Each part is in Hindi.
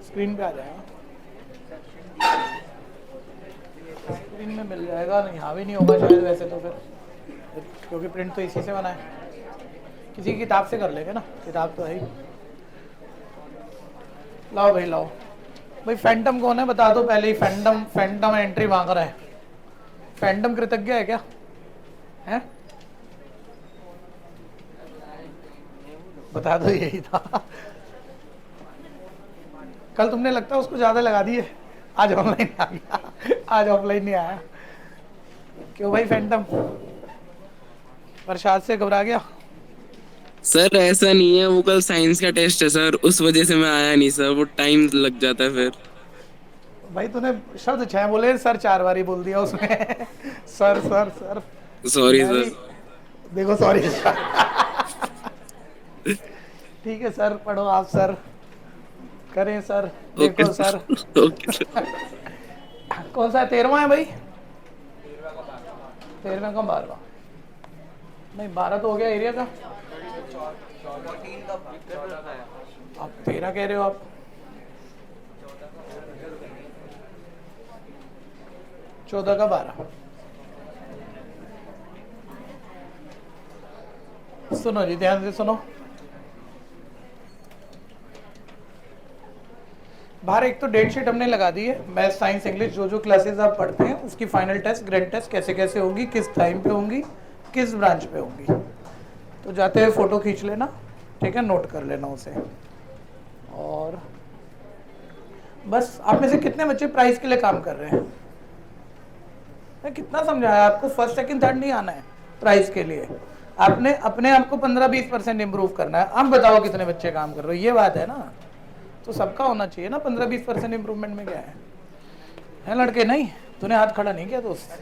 स्क्रीन पे आ जाएगा, स्क्रीन में मिल जाएगा। नहीं, यहाँ भी नहीं होगा शायद वैसे तो फिर, क्योंकि प्रिंट तो इसी से बना है। किसी की किताब से कर लेंगे ना, किताब तो है ही। लाओ भाई लाओ। भाई फैंटम कौन है बता दो पहले ही। फैंटम, फैंटम एंट्री मांग रहा है। फैंटम कृतज्ञ है क्या? है? बता दो, यही था। कल तुमने लगता है उसको ज्यादा लगा दिए, आज ऑनलाइन आ गया, आज ऑफलाइन नहीं आया। क्यों भाई फैंटम, प्रसाद से घबरा गया? सर ऐसा नहीं है, वो कल साइंस का टेस्ट है सर, उस वजह से मैं आया नहीं सर, वो टाइम लग जाता है फिर। भाई तूने शब्द छह बोले, सर 4 बारी बोल दिया उसमें। Sir sir sir. सॉरी मैं भी, सर। देखो सॉरी। ठीक है सर, पढ़ो आप सर, करें सर, ओके देखो सर। Sir, okay sir. कौन सा है, 13वां है भाई? 13वां का 12वां? नहीं 12 तो हो गया एरिया का। आप 13 कह रहे हो आप? 14 का 12। सुनो जी, ध्यान से सुनो। बाहर एक तो डेट शीट हमने लगा दी है, मैथ साइंस इंग्लिश जो जो क्लासेस आप पढ़ते हैं उसकी फाइनल टेस्ट, ग्रेड टेस्ट कैसे कैसे होंगी, किस टाइम पे होंगी, किस ब्रांच पे होंगी। तो जाते हुए फोटो खींच लेना, ठीक है, नोट कर लेना उसे। और बस आप में से कितने बच्चे प्राइस के लिए काम कर रहे हैं? मैं कितना समझाया आपको, फर्स्ट सेकंड थर्ड नहीं आना है प्राइस के लिए। आपने अपने आप को 15-20% इम्प्रूव करना है। अब बताओ कितने बच्चे काम कर रहे हो, ये बात है ना। तो सबका होना चाहिए ना, 15-20% इम्प्रूवमेंट में क्या है लड़के? नहीं, तूने हाथ खड़ा नहीं किया दोस्त,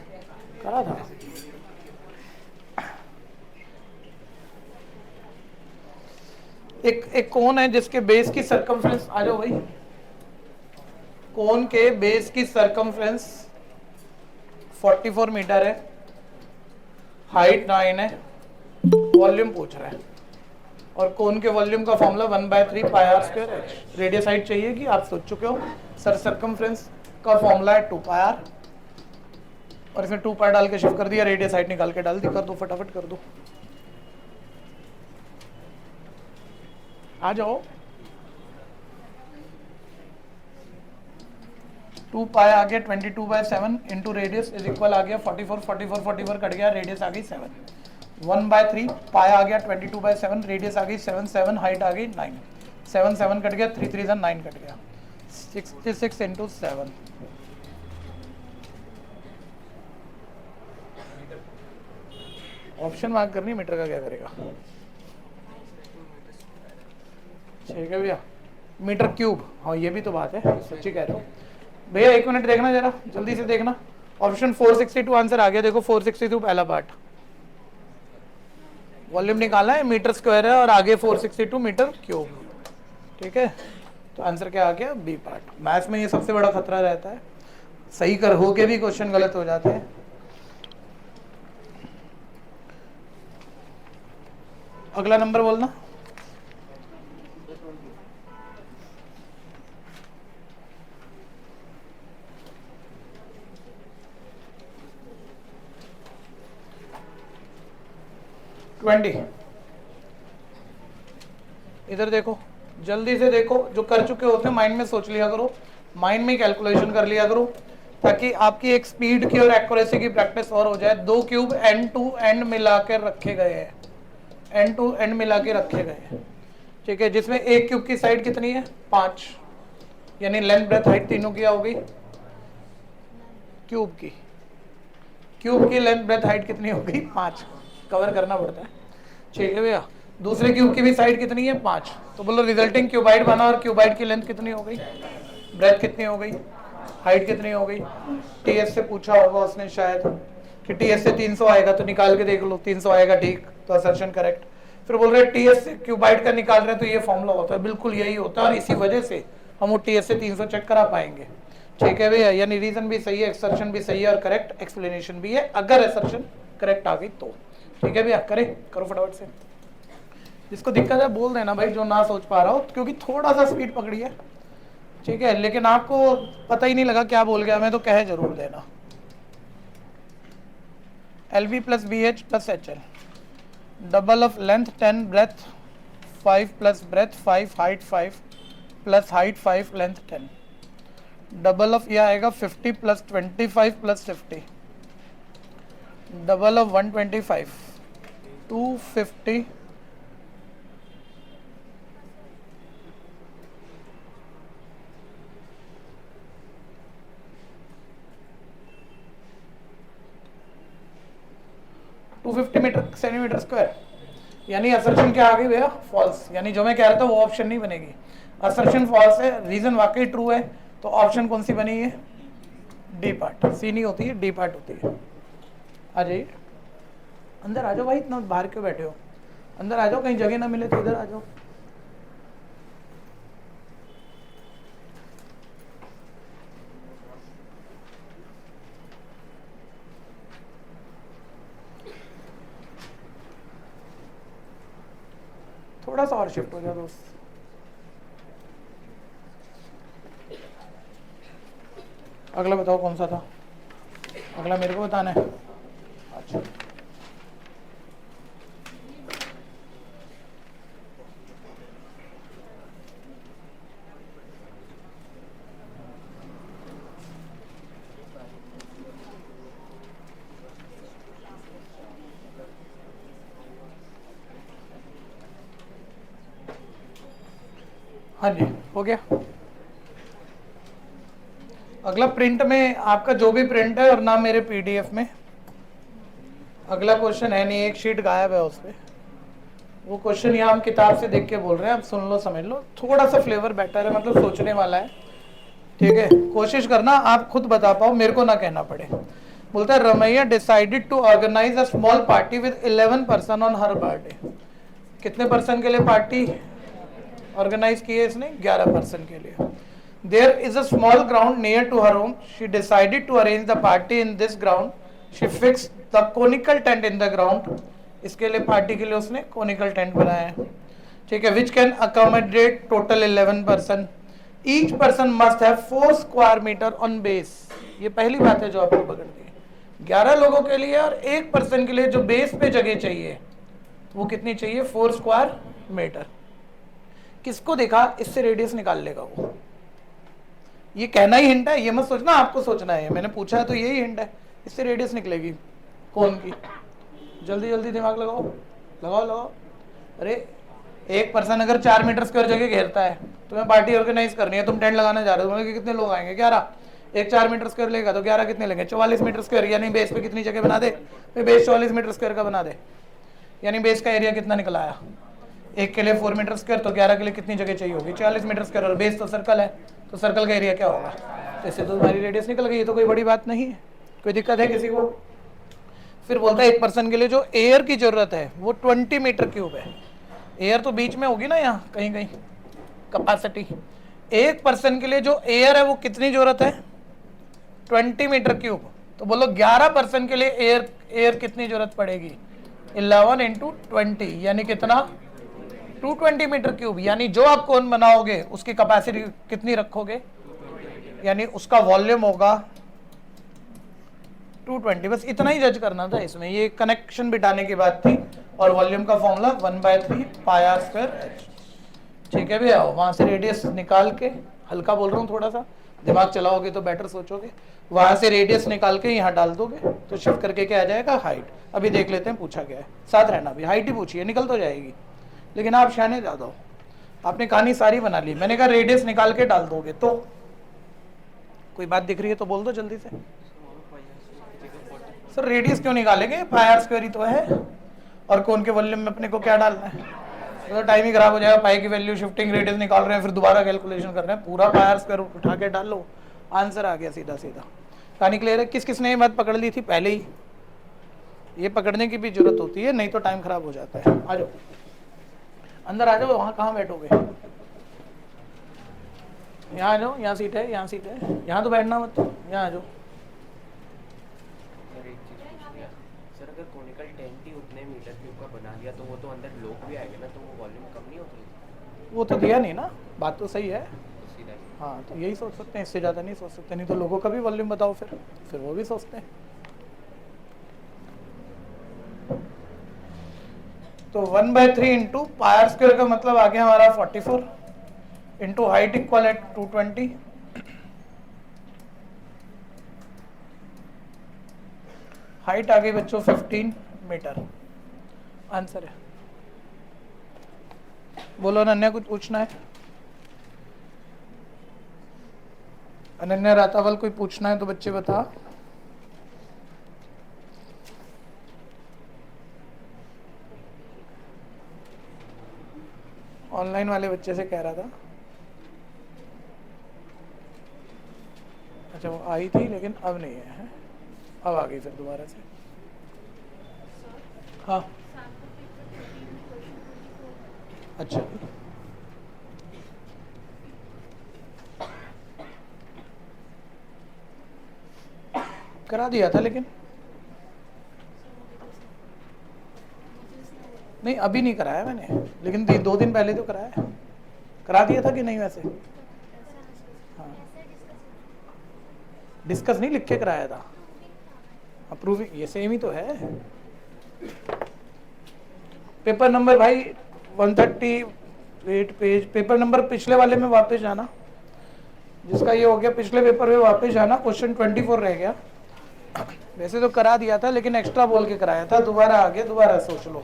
करा था। एक कोन है जिसके बेस की सरकमफ्रेंस, आ जाओ भाई, कोन के बेस की सरकमफ्रेंस 44 मीटर है, हाइट 9 है, वॉल्यूम पूछ रहा है, और कोन के वॉल्यूम का formula 1/3 pi r square h. Radius height चाहिए कि आप सोच चुके हो, सर सरकमफ्रेंस का फॉर्मूला है 2 पाई आर, और इसमें 2 पाई डाल के शिफ्ट कर दिया, रेडियस हाइट निकाल के डाल दी। कर दो फटाफट कर दो, आ जाओ। 2 पाई आ गया 22/7 इंटू रेडियस इज इक्वल आ गया 44, 44 44 कट गया, रेडियस आ गई 7। 1/3 पाई आ गया 22/7, रेडियस आ गई 7 7, हाइट आ गई 9। 7 7 कट गया, 3 3 9 कट गया, 66 इंटू 7। ऑप्शन मार्क करनी, मीटर का क्या करेगा? ठीक है भैया, मीटर क्यूब, हाँ ये भी तो बात है, सच्ची कह रहे हो भैया। 1 मिनट देखना जरा, जल्दी से देखना। ऑप्शन 462 आंसर आ गया, देखो 462 पहला पार्ट। वॉल्यूम निकाला है, मीटर स्क्वायर है, और आगे 462 मीटर क्यूब, ठीक है। तो आंसर क्या आ गया? B part. मैथ्स में ये सबसे बड़ा खतरा रहता है, सही कर हो के भी क्वेश्चन गलत हो जाते हैं। अगला नंबर बोलना। ट्वेंटी। इधर देखो, जल्दी से देखो, जो कर चुके होते हैं माइंड में सोच लिया करो, माइंड में कैलकुलेशन कर लिया करो, ताकि आपकी एक स्पीड की और एक्यूरेसी की प्रैक्टिस और हो जाए। 2 क्यूब एंड टू एंड मिला के रखे गए हैं, एंड टू एंड मिला के रखे गए हैं, ठीक है, जिसमें एक क्यूब की साइड कितनी है? 5, यानी लेंथ ब्रेथ हाइट तीनों की हो गई। क्यूब की, क्यूब की लेंथ ब्रेथ हाइट कितनी हो गई? 5। कवर करना पड़ता है, ठीक है भैया। दूसरे क्यूब की भी साइड कितनी है? 5। तो बोलो रिजल्टिंग क्यूबाइड बना, और क्यूबाइड की लेंथ कितनी हो गई? ब्रेथ कितनी हो गई? हाइट कितनी हो गई? टीएस से पूछा होगा उसने शायद कि टीएस से 300 आएगा, तो निकाल के देख लो, 300 आएगा, ठीक, तो असर्शन करेक्ट। फिर बोल रहे टीएस से क्यूबाइड का निकाल रहे हैं, तो ये फॉर्मूला होता है, बिल्कुल यही होता है, और इसी वजह से हम वो टीएस से 300 चेक करा पाएंगे, ठीक है भैया। यानी रीजन भी सही है, एक्सर्शन भी सही है, और करेक्ट एक्सप्लेनेशन भी है, अगर एक्सर्शन करेक्ट आ गई तो, ठीक है भैया। करें, करो फटाफट से। जिसको दिक्कत है बोल देना भाई, जो ना सोच पा रहा हो, क्योंकि थोड़ा सा स्पीड पकड़ी है, ठीक है, लेकिन आपको पता ही नहीं लगा क्या बोल गया मैं, तो कह जरूर देना। LV plus BH plus HL, double of length 10, breadth 5 plus breadth 5, height 5 plus height 5, length 10, double of ये आएगा 50 plus 25 plus 50, double of 125, 250 250 metre centimetre square. यानी असर्शन क्या आ गई भैया? फॉल्स। यानी जो मैं कह रहा था वो ऑप्शन नहीं बनेगी, असर्शन फॉल्स है, रीजन वाकई ट्रू है, तो ऑप्शन कौन सी बनी है? D part. सी नहीं होती है, डी पार्ट होती है। आ जाइए अंदर, आ जाओ भाई, इतना बाहर क्यों बैठे हो? अंदर आ जाओ, कहीं जगह ना मिले तो इधर आ जाओ। थोड़ा सा और शिफ्ट हो जाओ दोस्त। अगला बताओ कौन सा था? अगला मेरे को बताना है। अच्छा, हाँ जी हो गया। अगला प्रिंट में आपका जो भी प्रिंट है और ना मेरे PDF में, अगला क्वेश्चन है नहीं, एक शीट गायब है उस पर। वो क्वेश्चन यहाँ हम किताब से देख के बोल रहे हैं, आप सुन लो समझ लो, थोड़ा सा फ्लेवर बेटर है, मतलब सोचने वाला है। ठीक है, कोशिश करना आप खुद बता पाओ, मेरे को ना कहना पड़े। बोलता है Ramaiya decided to organise a small party with 11 person on her birthday. कितने पर्सन के लिए पार्टी ऑर्गेनाइज की है इसने? 11 पर्सन के लिए। There is a small ground near to her home, she decided to arrange the party in this ground, she fix the conical tent in the ground. इसके लिए पार्टी के लिए उसने कोनिकल टेंट बनाया है। ठीक है, which can accommodate total 11 person, each person must have 4 square metre on base. ये पहली बात है जो आपको पकड़नी है। 11 लोगों के लिए और एक पर्सन के लिए जो बेस पे जगह चाहिए वो कितनी चाहिए? 4 स्क्वायर मीटर। किसको देखा इससे रेडियस निकाल लेगा वो। ये कहना ही हिंट है, ये मत सोचना आपको सोचना है, मैंने पूछा है तो यही हिंट है, इससे रेडियस निकलेगी कौन की। जल्दी जल्दी दिमाग लगाओ, लगाओ लगाओ। अरे एक पर्सन अगर 4 मीटर स्क्वायर जगह घेरता है, तुम्हें पार्टी ऑर्गेनाइज करनी है, तुम टेंट लगाने जा रहे हो, कितने लोग आएंगे? 11। एक 4 मीटर स्क्वायर लेगा तो 11 कितने लेंगे? 44 मीटर स्क्वायर। यानी बेस पे कितनी जगह बना दे? बेस 44 मीटर स्क्वायर का बना दे। यानी बेस का एरिया कितना निकल आया? एक के लिए 4 मीटर स्क्वायर, तो 11 के लिए कितनी जगह चाहिए होगी? 40 मीटर स्क्वायर। और बेस तो सर्कल है, तो सर्कल का एरिया क्या होगा? तो इससे तो तुम्हारी रेडियस निकल गई। ये तो कोई बड़ी बात नहीं है, कोई दिक्कत है किसी को? फिर बोलता है एक पर्सन के लिए जो एयर की जरूरत है वो 20 मीटर क्यूब है। एयर तो बीच में होगी ना, यहाँ कहीं कहीं कैपेसिटी। एक पर्सन के लिए जो एयर है वो कितनी जरूरत है? 20 मीटर क्यूब। तो बोलो 11 पर्सन के लिए एयर कितनी जरूरत पड़ेगी? 11 इंटू 20, यानी कितना? 220 मीटर क्यूब। यानी जो आप कोन बनाओगे उसकी कैपेसिटी कितनी रखोगे? यानी उसका वॉल्यूम होगा 220। बस इतना ही जज करना था इसमें, ये कनेक्शन बिठाने की बात थी। और वॉल्यूम का formula 1/3 pi r square h. ठीक है भैया, वहां से रेडियस निकाल के, हल्का बोल रहा हूँ थोड़ा सा, दिमाग चलाओगे तो बेटर सोचोगे। वहां से रेडियस निकाल के यहाँ डाल दोगे तो शिफ्ट करके क्या आ जाएगा? हाइट। अभी देख लेते हैं पूछा गया है, साथ रहना भी। हाइट ही पूछी है, निकल तो जाएगी, लेकिन आप शाने ज्यादा हो, आपने कहानी सारी बना ली। मैंने कहा रेडियस निकाल के डाल दोगे तो। कोई बात दिख रही है तो बोल दो जल्दी से। सर रेडियस क्यों निकालेंगे? पाई आर स्क्वायर ही तो है। और कौन के वॉल्यूम में अपने को क्या डालना है? तो टाइम ही खराब हो जाएगा। पाई की वैल्यू, शिफ्टिंग रेडियस निकाल रहे हैं, फिर दोबारा कैलकुलेशन कर रहे हैं। पूरा पाई आर स्क्वायर उठा के डाल लो, आंसर आ गया सीधा सीधा। कहानी क्लियर है? किस किसने ये बात पकड़ ली थी पहले ही? ये पकड़ने की भी जरूरत होती है, नहीं तो टाइम खराब हो जाता है। आ जाओ अंदर आ जाओ। वहाँ कहाँ बैठोगे? यहाँ आ जाओ, यहाँ सीट है, यहाँ सीट है। यहाँ तो बैठना मत, यहाँ आ जाओ। सर अगर कोनिकल टेंट ही उतने मीटर क्यूब का बना दिया तो वो तो अंदर लोग भी आएंगे ना, तो वो वॉल्यूम कम नहीं होगी? वो तो दिया नहीं ना, बात तो सही है। तो सीधा हाँ तो यही सोच सकते हैं, इससे ज़्यादा नहीं सोच सकते, नहीं तो लोगों का भी वॉल्यूम बताओ फिर वो भी सोचते हैं। तो 1/3 इंटू पायर स्क्वायर का मतलब आ गया हमारा 44 इंटू हाइट इक्वल है 220, हाइट आ गई बच्चों 15 मीटर, आंसर है। बोलो अनन्या, कुछ पूछना है? अनन्या रातावल, कोई पूछना है तो बच्चे बता। ऑनलाइन वाले बच्चे से कह रहा था, अच्छा वो आई थी लेकिन अब नहीं है, अब आ गई फिर दोबारा से। हाँ अच्छा, करा दिया था लेकिन नहीं, अभी नहीं कराया मैंने, लेकिन 2 दिन पहले तो कराया है। करा दिया था कि नहीं वैसे? हाँ डिस्कस नहीं, लिख के कराया था। अप्रूविंग ये सेम ही तो है। पेपर नंबर भाई 138 पेज, पेपर नंबर पिछले वाले में वापस जाना, जिसका ये हो गया पिछले पेपर में वापस जाना, क्वेश्चन 24 रह गया। वैसे तो करा दिया था लेकिन एक्स्ट्रा बोल के कराया था, दोबारा आ गया, दोबारा सोच लो।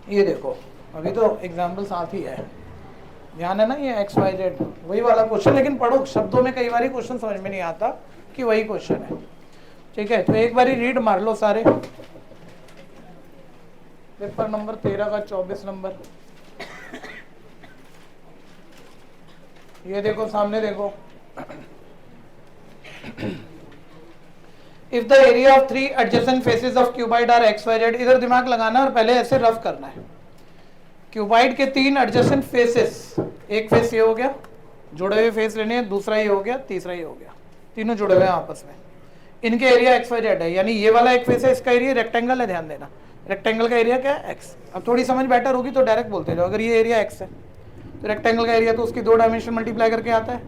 ये देखो अभी तो एग्जाम्पल साथ ही है, ध्यान है ना, ये XYZ वही वाला क्वेश्चन, लेकिन पढ़ो शब्दों में, कई बार क्वेश्चन समझ में नहीं आता कि वही क्वेश्चन है। ठीक है, तो एक बार रीड मार लो सारे। पेपर नंबर 13 का 24 नंबर, ये देखो सामने देखो। If the area of 3 adjacent faces of cuboid are XYZ, इधर दिमाग लगाना और पहले ऐसे रफ करना है। क्यूबाइड के 3 एडजेसेंट फेसेस, एक फेस ये हो गया, जुड़े हुए फेस लेने हैं, दूसरा ये हो गया, तीसरा ये हो गया, तीनों जुड़े हुए हैं आपस में, इनके एरिया XYZ है। यानी ये वाला एक फेस है, इसका एरिया रेक्टेंगल है, ध्यान देना रेक्टेंगल का एरिया क्या है, x। अब थोड़ी समझ बेटर होगी तो डायरेक्ट बोलते जाओ, अगर ये एरिया x है तो रेक्टेंगल का एरिया तो उसकी 2 डायमेंशन मल्टीप्लाई करके आता है,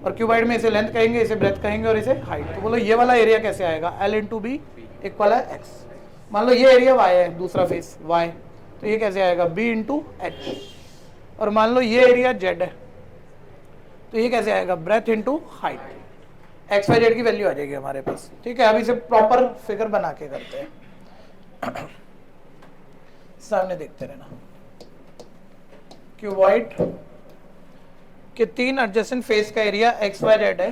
और क्यूबाइड में इसे लेंथ कहेंगे, इसे ब्रेथ कहेंगे और इसे हाइट। तो बोलो ये वाला एरिया कैसे आएगा, L इंटू बी इक्वल है x। मान लो ये एरिया y है, दूसरा फेस y, तो ये कैसे आएगा b इंटू एच। और मान लो ये एरिया z है, तो ये कैसे आएगा ब्रेथ इंटू हाइट। XYZ की वैल्यू आ जाएगी हमारे पास। ठीक है, अब इसे प्रॉपर फिगर बना के करते हैं। सामने देखते रहना। क्यूबॉइड के 3 एडजेसेंट फेस का एरिया XYZ है।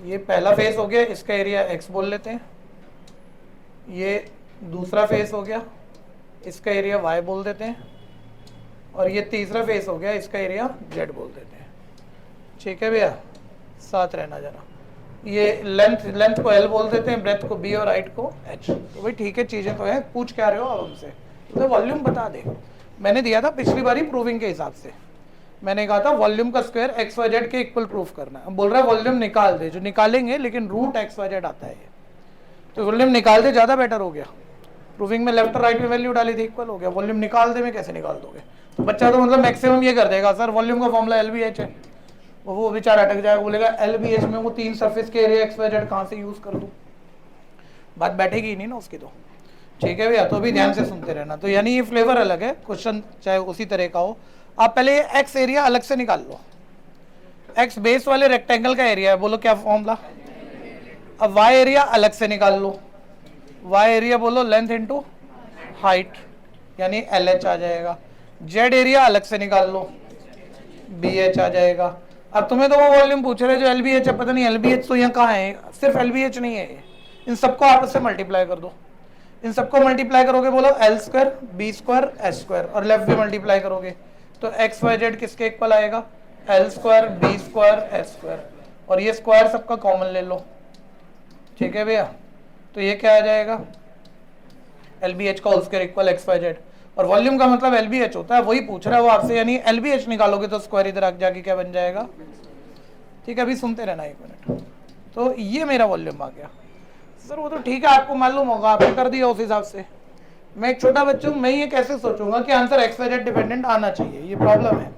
ये पहला फेस हो गया, इसका एरिया x बोल लेते हैं। ये दूसरा फेस हो गया, इसका एरिया y बोल देते हैं। और ये तीसरा फेस हो गया, इसका एरिया z बोल देते हैं। ठीक है भैया, साथ रहना जरा। ये लेंथ को L बोल देते हैं, ब्रेथ को B और हाइट को H। तो भाई ठीक है, चीजें तो है। पूछ क्या रहे हो आप हमसे, तो वॉल्यूम बता दे। मैंने दिया था पिछली बारी प्रूविंग के हिसाब से, मैंने कहा था वॉल्यूम का स्क्वायर XYZ के इक्वल प्रूफ करना है। अब बोल रहा है वॉल्यूम निकाल दे, जो निकालेंगे लेकिन रूट XYZ आता है, तो वॉल्यूम निकाल दे, ज्यादा बेटर हो गया। प्रूविंग में लेफ्ट और राइट में वैल्यू डाली थी, इक्वल हो गया। वॉल्यूम निकाल दे में कैसे निकाल दोगे? तो बच्चा तो मतलब मैक्सिमम ये कर देगा, सर वॉल्यूम का फॉर्मूला LBH है, वो बेचारा अटक जाएगा, बोलेगा LBH में वो 3 सरफेस के एरिया XYZ कहाँ से यूज कर दूं? बात बैठेगी नहीं ना उसकी तो। ठीक है भैया, तो भी ध्यान से सुनते रहना। तो यानी ये फ्लेवर अलग है, क्वेश्चन चाहे उसी तरह का हो। आप पहले एक्स एरिया अलग से निकाल लो, एक्स बेस वाले रेक्टेंगल का एरिया है, बोलो क्या फॉर्मूला। अब वाई एरिया अलग से निकाल लो, वाई एरिया बोलो लेंथ इंटू हाइट, यानी LH आ जाएगा। जेड एरिया अलग से निकाल लो, BH आ जाएगा। अब तुम्हें तो वो वॉल्यूम पूछ रहे जो LBH है, पता नहीं LBH तो यहाँ कहाँ है, सिर्फ LBH नहीं है, इन सबको आपस से मल्टीप्लाई कर दो। इन सबको मल्टीप्लाई करोगे बोलो L square B square H square, और लेफ्ट भी मल्टीप्लाई करोगे तो XYZ किसके इक्वल आएगा, L square B square H square, और ये स्क्वायर सबका कॉमन ले लो। ठीक है भैया, तो ये क्या आ जाएगा, LBH का होल स्क्वायर इक्वल XYZ। और वॉल्यूम का मतलब LBH होता है, वही पूछ रहा है वो आपसे, यानी LBH निकालोगे तो स्क्वायर इधर आगे जाके क्या बन जाएगा। ठीक है, अभी सुनते रहना 1 मिनट। तो ये मेरा वॉल्यूम आ गया। सर वो तो ठीक है, आपको मालूम होगा, आपने कर दिया उस हिसाब से। मैं एक छोटा बच्चा हूँ, मैं ये कैसे सोचूंगा कि आंसर XYZ डिपेंडेंट आना चाहिए, ये प्रॉब्लम है।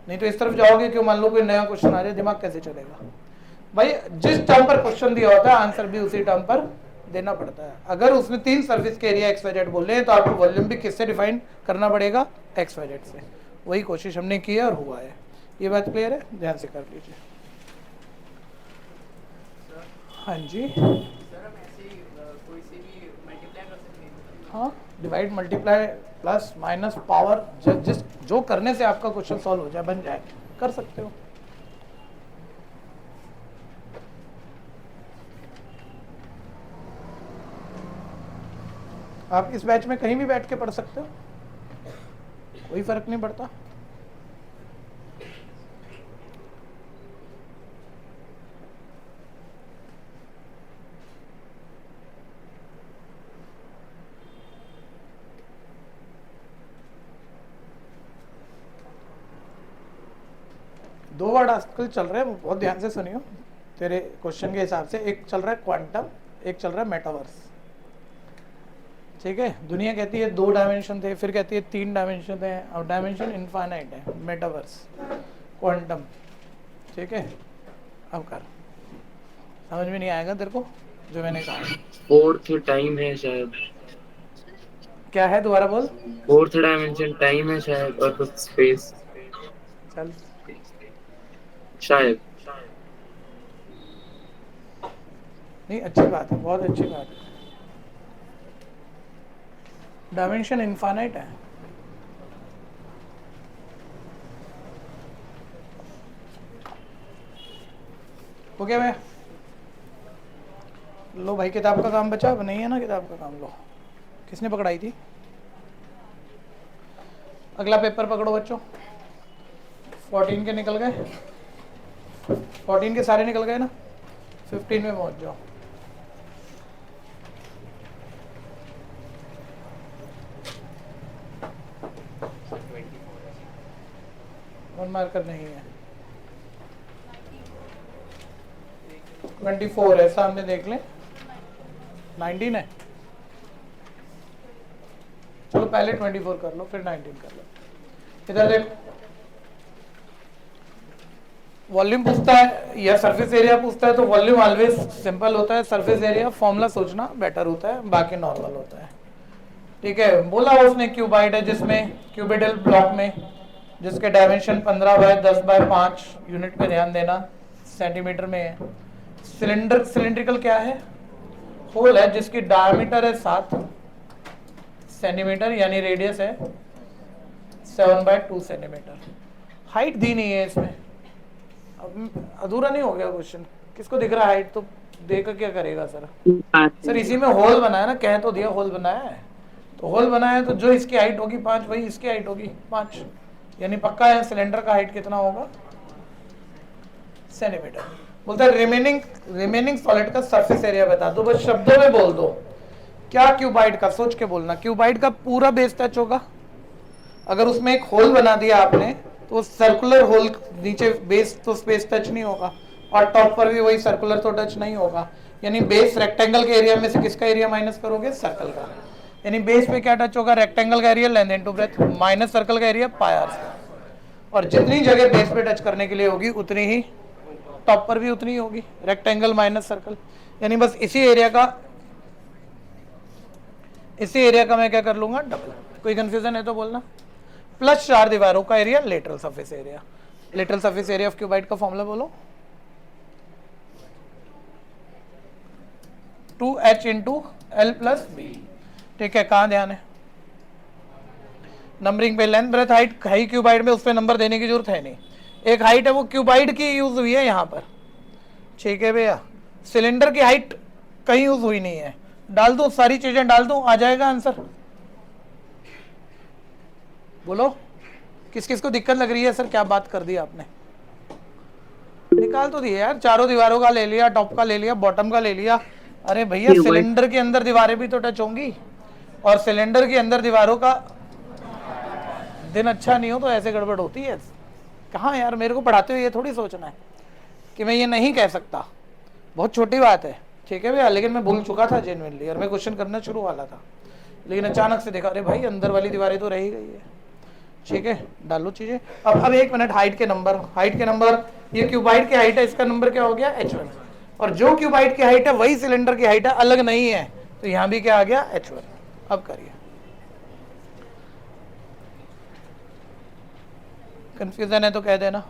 नहीं तो इस तरफ जाओगे क्यों, मान लो कोई नया क्वेश्चन आ जाए, दिमाग कैसे चलेगा भाई। जिस टर्म पर क्वेश्चन दिया होता है आंसर भी उसी टर्म पर देना पड़ता है। अगर उसने 3 सर्फेस के एरिया एक्स वाई जेड बोले हैं तो आपको वॉल्यूम भी किससे डिफाइन करना पड़ेगा, एक्स वाई जेड से। वही कोशिश हमने की है और हुआ है। ये बात क्लियर है, ध्यान से कर लीजिए। हाँ जी, हाँ, divide multiply plus minus power, जिस जो करने से आपका क्वेश्चन सॉल्व हो जाए, बन जाए, कर सकते हो। आप इस बैच में कहीं भी बैठ के पढ़ सकते हो, कोई फर्क नहीं पड़ता। दो वर्ड आजकल चल रहे हैं, बहुत ध्यान से सुनियो तेरे क्वेश्चन के हिसाब से। एक चल रहा है क्वांटम, एक चल रहा है मेटावर्स। ठीक है, दुनिया कहती है 2 डायमेंशन थे, फिर कहती है 3 डायमेंशन थे, और डायमेंशन इनफाइनाइट है। मेटावर्स, क्वांटम, ठीक है। अब कर, समझ में नहीं आएगा तेरे को जो मैंने कहा। फोर्थ टाइम है शायद। क्या है, दोबारा बोल। फोर्थ डायमेंशन टाइम है शायद, और कुछ स्पेस चल, शायद। नहीं, अच्छी बात है, बहुत अच्छी बात है। डायमेंशन इनफाइनाइट है। हो गया भैया? लो भाई, किताब का काम बचा, अब नहीं है ना किताब का काम। लो, किसने पकड़ाई थी? अगला पेपर पकड़ो बच्चों। 14 के निकल गए, 14 के सारे निकल गए ना, 15 में पहुंच जाओ। वन मार्कर नहीं है, 24 है, सामने देख लें। 19 है, चलो पहले 24 कर लो, फिर 19 कर लो। इधर देखो, वॉल्यूम पूछता है या सरफेस एरिया पूछता है तो वॉल्यूम ऑलवेज सिंपल होता है, सरफेस एरिया फॉर्मूला सोचना बेटर होता है, बाकी नॉर्मल होता है। ठीक है, बोला उसने क्यूबाइड है, जिसमें क्यूबिडल ब्लॉक में जिसके डायमेंशन 15 बाय 10 बाय 5 यूनिट पे ध्यान देना, सेंटीमीटर में है। सिलेंडर, सिलेंड्रिकल क्या है? होल है जिसकी डायमीटर है 7 सेंटीमीटर, यानी रेडियस है 7 बाय 2 सेंटीमीटर। हाइट दी नहीं है इसमें, अब अधूरा नहीं हो गया क्वेश्चन। किसको दिख रहा है हाइट? तो देखकर क्या करेगा सर? सर इसी में होल बनाया ना, कह तो दिया होल बनाया है, तो होल बनाया है तो जो इसकी हाइट होगी 5 वही इसकी हाइट होगी 5, यानी पक्का है सिलेंडर का हाइट कितना होगा? सेंटीमीटर। बोलता है रिमेनिंग सॉलिड का सरफेस एरिया बता दो, बस शब्दों में बोल दो। क्या क्यूबाइड का? सोच के बोलना। क्यूबाइड का पूरा बेस टच होगा, अगर उसमें एक होल बना दिया आपने तो सर्कुलर होल, नीचे बेस तो स्पेस टच नहीं होगा, और टॉप पर भी वही सर्कुलर तो टच नहीं होगा, यानी बेस रेक्टेंगल के एरिया में से किसका एरिया माइनस करोगे? सर्कल का। यानी बेस पे क्या टच होगा? रेक्टेंगल का area length into breadth minus circle का एरिया पाई आर स्क्वायर। और जितनी जगह बेस पे टच करने के लिए होगी उतनी ही टॉप पर भी उतनी ही होगी, रेक्टेंगल माइनस सर्कल। यानी बस इसी एरिया का मैं क्या कर लूंगा? डबल। कोई कंफ्यूजन है तो बोलना। प्लस 4 दीवारों का area lateral surface area. Lateral surface area of cuboid का फॉर्मूला बोलो, 2h into L plus B. ठीक है, कहाँ ध्यान है? नंबरिंग पे length breadth height high cuboid में, उस पर नंबर देने की जरूरत है नहीं। एक हाइट है वो क्यूबाइड की यूज हुई है यहाँ पर, ठीक है भैया। सिलेंडर की हाइट कहीं यूज हुई नहीं है। डाल दूं, सारी चीजें डाल दूं, आ जाएगा आंसर। बोलो, किस किस को दिक्कत लग रही है? सर क्या बात कर दी आपने? निकाल तो दिए यार, चारों दीवारों का ले लिया, टॉप का ले लिया, बॉटम का ले लिया। अरे भैया सिलेंडर के अंदर दीवारें भी तो टच होंगी, और सिलेंडर के अंदर दीवारों का दिन अच्छा नहीं हो तो ऐसे गड़बड़ होती है। कहाँ यार, मेरे को पढ़ाते हुए ये थोड़ी सोचना है कि मैं ये नहीं कह सकता, बहुत छोटी बात है, ठीक है भैया। लेकिन मैं भूल चुका था जेन्युइनली, और मैं क्वेश्चन करना शुरू वाला था, लेकिन अचानक से देखा अरे भाई अंदर वाली दीवारें तो रह ही गई है। ठीक है, डालो चीजें। अब 1 मिनट, हाइट के नंबर, ये क्यूबाइड की हाइट है, इसका नंबर क्या हो गया h1, और जो क्यूबाइड की हाइट है वही सिलेंडर की हाइट है, अलग नहीं है, तो यहां भी क्या आ गया h1। अब करिए, कंफ्यूजन है तो कह देना।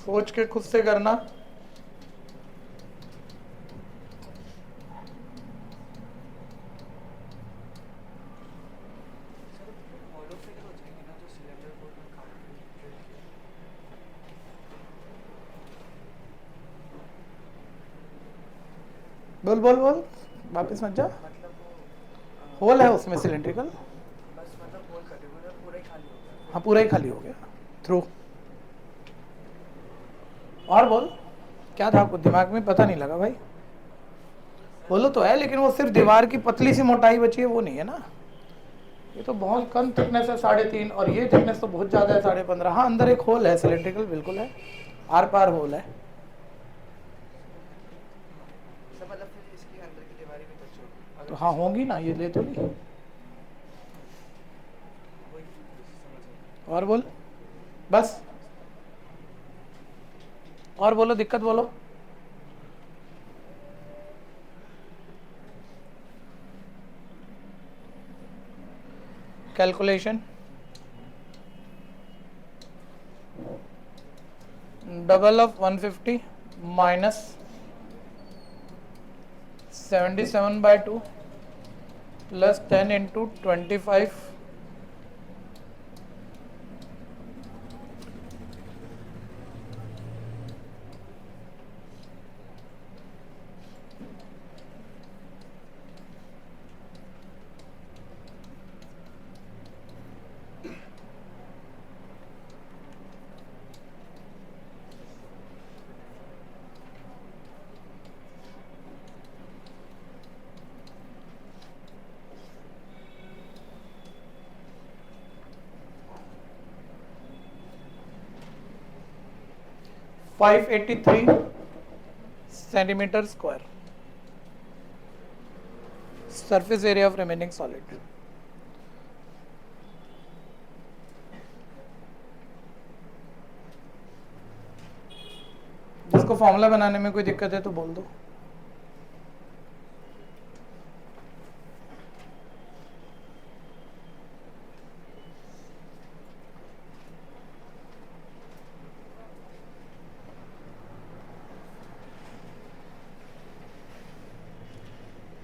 सोच के खुद से करना। हॉलो फिगर हो जाएगी ना, तो सिलेंडर बोर्ड में काम बोल बोल बोल, वापस मत जा। मतलब वो होल है उसमें सिलेंड्रिकल, बस मतलब होल कर रहे हो, मतलब पूरा ही खाली हो गया। हाँ पूरा ही खाली हो गया थ्रू। और बोल, क्या था आपको दिमाग में, पता नहीं लगा भाई। बोलो तो है, लेकिन वो सिर्फ दीवार की पतली सी मोटाई बची है, वो नहीं है ना। ये तो बहुत कम थिकनेस है 3.5, और ये थिकनेस तो बहुत ज़्यादा है 15.5। हाँ अंदर एक होल है सिलेंड्रिकल, बिल्कुल है, आर पार होल है। सब मतलब फिर इसकी अंदर की दीवारें भी टच होगी तो हाँ होंगी ना, ये ले तो ली। वही समझ गया। और बोल, बस और बोलो, दिक्कत बोलो। Calculation, double of 150 minus 77/2 plus 10 into 25 583 centimetre square surface area of remaining solid. जिसको फॉर्मूला बनाने में कोई दिक्कत है तो बोल दो।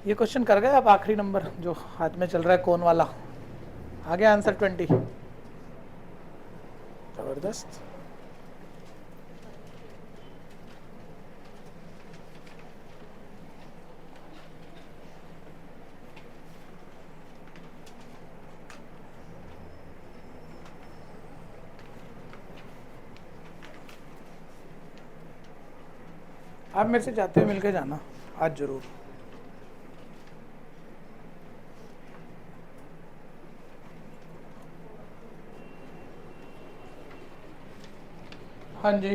ये क्वेश्चन कर गए आप, आखिरी नंबर जो हाथ में चल रहा है कोन वाला, आ गया आंसर 20। जबरदस्त। आप मेरे से जाते हुए मिलके जाना आज जरूर। हाँ जी,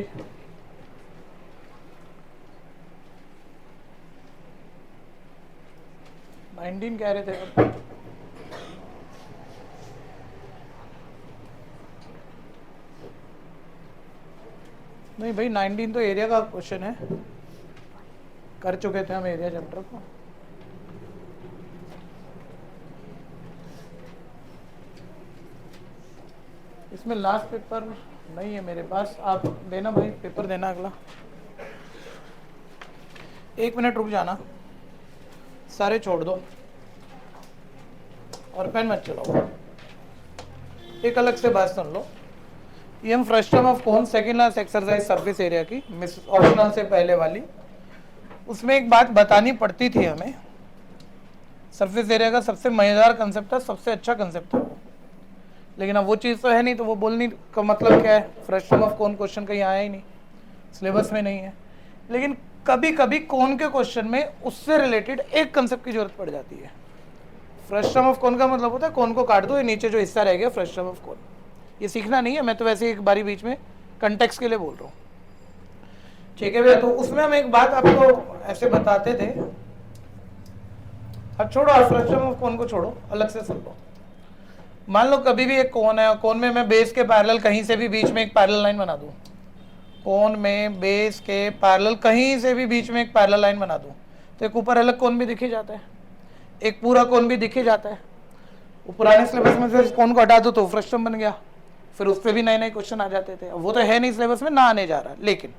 नाइनटीन कह रहे थे अब। नहीं भाई 19 तो एरिया का क्वेश्चन है, कर चुके थे हम एरिया चैप्टर को। इसमें लास्ट पेपर नहीं है मेरे पास, आप देना भाई, पेपर देना अगला। 1 मिनट रुक जाना, सारे छोड़ दो और पेन मत चलाओ। एक अलग से बात सुन लो, ये हम फ्रस्टम ऑफ कौन second last exercise surface area की मिस ऑप्शनल से पहले वाली, उसमें एक बात बतानी पड़ती थी हमें। सरफेस एरिया का सबसे मजेदार कंसेप्ट है, सबसे अच्छा कंसेप्ट है वो, लेकिन अब वो चीज़ तो है नहीं, तो वो बोलने का मतलब क्या है, फ्रस्टम ऑफ कौन क्वेश्चन कहीं आया ही नहीं, सिलेबस में नहीं है। लेकिन कभी कभी कौन के क्वेश्चन में उससे रिलेटेड एक कंसेप्ट की जरूरत पड़ जाती है। फ्रस्ट्रम ऑफ कोन का मतलब होता है कोन को काट दो, ये नीचे जो हिस्सा रह गया फ्रस्ट्रम ऑफ कोन। ये सीखना नहीं है, मैं तो वैसे एक बारी बीच में कंटेक्स्ट के लिए बोल रहा हूँ, ठीक है भैया। तो उसमें हम एक बात आपको ऐसे बताते थे, अब छोड़ो फ्रस्ट्रम ऑफ कोन को छोड़ो, अलग से सुन लो। मान लो कभी भी एक कोन है, कोन में मैं बेस के पैरेलल कहीं से भी बीच में एक पैरेलल लाइन बना दूं, कोन में बेस के पैरेलल कहीं से भी बीच में एक पैरेलल लाइन बना दूं, तो एक ऊपर अलग कोन भी दिख ही जाता है, एक पूरा कोन भी दिख ही जाता है। वो पुराने सिलेबस में से कोन को हटा दो तो फ्रस्ट्रम बन गया, फिर उस पर भी नए नए क्वेश्चन आ जाते थे। वो तो है नहीं सिलेबस में, ना आने जा रहा, लेकिन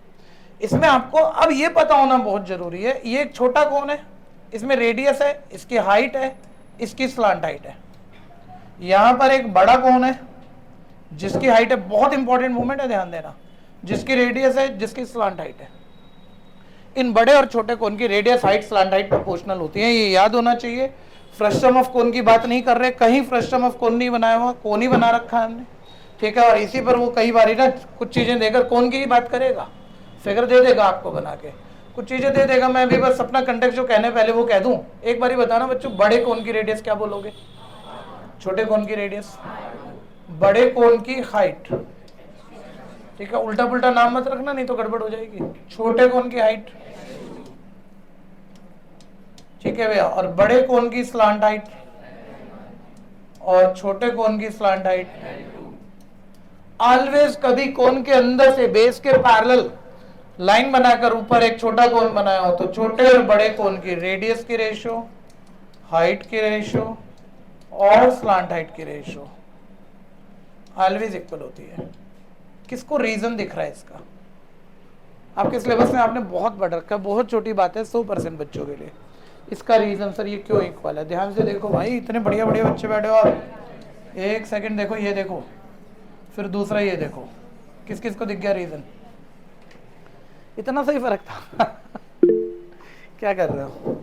इसमें आपको अब ये पता होना बहुत जरूरी है। ये एक छोटा कोन है, इसमें रेडियस है, इसकी हाइट है, इसकी स्लांट हाइट है। यहां पर एक बड़ा कोन है जिसकी हाइट है, बहुत इंपॉर्टेंट मूवमेंट है, ध्यान देना, जिसकी रेडियस है, जिसकी स्लांट हाइट है। इन बड़े और छोटे कोन की radius, height, slant height proportional होती है, ये याद होना चाहिए। फ्रस्ट्रम ऑफ कोन की बात नहीं कर रहे, कहीं फ्रस्ट्रम ऑफ कोन नहीं बनाया हुआ, कोन ही बना रखा है हमने, ठीक है। और इसी पर वो कई बार ना कुछ चीजें देकर कोन की ही बात करेगा, फिगर दे देगा आपको बना के, कुछ चीजें दे देगा। मैं भी बस अपना कंटेक्स्ट जो कहने पहले वो कह दूं, एक बारी बताना बच्चों, बड़े कोन की रेडियस क्या बोलोगे, छोटे कोन की रेडियस, बड़े कोन की हाइट, ठीक है, उल्टा पुल्टा नाम मत रखना नहीं तो गड़बड़ हो जाएगी। छोटे कोन की हाइट, ठीक है भैया, और बड़े कोन की स्लांट हाइट और छोटे कोन की स्लांट हाइट। ऑलवेज कभी कोन के अंदर से बेस के पैरेलल लाइन बनाकर ऊपर एक छोटा कोन बनाया हो तो छोटे और बड़े कोन की रेडियस की रेशियो, हाइट की रेशियो और स्लांट हाइट की रेशियो ऑलवेज इक्वल होती है। किसको रीजन दिख रहा है इसका? आपके सिलेबस में आपने बहुत पढ़ रखा है, बहुत छोटी बात है 100% बच्चों के लिए। इसका रीजन सर ये क्यों इक्वल है, ध्यान से देखो भाई, इतने बढ़िया बढ़िया बच्चे बैठे हो आप। एक सेकंड देखो, ये देखो, फिर दूसरा ये देखो, किस किस को दिख गया रीजन? इतना सही फर्क था क्या कर रहे हो?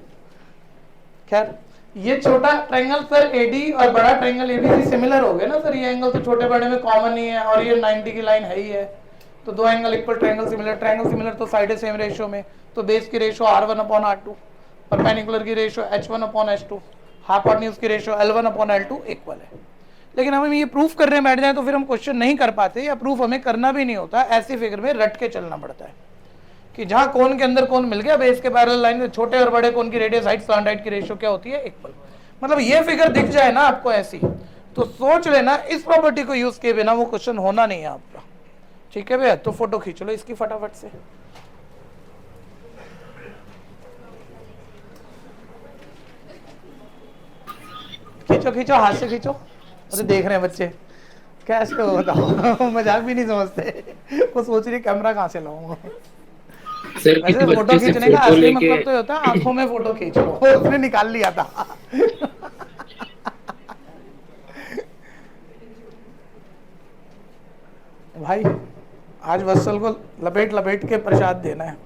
खैर, ये छोटा ट्रायंगल सर एडी और बड़ा ट्रायंगल एबीसी सिमिलर हो गए ना सर, ये एंगल तो छोटे बड़े में कॉमन ही है और ये 90 की लाइन है ही है, तो दो एंगल इक्वल, ट्रायंगल सिमिलर तो साइड सेम रेशियो में, तो बेस की रेशियो R1/R2, परपेंडिकुलर की रेशियो H1/H2, हाइपोटेन्यूज की रेशियो L1/L2 इक्वल है। लेकिन हम ये प्रूफ करने बैठ जाए तो फिर हम क्वेश्चन नहीं कर पाते, या प्रूफ हमें करना भी नहीं होता, ऐसी फिगर में रट के चलना पड़ता है कि जहां कोन के अंदर कोन मिल गया बेस के पैरेलल लाइन में, छोटे और बड़े कोन की रेडियस, हाइट, स्लांट हाइट की रेशियो क्या होती है? इक्वल। मतलब ये फिगर दिख जाए ना आपको ऐसी, तो सोच लेना इस प्रॉपर्टी को यूज किए बिना वो क्वेश्चन होना नहीं है आपका, ठीक है भैया। तो फोटो खींच लो इसकी फटाफट से। खींचो खींचो, हाथ से खींचो। अरे देख रहे हैं बच्चे, कैसे हो बताओ मजाक भी नहीं समझते, वो सोच रही कैमरा कहाँ से लाऊंगा। सर वैसे फोटो खींचने का असली मतलब तो होता है आंखों में फोटो खींच लो, उसने निकाल लिया था भाई आज वत्सल को लपेट लपेट के प्रसाद देना है।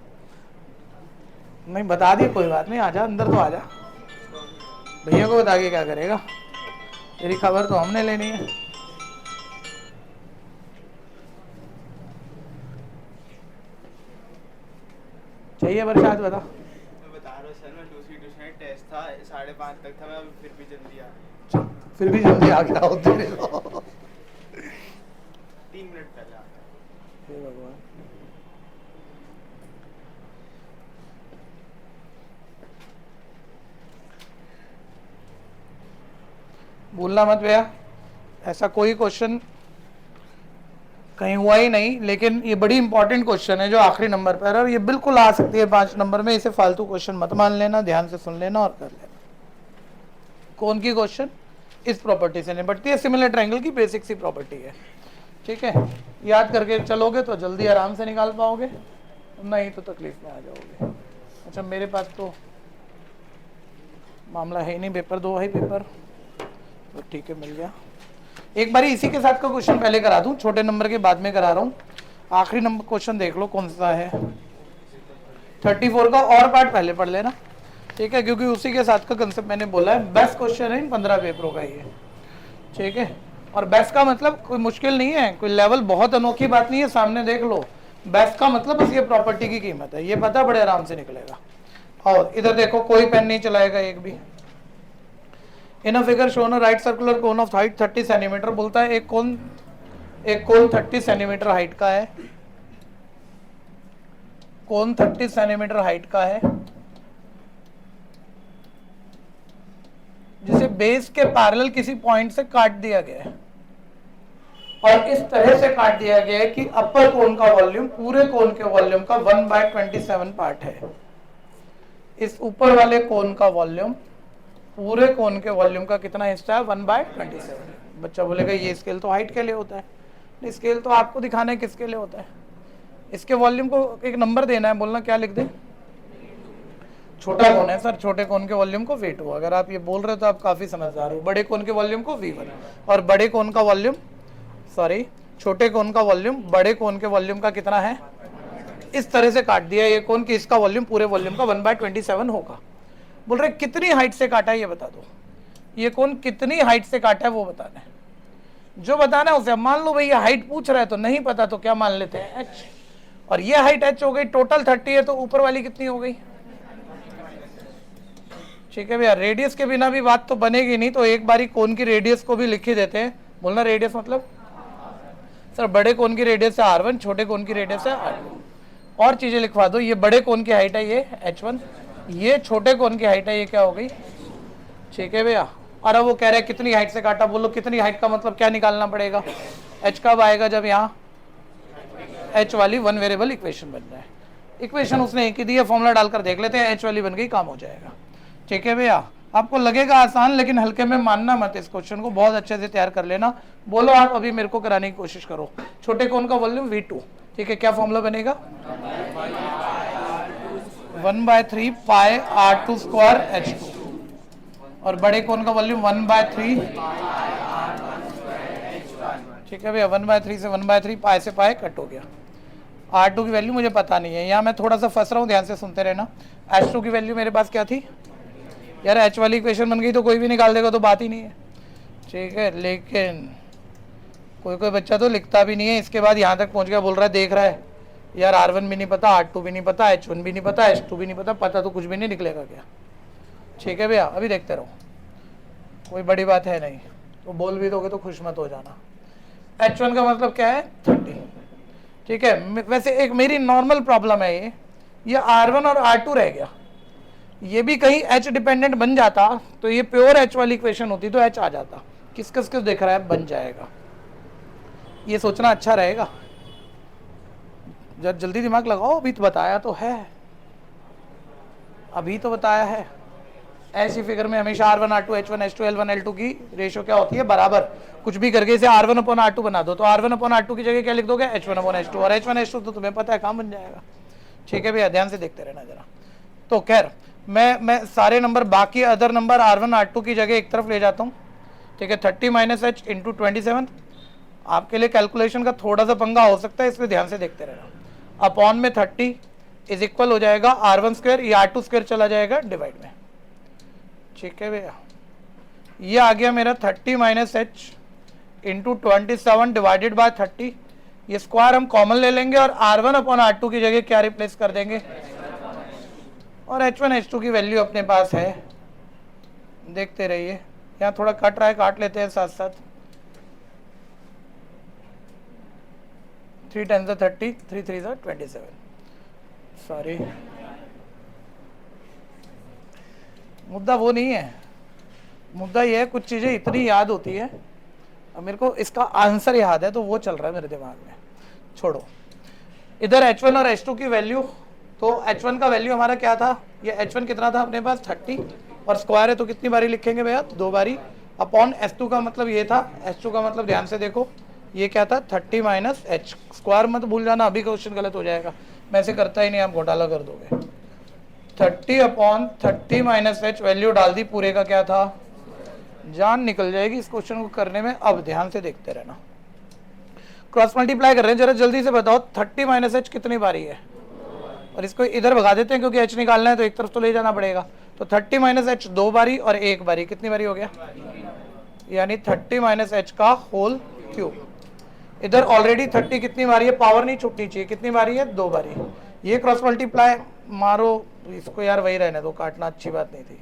नहीं बता दिए, कोई बात नहीं, आजा अंदर तो आजा, भैया को बता के क्या करेगा, तेरी खबर तो हमने लेनी है। चाहिए प्रसाद बता। मैं बता रहा हूँ सर, मैं दूसरी ट्यूशन टेस्ट था 5:30 तक था, मैं फिर भी जल्दी आया। फिर भी जल्दी आ गया हो तेरे को 3 मिनट पहले आ गया। हे भगवान। भूलना मत भैया, ऐसा कोई क्वेश्चन कहीं हुआ ही नहीं, लेकिन ये बड़ी इंपॉर्टेंट क्वेश्चन है जो आखिरी नंबर पर है, और ये बिल्कुल आ सकती है 5 नंबर में। इसे फालतू क्वेश्चन मत मान लेना, ध्यान से सुन लेना और कर लेना। कौन की क्वेश्चन? इस प्रॉपर्टी से निपटती है, सिमिलर ट्रायंगल की बेसिक सी प्रॉपर्टी है, ठीक है। याद करके चलोगे तो जल्दी आराम से निकाल पाओगे, नहीं तो तकलीफ में आ जाओगे। अच्छा मेरे पास तो मामला है ही नहीं, पेपर 2 है पेपर, तो ठीक है मिल गया। एक बारी इसी के साथ का क्वेश्चन पहले करा दूं, छोटे नंबर के बाद में करा रहा हूं। आखिरी नंबर क्वेश्चन देख लो कौन सा है, 34 का और पार्ट पहले पढ़ लेना, ठीक है, क्योंकि उसी के साथ का कंसेप्ट मैंने बोला है। बेस्ट क्वेश्चन है इन 15 पेपरों का ये, ठीक है। और बेस्ट का मतलब कोई मुश्किल नहीं है, कोई लेवल बहुत अनोखी बात नहीं है, सामने देख लो। बेस्ट का मतलब बस ये प्रॉपर्टी की कीमत है, ये पता बड़े आराम से निकलेगा। और इधर देखो कोई पेन नहीं चलाएगा एक भी, in a figure shown a right circular cone of height 30 centimetre. बोलता है एक कोन 30 सेंटीमीटर हाइट का है, कोन 30 सेंटीमीटर हाइट का है, जिसे बेस के पैरेलल किसी पॉइंट से काट दिया गया है, और इस तरह से काट दिया गया है कि अपर कोन का वॉल्यूम पूरे कोन के वॉल्यूम का 1/27 पार्ट है। इस ऊपर वाले कोन का वॉल्यूम पूरे कोन के वॉल्यूम का कितना हिस्सा है? 1/27। बच्चा बोलेगा ये स्केल तो हाइट के लिए होता है। स्केल तो आपको दिखाना है किसके लिए होता है। इसके वॉल्यूम को एक नंबर देना है, बोलना क्या लिख दे? छोटा कोन है सर, छोटे कोन के वॉल्यूम को V2। अगर आप ये बोल रहे हो तो आप काफी समझदार हो। बड़े कोन के वॉल्यूम को V1, और बड़े कोन का वॉल्यूम छोटे कोन का वॉल्यूम बड़े कोन के वॉल्यूम का कितना है? इस तरह से काट दिया ये कोन कि इसका वॉल्यूम पूरे वॉल्यूम का 1/27 होगा। बोल रहे कितनी हाइट से काटा है ये बता दो। ये कोन कितनी हाइट से काटा है वो बताना है। जो बताना है उसे, मान लो भाई ये हाइट पूछ रहा है तो नहीं पता तो क्या मान लेते हैं? h। और ये हाइट h हो गई, टोटल 30 है तो ऊपर वाली कितनी हो गई? ठीक है भैया, रेडियस के बिना भी बात तो बनेगी नहीं, तो एक बारी कोन की रेडियस को भी लिख ही देते हैं। बोलना रेडियस मतलब सर बड़े कोन की रेडियस है R1, छोटे कोन की रेडियस है R2। और चीजें लिखवा दो। ये बड़े कोन की हाइट है ये H1, ये छोटे कोन की हाइट है ये क्या हो गई? ठीक है भैया। और अब वो कह रहे हैं कितनी हाइट से काटा। बोलो कितनी हाइट का मतलब क्या निकालना पड़ेगा? h कब आएगा? जब यहाँ h वाली वन वेरिएबल इक्वेशन बन जाए। इक्वेशन उसने एक ही दी है, फॉर्मूला डालकर देख लेते हैं, h वाली बन गई, काम हो जाएगा। ठीक है भैया, आपको लगेगा आसान लेकिन हल्के में मानना मत। इस क्वेश्चन को बहुत अच्छे से तैयार कर लेना। बोलो आप अभी मेरे को कराने की कोशिश करो। छोटे कोन का वॉल्यूम V2, ठीक है, क्या फॉर्मूला बनेगा? 1/3 पाई R2 स्क्वायर H2। और बड़े कोन का वॉल्यूम 1/3, ठीक है भैया, 1/3 से 1/3 पाई से पाई कट हो गया। R2 की वैल्यू मुझे पता नहीं है, यहाँ मैं थोड़ा सा फंस रहा हूँ, ध्यान से सुनते रहना। H2 की वैल्यू मेरे पास क्या थी यार? H वाली इक्वेशन बन गई तो कोई भी निकाल देगा तो बात ही नहीं है। ठीक है, लेकिन कोई बच्चा तो लिखता भी नहीं है, इसके बाद यहाँ तक पहुँच गया, बोल रहा है देख रहा है यार R1 भी नहीं पता, R2 भी नहीं पता, H1 भी नहीं पता, H2 भी नहीं पता तो कुछ भी नहीं निकलेगा क्या? ठीक है भैया, अभी देखते रहो, कोई बड़ी बात है नहीं। तो बोल भी दोगे तो खुश मत हो जाना। H1 का मतलब क्या है? 30। ठीक है, वैसे एक मेरी नॉर्मल प्रॉब्लम है ये R1 और R2 रह गया। ये भी कहीं H डिपेंडेंट बन जाता तो ये प्योर H वाली इक्वेशन होती तो H आ जाता। किस दिख रहा है? बन जाएगा। ये सोचना अच्छा रहेगा, जब जल्दी दिमाग लगाओ। अभी तो बताया तो है, अभी तो बताया है। ऐसी फिगर में हमेशा R1 R2 H1 H2 L1 L2 की रेशियो क्या होती है? बराबर। कुछ भी करके इसे R1/R2 बना दो तो R1/R2 की जगह क्या लिख दोगे? H1/H2। और H1H2 तो तुम्हें पता है काम बन जाएगा। ठीक है भैया, ध्यान से देखते रहना जरा। तो खैर मैं सारे नंबर, बाकी अदर नंबर R1 R2 की जगह एक तरफ ले जाता हूँ। ठीक है, 30 - h इंटू 27। आपके लिए कैलकुलेशन का थोड़ा सा पंगा हो सकता है, इसलिए ध्यान से देखते रहना। अपॉन में 30 इज इक्वल हो जाएगा R1 स्क्वायर, ये R2 स्क्वायर चला जाएगा डिवाइड में। ठीक है भैया, ये आ गया मेरा 30 - h इंटू 27 डिवाइडेड बाय 30। ये स्क्वायर हम कॉमन ले लेंगे और R1/R2 की जगह क्या रिप्लेस कर देंगे? और H1 H2 की वैल्यू अपने पास है, देखते रहिए। यहाँ थोड़ा कट रहा है, काट लेते हैं साथ साथ। 3 × 30, 3 × 3 = 27। सॉरी, मुद्दा वो नहीं है। मुद्दा ये है, कुछ चीज़ें इतनी याद होती है, अब मेरे को इसका आंसर याद है तो वो चल रहा है मेरे दिमाग में। छोड़ो, इधर H1 और H2 की वैल्यू, तो H1 का वैल्यू हमारा क्या था? ये H1 कितना था अपने पास? 30। और स्क्वायर है तो कितनी बारी लिखेंगे भैया? 2 बारी। अपॉन H2 का मतलब ये था, H2 का मतलब ध्यान से देखो, ये क्या था? 30 - h। स्क्वायर मत भूल जाना, अभी क्वेश्चन गलत हो जाएगा। मैं ऐसे करता ही नहीं, आप घोटाला कर दोगे। 30/30 - h वैल्यू डाल दी, पूरे का क्या था? जान निकल जाएगी इस क्वेश्चन को करने में। अब ध्यान से देखते रहना, क्रॉस मल्टीप्लाई कर रहे हैं, जरा जल्दी से बताओ 30 - h कितनी बारी है? और इसको इधर भगा देते हैं क्योंकि h निकालना है तो एक तरफ तो ले जाना पड़ेगा। तो 30 - h 2 बारी और 1 बारी, कितनी बारी हो गया? यानी 30 - h का होल क्यूब। इधर ऑलरेडी 30 कितनी बारी है? पावर नहीं छूटनी चाहिए, कितनी बारी है? 2 बारी। ये क्रॉस मल्टीप्लाई मारो, इसको यार वही रहने दो, काटना अच्छी बात नहीं थी।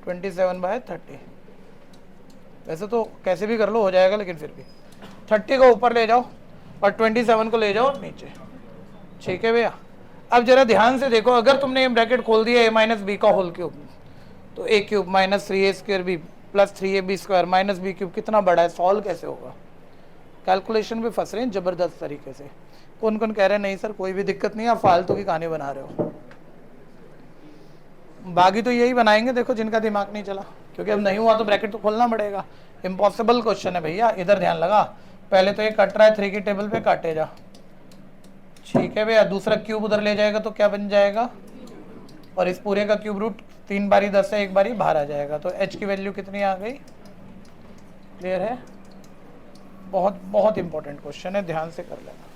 27/30। वैसे तो कैसे भी कर लो हो जाएगा, लेकिन फिर भी 30 को ऊपर ले जाओ और 27 को ले जाओ नीचे। ठीक है भैया। अब जरा ध्यान से देखो, अगर तुमने ये ब्रैकेट खोल दिया a-b का होल क्यूब, तो a cube minus 3a² plus 3ab² minus b cube कितना बड़ा है, सॉल्व कैसे होगा? कैलकुलेशन भी फंस रहे हैं जबरदस्त तरीके से। कौन कौन कह रहे हैं नहीं सर कोई भी दिक्कत नहीं, आप फालतू की कहानी बना रहे हो। बाकी तो यही बनाएंगे देखो, जिनका दिमाग नहीं चला, क्योंकि अब नहीं हुआ तो ब्रैकेट तो खोलना पड़ेगा। इम्पॉसिबल क्वेश्चन है भैया, इधर ध्यान लगा। पहले तो ये कट रहा है 3 की टेबल पे, काटे जा। ठीक है भैया। दूसरा क्यूब उधर ले जाएगा तो क्या बन जाएगा, और इस पूरे का क्यूब रूट 3 बारी 10 है, 1 बारी बाहर आ जाएगा। तो h की वैल्यू कितनी आ गई? क्लियर है? बहुत बहुत इंपॉर्टेंट क्वेश्चन है, ध्यान से कर लेना।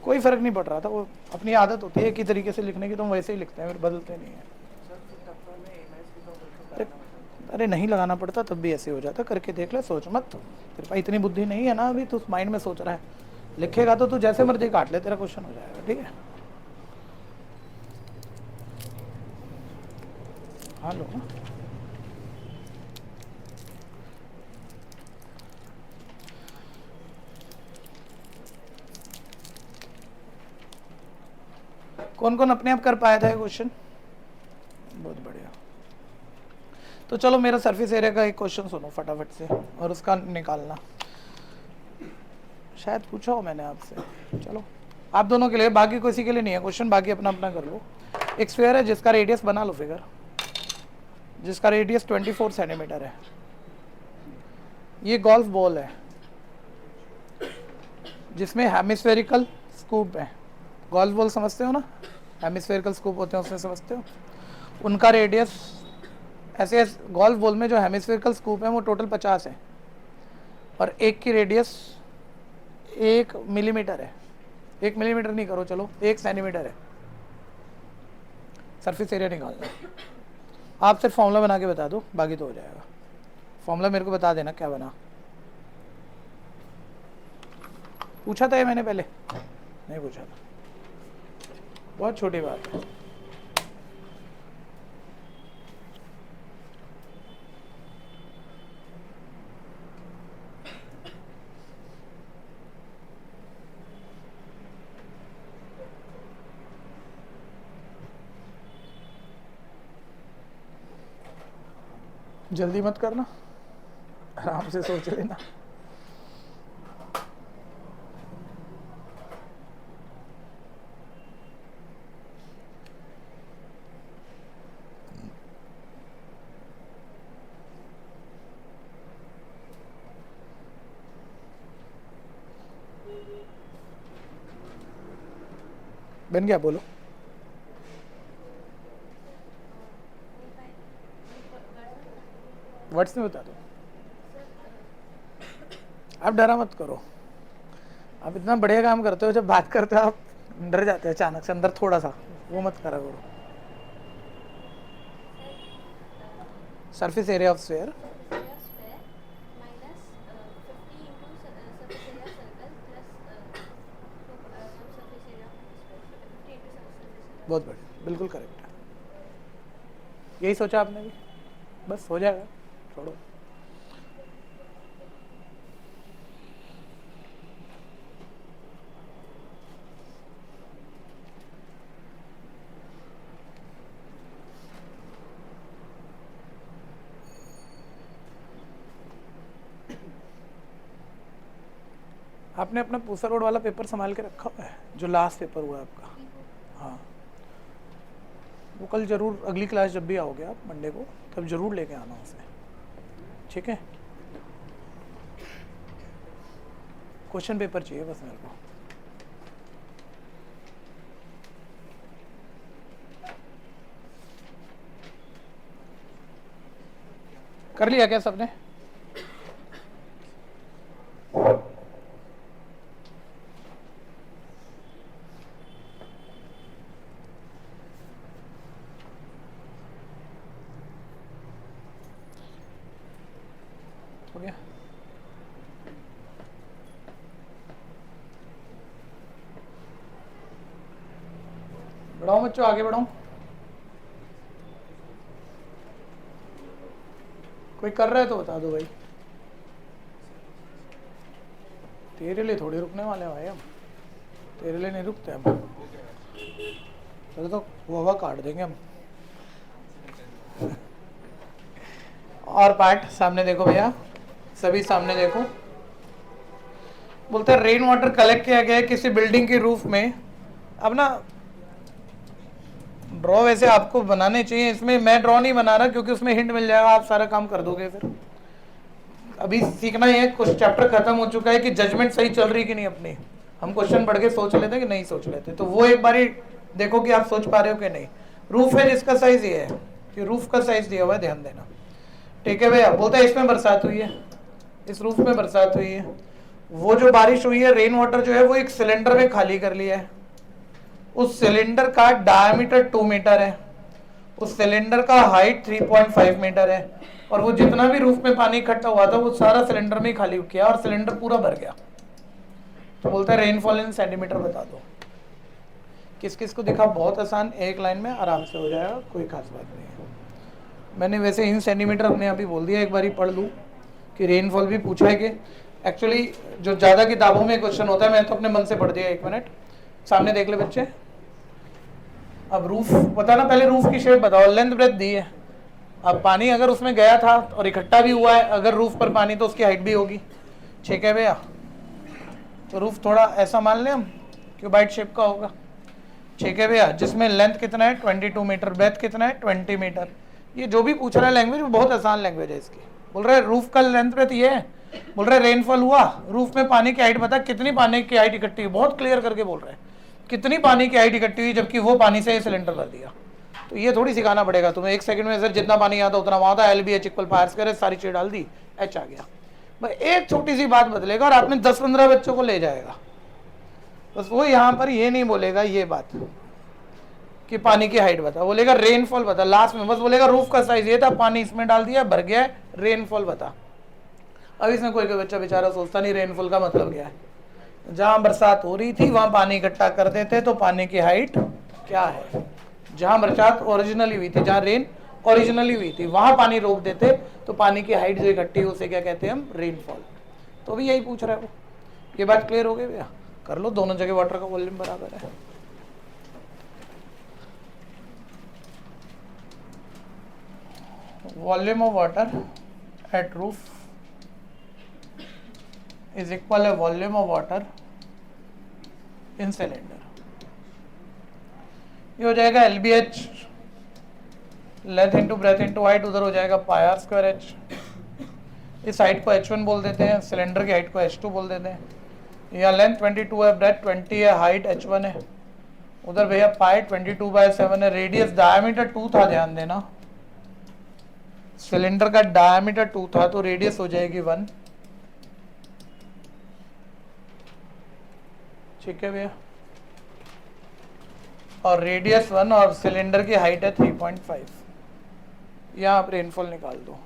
कोई फर्क नहीं पड़ रहा था, वो अपनी आदत होती है एक ही तरीके से लिखने की, तो हम वैसे ही लिखते हैं, फिर बदलते नहीं है। अरे नहीं लगाना पड़ता तब भी ऐसे हो जाता, करके देख ले, सोच मत। तेरे पास इतनी बुद्धि नहीं है ना अभी, तू माइंड में सोच रहा है। लिखेगा तो तू जैसे मर्जी काट ले, तेरा क्वेश्चन हो जाएगा। ठीक है? हाँ लो ना। कौन कौन अपने आप कर पाया था ये क्वेश्चन? बहुत बढ़िया। तो चलो मेरा सरफेस एरिया का एक क्वेश्चन सुनो फटाफट से, और उसका निकालना। शायद पूछा हो मैंने आपसे। चलो आप दोनों के लिए, बाकी किसी के लिए नहीं है क्वेश्चन, बाकी अपना अपना कर लो। एक स्फीयर है जिसका रेडियस बना लो फिगर, जिसका रेडियस 24 सेंटीमीटर है। ये गोल्फ बॉल है जिसमें हेमिस्फेरिकल स्कूप है। गोल्फ बॉल समझते हो ना, हेमिस्फेरिकल स्कूप होते हैं उसमें, समझते हो? उनका रेडियस ऐसे, गोल्फ बॉल में जो हेमिस्फेरिकल स्कूप है वो टोटल 50 है, और एक की रेडियस 1 मिलीमीटर है। 1 मिलीमीटर नहीं करो, चलो 1 सेंटीमीटर है। सरफेस एरिया निकालना। आप सिर्फ फॉर्मूला बना के बता दो, बाकी तो हो जाएगा। फॉर्मूला मेरे को बता देना क्या बना। पूछा था ये मैंने पहले? नहीं पूछा था, बहुत छोटी बात है। जल्दी मत करना, आराम से सोच लेना। बन गया? बोलो। वर्ड्स में बता दो। आप डरा मत करो, आप इतना बढ़िया काम करते हो, जब बात करते हो आप डर जाते हैं अचानक से अंदर थोड़ा सा, वो मत करा करो। सरफेस एरिया ऑफ स्फीयर बहुत बढ़िया, बिल्कुल करेक्ट है। यही सोचा आपने भी? बस हो जाएगा, छोड़ो। आपने अपना पूसा रोड वाला पेपर संभाल के रखा हुआ है, जो लास्ट पेपर हुआ है आपका? हाँ, वो कल जरूर, अगली क्लास जब भी आओगे आप मंडे को, तब जरूर लेके आना उसे। ठीक है? क्वेश्चन पेपर चाहिए बस मेरे को। कर लिया क्या सबने? हो गया? बढ़ाओ बच्चों, आगे बढ़ाओ। कोई कर रहा है तो बता दो भाई। तेरे लिए थोड़ी रुकने वाले हैं भाई हम, तेरे लिए नहीं रुकते हम। चलो तो वो हवा काट देंगे हम। और पार्ट सामने देखो भैया, सभी सामने देखो। बोलते हैं रेन वाटर कलेक्ट किया गया है किसी बिल्डिंग की रूफ में। अब ना ड्रॉ वैसे आपको बनाने चाहिए, इसमें मैं ड्रॉ नहीं बना रहा क्योंकि उसमें हिंट मिल जाएगा, आप सारा काम कर दोगे। फिर अभी सीखना ही है, कुछ चैप्टर खत्म हो चुका है कि जजमेंट सही चल रही कि नहीं अपनी। हम क्वेश्चन पढ़ के सोच लेते कि नहीं सोच लेते, तो वो एक बारी देखो कि आप सोच पा रहे हो कि नहीं। रूफ है जिसका साइज ये है कि रूफ का साइज दिया हुआ है, ध्यान देना। ठीक है भैया, बोलता है इसमें बरसात हुई है, इस रूफ में बरसात हुई है। वो जो बारिश हुई है, रेन वाटर जो है वो एक सिलेंडर में खाली कर लिया है। उस सिलेंडर का डायमीटर 2 मीटर है, उस सिलेंडर का हाइट 3.5 मीटर है, और वो जितना भी रूफ में पानी इकट्ठा हुआ था वो सारा सिलेंडर में ही खाली किया और सिलेंडर पूरा भर गया। तो बोलता है रेनफॉल इन सेंटीमीटर बता दो। किस किस को दिखा? बहुत आसान, एक लाइन में आराम से हो जाएगा, कोई खास बात नहीं है। मैंने वैसे इन सेंटीमीटर अपने आप ही बोल दिया, एक बार ही पढ़ लूँ कि रेनफॉल भी पूछा है कि एक्चुअली जो ज़्यादा किताबों में क्वेश्चन होता है, मैं तो अपने मन से पढ़ दिया। 1 मिनट सामने देख ले बच्चे। अब रूफ बताना, पहले रूफ की शेप बताओ, लेंथ ब्रेथ दी है। अब पानी अगर उसमें गया था और इकट्ठा भी हुआ है, अगर रूफ पर पानी, तो उसकी हाइट भी होगी। ठीक है भैया, तो रूफ थोड़ा ऐसा मान लें हम, क्यूबाइड शेप का होगा। ठीक है भैया, जिसमें लेंथ कितना है 22 मीटर, ब्रेथ कितना है 20 मीटर। ये जो भी पूछ रहा है लैंग्वेज, वो बहुत आसान लैंग्वेज है इसकी। बोल रहे रूफ का लेंथ ब्रेथ ये है, बोल रहे रेनफॉल हुआ, रूफ में पानी की हाइट बता, कितनी पानी की हाइट इकट्ठी हुई, बहुत क्लियर करके बोल रहे हैं कितनी पानी की हाइट इकट्ठी हुई, जबकि वो पानी से सिलेंडर भर दिया। तो ये थोड़ी सिखाना पड़ेगा तुम्हें, 1 सेकंड में सर जितना पानी आता उतना वहां था, LBH इक्वल फायर स्क्वायर, सारी चीज डाल दी, H आ गया। भाई एक छोटी सी बात बदलेगा और आपने 10-15 बच्चों को ले जाएगा। बस वो यहाँ पर ये नहीं बोलेगा ये बात कि पानी की हाइट बता, बोलेगा रेनफॉल बता। लास्ट में बस बोलेगा रूफ का साइज ये था, पानी इसमें डाल दिया, भर गया, रेनफॉल बता। अब इसमें कोई बच्चा बेचारा सोचता नहीं रेनफॉल का मतलब क्या है। जहां बरसात हो रही थी वहां पानी इकट्ठा कर देते, तो पानी की हाइट क्या है। जहां बरसात ओरिजिनली हुई थी, जहां रेन ओरिजिनली हुई थी, वहां पानी रोक देते, तो पानी की हाइट जो इकट्ठी है उसे क्या कहते हैं हम, रेनफॉल। तो भी यही पूछ रहा है वो। ये बात क्लियर हो गई भैया? कर लो, दोनों जगह वाटर का वॉल्यूम बराबर है। Volume of water at roof is equal to volume of water in cylinder। ये हो जाएगा LBH length into breadth into height, उधर हो जाएगा पाई आर स्क्वायर H। इस हाइट को H1 बोल देते हैं, सिलेंडर की हाइट को H2 बोल देते हैं। यहाँ लेंथ 22 है, ब्रेथ 20 है, हाइट H1 है। उधर भैया पाई 22/7 है, रेडियस डायमीटर 2 था, ध्यान देना सिलेंडर का डायमीटर 2 था, तो रेडियस हो जाएगी 1। ठीक है भैया, और रेडियस 1 और सिलेंडर की हाइट है 3.5। यहाँ आप रेनफॉल निकाल दो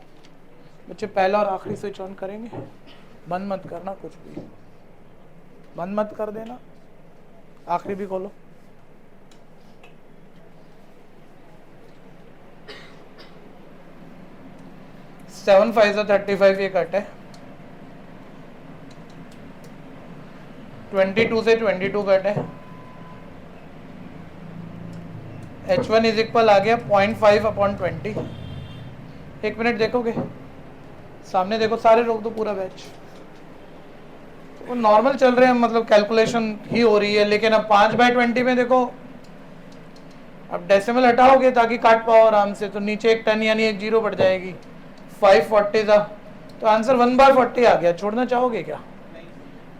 बच्चे। पहला और आखिरी स्विच ऑन करेंगे, बंद मत करना, कुछ भी बंद मत कर देना, आखिरी भी खोलो। सेवन 5 35 ये कट है, 22 से 22 कट है। H1 इज इक्वल आ गया 0.5/20। 1 मिनट देखोगे, सामने देखो, सारे रोक दो पूरा बैच। तो नॉर्मल चल रहे हैं, मतलब कैलकुलेशन ही हो रही है, लेकिन अब 5/20 में देखो, अब डेसिमल हटाओगे ताकि काट पाओ आराम से, तो नीचे एक 10 यानी एक 0 बढ़ जाएगी। 540 था, तो आंसर 1/40 आ गया। छोड़ना चाहोगे क्या?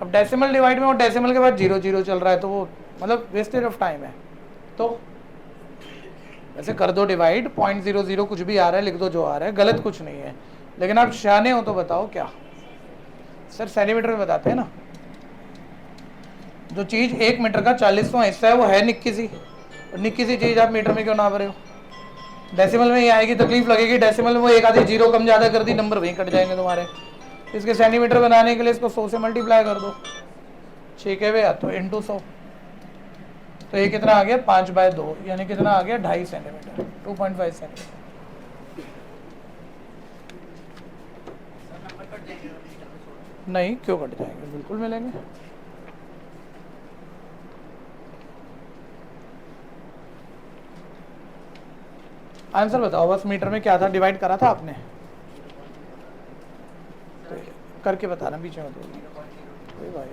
अब डेसिमल डिवाइड में, और डेसिमल के बाद 0 चल रहा है, तो वो मतलब वेस्टेज ऑफ टाइम है। तो वैसे कर दो डिवाइड, 0.00 कुछ भी आ रहा है लिख दो, जो आ रहा है गलत कुछ नहीं है। लेकिन आप शाने हो तो बताओ क्या? सर सेंटीमीटर में बताते हैं ना, जो चीज़ 1 मीटर का 40वां हिस्सा है वो है निक्की सी, और निक्की सी चीज़ आप मीटर में क्यों ना रहे हो? डेसिमल में ही आएगी, तकलीफ लगेगी। डेसिमल में वो एक आधी 0 कम ज़्यादा कर दी, नंबर वहीं कट जाएंगे तुम्हारे। इसके सेंटीमीटर बनाने के लिए इसको 100 से मल्टीप्लाई कर दो। ठीक है भैया, तो इंटू 100 तो ये कितना आ गया 5/2 यानी कितना आ गया 2.5 सेंटीमीटर 2.5 सेंटीमीटर। नहीं क्यों कट जाएंगे, बिल्कुल मिलेंगे। आंसर बताओ बस, मीटर में क्या था, डिवाइड करा था आपने? तो करके बताना, बीच में बताओ भाई।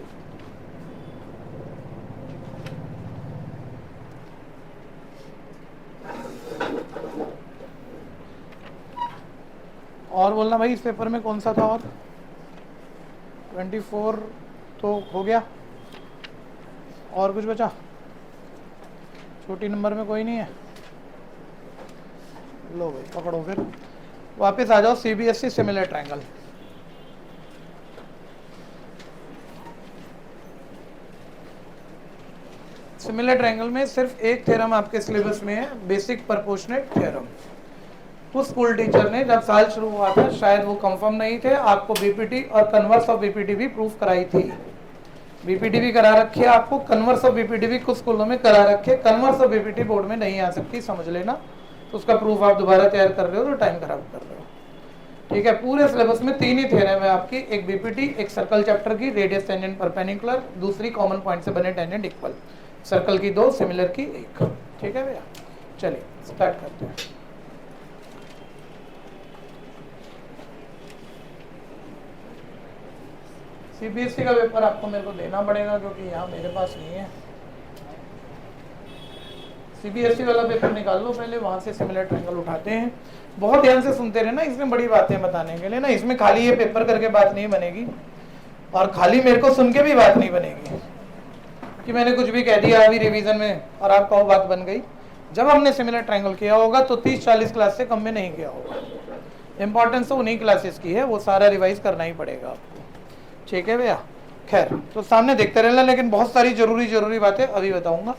और बोलना भाई, इस पेपर में कौन सा था? और 24 तो हो गया, और कुछ बचा? छोटी नंबर में कोई नहीं है? लो भाई पकड़ो, फिर वापस आ जाओ। CBSE similar triangle. Similar triangle में सिर्फ एक थ्योरम आपके सिलेबस में है, बेसिक प्रोपोर्शनेट थ्योरम। उस स्कूल टीचर ने जब साल शुरू हुआ था, शायद वो कंफर्म नहीं थे, आपको बीपीटी और कन्वर्स ऑफ बीपीटी भी प्रूफ कराई थी। बीपीटी भी करा रखी है आपको, कन्वर्स ऑफ बीपीटी भी कुछ स्कूलों में करा रखे। कन्वर्स ऑफ बीपीटी बोर्ड में नहीं आ सकती, समझ लेना। तो उसका प्रूफ आप दोबारा तैयार कर रहे हो तो टाइम खराब कर रहे हो। ठीक है, पूरे सिलेबस में 3 ही थ्योरम है आपकी, एक बीपीटी, एक सर्कल चैप्टर की, रेडियस टेंजेंट परपेंडिकुलर, दूसरी कॉमन पॉइंट से बने टेंजेंट इक्वल। सर्कल की 2, सिमिलर की 1। ठीक है भैया, चलिए स्टार्ट करते हैं। सीबीएसई का पेपर आपको मेरे को देना पड़ेगा क्योंकि यहाँ मेरे पास नहीं है। सीबीएसई वाला पेपर निकाल लो पहले, वहां से सिमिलर ट्रायंगल उठाते हैं। बहुत ध्यान से सुनते रहना, इसमें बड़ी बातें बताने के लिए ना, इसमें खाली ये पेपर करके बात नहीं बनेगी और खाली मेरे को सुन के भी बात नहीं बनेगी कि मैंने कुछ भी कह दिया अभी रिवीजन में और आपका वो बात बन गई। जब हमने सिमिलर ट्रायंगल किया होगा तो 30-40 क्लास से कम में नहीं किया होगा। इंपॉर्टेंस तो उन्हीं क्लासेस की है, वो सारा रिवाइज करना ही पड़ेगा आपको। ठीक है भैया, खैर तो सामने देखते रहना, लेकिन बहुत सारी जरूरी बातें अभी बताऊंगा।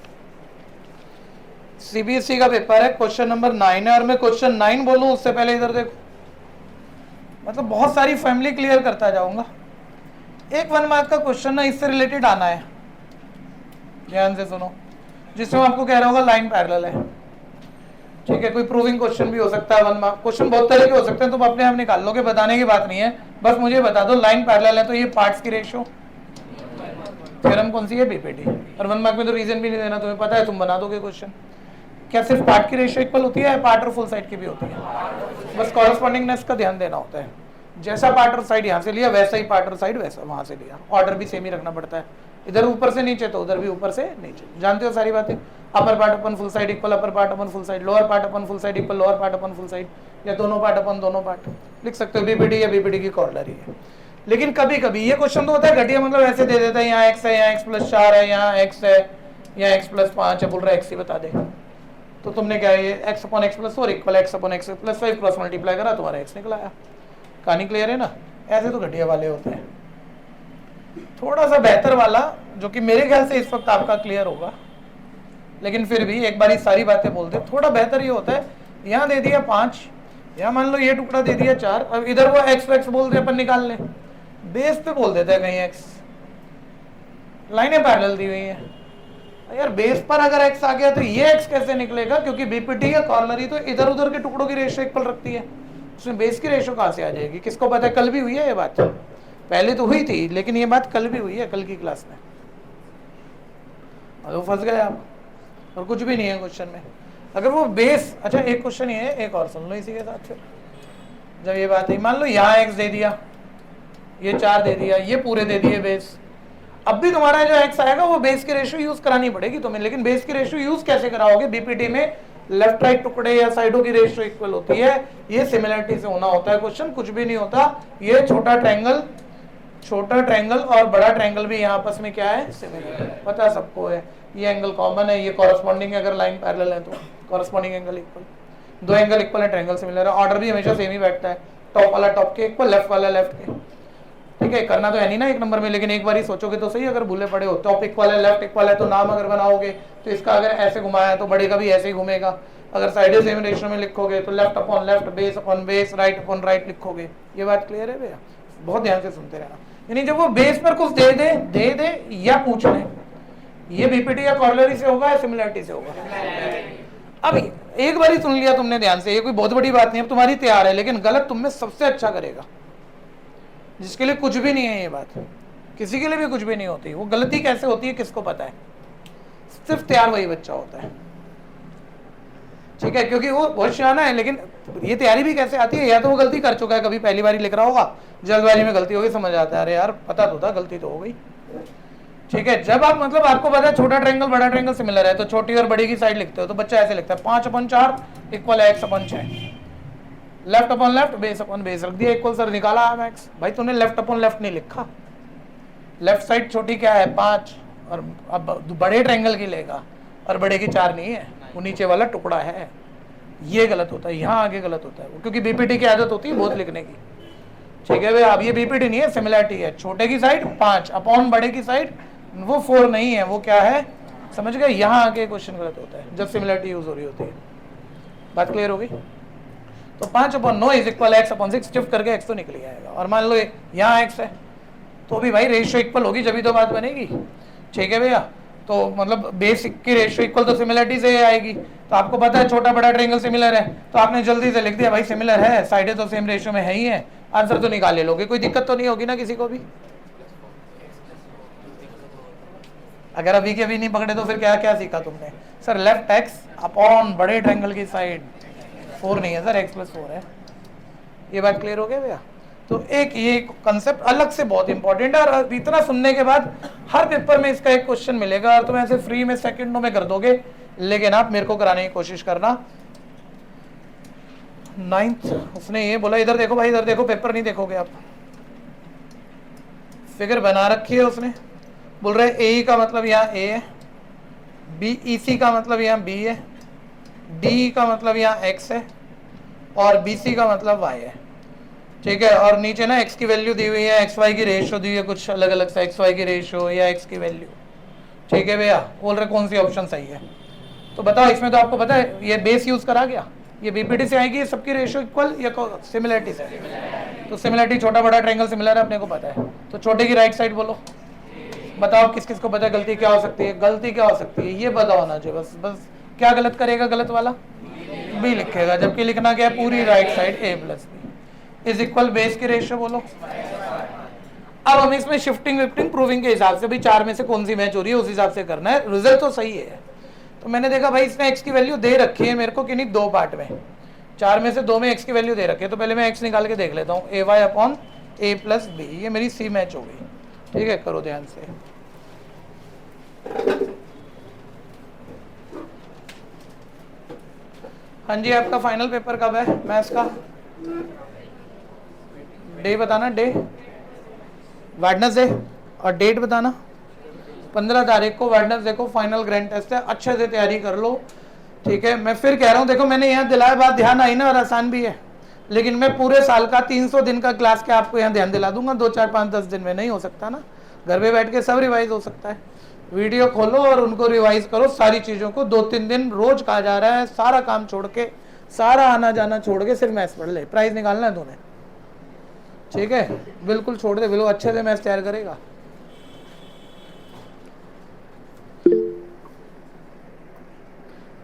सीबीएसई का पेपर है, क्वेश्चन नंबर 9 है, और मैं क्वेश्चन 9 बोलूं उससे पहले इधर देखो, मतलब बहुत सारी फैमिली क्लियर करता जाऊंगा। एक 1 मार्क का क्वेश्चन ना इससे रिलेटेड आना है, ध्यान से सुनो, जिसमें आपको कह रहा होगा लाइन पैरेलल है। ठीक है, कोई प्रूविंग क्वेश्चन भी हो सकता है 1 मार्क। क्वेश्चन बहुत तरह के हो सकते हैं, तुम अपने आप निकाल लोगे, बताने की बात नहीं है, बस मुझे बता दो लाइन पैरेलल है तो ये पार्ट्स की रेशियो थ्योरम कौन सी है? बीपीटी। और 1 मार्क में तो रीजन भी नहीं देना, तुम्हें पता है, तुम बना दोगे क्वेश्चन। क्या सिर्फ पार्ट की रेशियो इक्वल होती है, पार्ट और फुल साइड की भी होती है? बस कॉरेस्पॉन्डिंगनेस का ध्यान देना होता है, जैसा पार्ट और साइड यहाँ से लिया वैसा ही पार्ट और साइड वैसा वहां से लिया, ऑर्डर भी सेम ही रखना पड़ता है, इधर ऊपर से नीचे तो उधर भी ऊपर से नीचे, जानते हो सारी बातें। Upper part upon full side equal upper part upon full side, lower part upon full side equal lower part upon full side, या दोनों पार्ट अपन दोनों पार्ट लिख सकते हो। बीपीटी या बीपीटी की कॉर्नरी है। लेकिन कभी कभी ये क्वेश्चन तो होता है घटिया, मतलब ऐसे दे देता है, यहाँ x है, यहाँ x+4 है, यहाँ x है, यहाँ x+5 है, बोल रहा है x ही बता दे। तो तुमने क्या है, ये x/x+4 equal x/x+5 cross multiply करा, तुम्हारा x निकला आया। कहानी क्लियर है ना? ऐसे तो घटिया वाले होते हैं। थोड़ा सा बेहतर वाला, जो कि मेरे ख्याल से इस वक्त आपका क्लियर होगा, लेकिन फिर भी एक बार सारी बातें बोल दे, थोड़ा बेहतर ये होता है, यहाँ दे दिया 5, यहाँ मान लो ये टुकड़ा दे दिया 4, अब इधर वो x बोल दे, अपन निकाल ले, बेस पे बोल देता है कहीं x, लाइनें पैरेलल दी हुई है यार, बेस पर अगर x आ गया तो ये x कैसे निकलेगा? क्योंकि बीपीटी या कॉर्नरी तो इधर उधर के टुकड़ों की रेशियो इक्वल रखती है, उसमें बेस की रेशियो कहाँ से आ जाएगी? किसको पता है? कल भी हुई है ये बात, पहले तो हुई थी लेकिन ये बात कल भी हुई है, कल की क्लास में। और फंस गए आप, और कुछ भी नहीं है क्वेश्चन में। अगर वो बेस, अच्छा एक क्वेश्चन ये है, एक और सुन लो इसी के साथ फिर, जब ये बात है, मान लो यहाँ x दे दिया, ये 4 दे दिया, ये पूरे दे दिए बेस, अब भी तुम्हारा जो x आएगा वो बेस की रेशियो यूज करानी पड़ेगी तुम्हें। लेकिन बेस की रेशियो यूज कैसे कराओगे? बीपीटी में लेफ्ट राइट टुकड़े या साइडों की रेशियो इक्वल होती है, ये सिमिलरिटी से होना होता है क्वेश्चन, कुछ भी नहीं होता। ये छोटा ट्रायंगल और बड़ा ट्रायंगल भी यहाँ आपस में क्या है? सिमिलर, पता सबको है, ये एंगल कॉमन है, ये कॉरेस्पॉन्डिंग है, अगर लाइन पैरेलल है तो corresponding angle equal, 2 angle equal है, ट्रायंगल सिमिलर है, ऑर्डर भी हमेशा सेम ही बैठता है, टॉप वाला टॉप के इक्वल, लेफ्ट वाला लेफ्ट के। ठीक है, करना तो है नहीं ना 1 नंबर में, लेकिन एक बार ही सोचोगे तो सही, अगर भूले पड़े हो, टॉप इक्वल है लेफ्ट इक्वल है, तो नाम अगर बनाओगे तो इसका अगर ऐसे घुमाया तो बड़े का भी ऐसे ही घूमेगा। अगर साइड सेम रेशियो में लिखोगे तो left upon left, base upon base, right upon right लिखोगे। ये बात क्लियर है भैया? बहुत ध्यान से सुनते रहना। यानी जब वो बेस पर कुछ दे दे या पूछ ले, ये बीपीटी या कॉर्लरी से होगा या सिमिलरिटी से होगा? अब एक बार ही सुन लिया तुमने ध्यान से, ये कोई बहुत बड़ी बात नहीं, अब तुम्हारी तैयार है, लेकिन गलत तुम में सबसे अच्छा करेगा जिसके लिए कुछ भी नहीं है ये बात, किसी के लिए भी कुछ भी नहीं होती। वो गलती कैसे होती है किसको पता है? सिर्फ तैयार वही बच्चा होता है, ठीक है, क्योंकि वो बहुत शाना है। लेकिन ये तैयारी भी कैसे आती है? या तो वो गलती कर चुका है, कभी पहली बार लिख रहा होगा, जल्दबाजी में गलती होगी, समझ आता है अरे यार पता तो था, गलती तो हो गई, ठीक है। जब आप मतलब आपको पता है छोटा ट्रायंगल बड़ा ट्रायंगल सिमिलर है, तो छोटी और बड़ी की साइड लिखते हो, तो बच्चा ऐसे लिखता है 5/4 equal x/6, left upon left base upon base रख दिया इक्वल, सर निकाला है मैक्स। भाई तूने लेफ्ट अपॉन लेफ्ट नहीं लिखा, लेफ्ट साइड छोटी क्या है 5, और अब बड़े ट्रायंगल की लेगा और बड़े की 4 नहीं है, वो नीचे वाला टुकड़ा है। ये गलत होता है, यहाँ आगे गलत होता है, क्योंकि बीपीटी की आदत होती है बहुत लिखने की, ठीक है भैया। अब ये बीपीटी नहीं है, सिमिलरिटी है, छोटे की साइड 5 अपॉन बड़े की साइड वो 4 नहीं है, वो क्या है समझ गए? यहाँ आगे क्वेश्चन गलत होता है जब सिमिलरिटी यूज हो रही होती है। बात क्लियर होगी? तो 5/9 इज इक्वल x/6 शिफ्ट करके x तो निकल आएगा, और मान लो यहाँ x है तो भी भाई रेशियो इक्वल होगी जब भी तो बात बनेगी, ठीक है भैया। तो मतलब बेस की रेशियो इक्वल तो सिमिलरिटी से आएगी, तो आपको पता है छोटा बड़ा ट्रायंगल सिमिलर है, तो आपने जल्दी से लिख दिया भाई सिमिलर है, साइडें तो सेम रेशियो में है ही है, आंसर तो निकाल ले लोगे, कोई दिक्कत तो नहीं होगी ना किसी को भी। अगर अभी के अभी नहीं पकड़े तो फिर क्या क्या सीखा तुमने? सर लेफ्ट एक्स अपॉन बड़े ट्रायंगल की साइड 4 नहीं है सर, x+4 है। ये बात क्लियर हो गया भैया? तो एक ये कंसेप्ट अलग से बहुत इंपॉर्टेंट है, और इतना सुनने के बाद हर पेपर में इसका एक क्वेश्चन मिलेगा, और तुम ऐसे फ्री में सेकंडों में कर दोगे, लेकिन आप मेरे को कराने की कोशिश करना। 9th उसने ये बोला, इधर देखो भाई, इधर देखो, पेपर नहीं देखोगे आप, फिगर बना रखी है उसने, बोल रहे ए का मतलब यहाँ ए है, बी ई सी का मतलब यहाँ बी है, डी का मतलब यहाँ एक्स है, और बी सी का मतलब वाई है, ठीक है। और नीचे ना एक्स की वैल्यू दी हुई है, एक्स वाई की रेशियो दी हुई है, कुछ अलग अलग सा एक्स वाई की रेशियो या एक्स की वैल्यू, ठीक है भैया। बोल रहे कौन सी ऑप्शन सही है, तो बताओ। इसमें तो आपको पता है ये बेस यूज करा गया, ये बीपीटी से आएगी, सबकी रेशियो इक्वल या सिमिलरिटी से? तो सिमिलरिटी छोटा बड़ा ट्रायंगल सिमिलर है, अपने को पता है, तो छोटे की राइट साइड बोलो, बताओ किस किस को पता है गलती क्या हो सकती है? गलती क्या हो सकती है ये बताओ होना चाहिए बस। बस क्या गलत करेगा गलत वाला? बी लिखेगा, जबकि लिखना क्या है? पूरी right side a+b is equal base की रेशियो बोलो। अब हम इसमें शिफ्टिंग विफ्टिंग प्रूविंग के हिसाब से भी 4 में से कौन सी मैच हो रही है उस हिसाब से करना है, रिजल्ट तो सही है। तो मैंने देखा भाई इसने x की वैल्यू दे रखी है मेरे को कि नहीं, 2 पार्ट में, 4 में से 2 में x की वैल्यू दे रखी है, तो पहले मैं x निकाल के देख लेता हूँ, ay/a+b, ये मेरी सी मैच हो गई, ठीक है। करो ध्यान से, हाँ जी आपका फाइनल पेपर कब है मैथ्स का? डे बताना, डे वेडनेसडे, और डेट बताना। 15 तारीख को वेडनेसडे को फाइनल ग्रैंड टेस्ट है, अच्छे से तैयारी कर लो, ठीक है। मैं फिर कह रहा हूँ, देखो मैंने यहाँ दिलाया, बात ध्यान आई ना, और आसान भी है, लेकिन मैं पूरे साल का 300 दिन का क्लास के आपको यहाँ ध्यान दिला दूंगा, 2 4 5 10 दिन में नहीं हो सकता ना, घर पे बैठ के सब रिवाइज हो सकता है। वीडियो खोलो और उनको रिवाइज करो सारी चीज़ों को, 2-3 दिन रोज कहा जा रहा है, सारा काम छोड़ के, सारा आना जाना छोड़ के सिर्फ मैथ्स पढ़ ले, प्राइज निकालना है तूने, ठीक है। बिल्कुल छोड़ दे, बिल्कुल अच्छे से मैथ्स तैयार करेगा।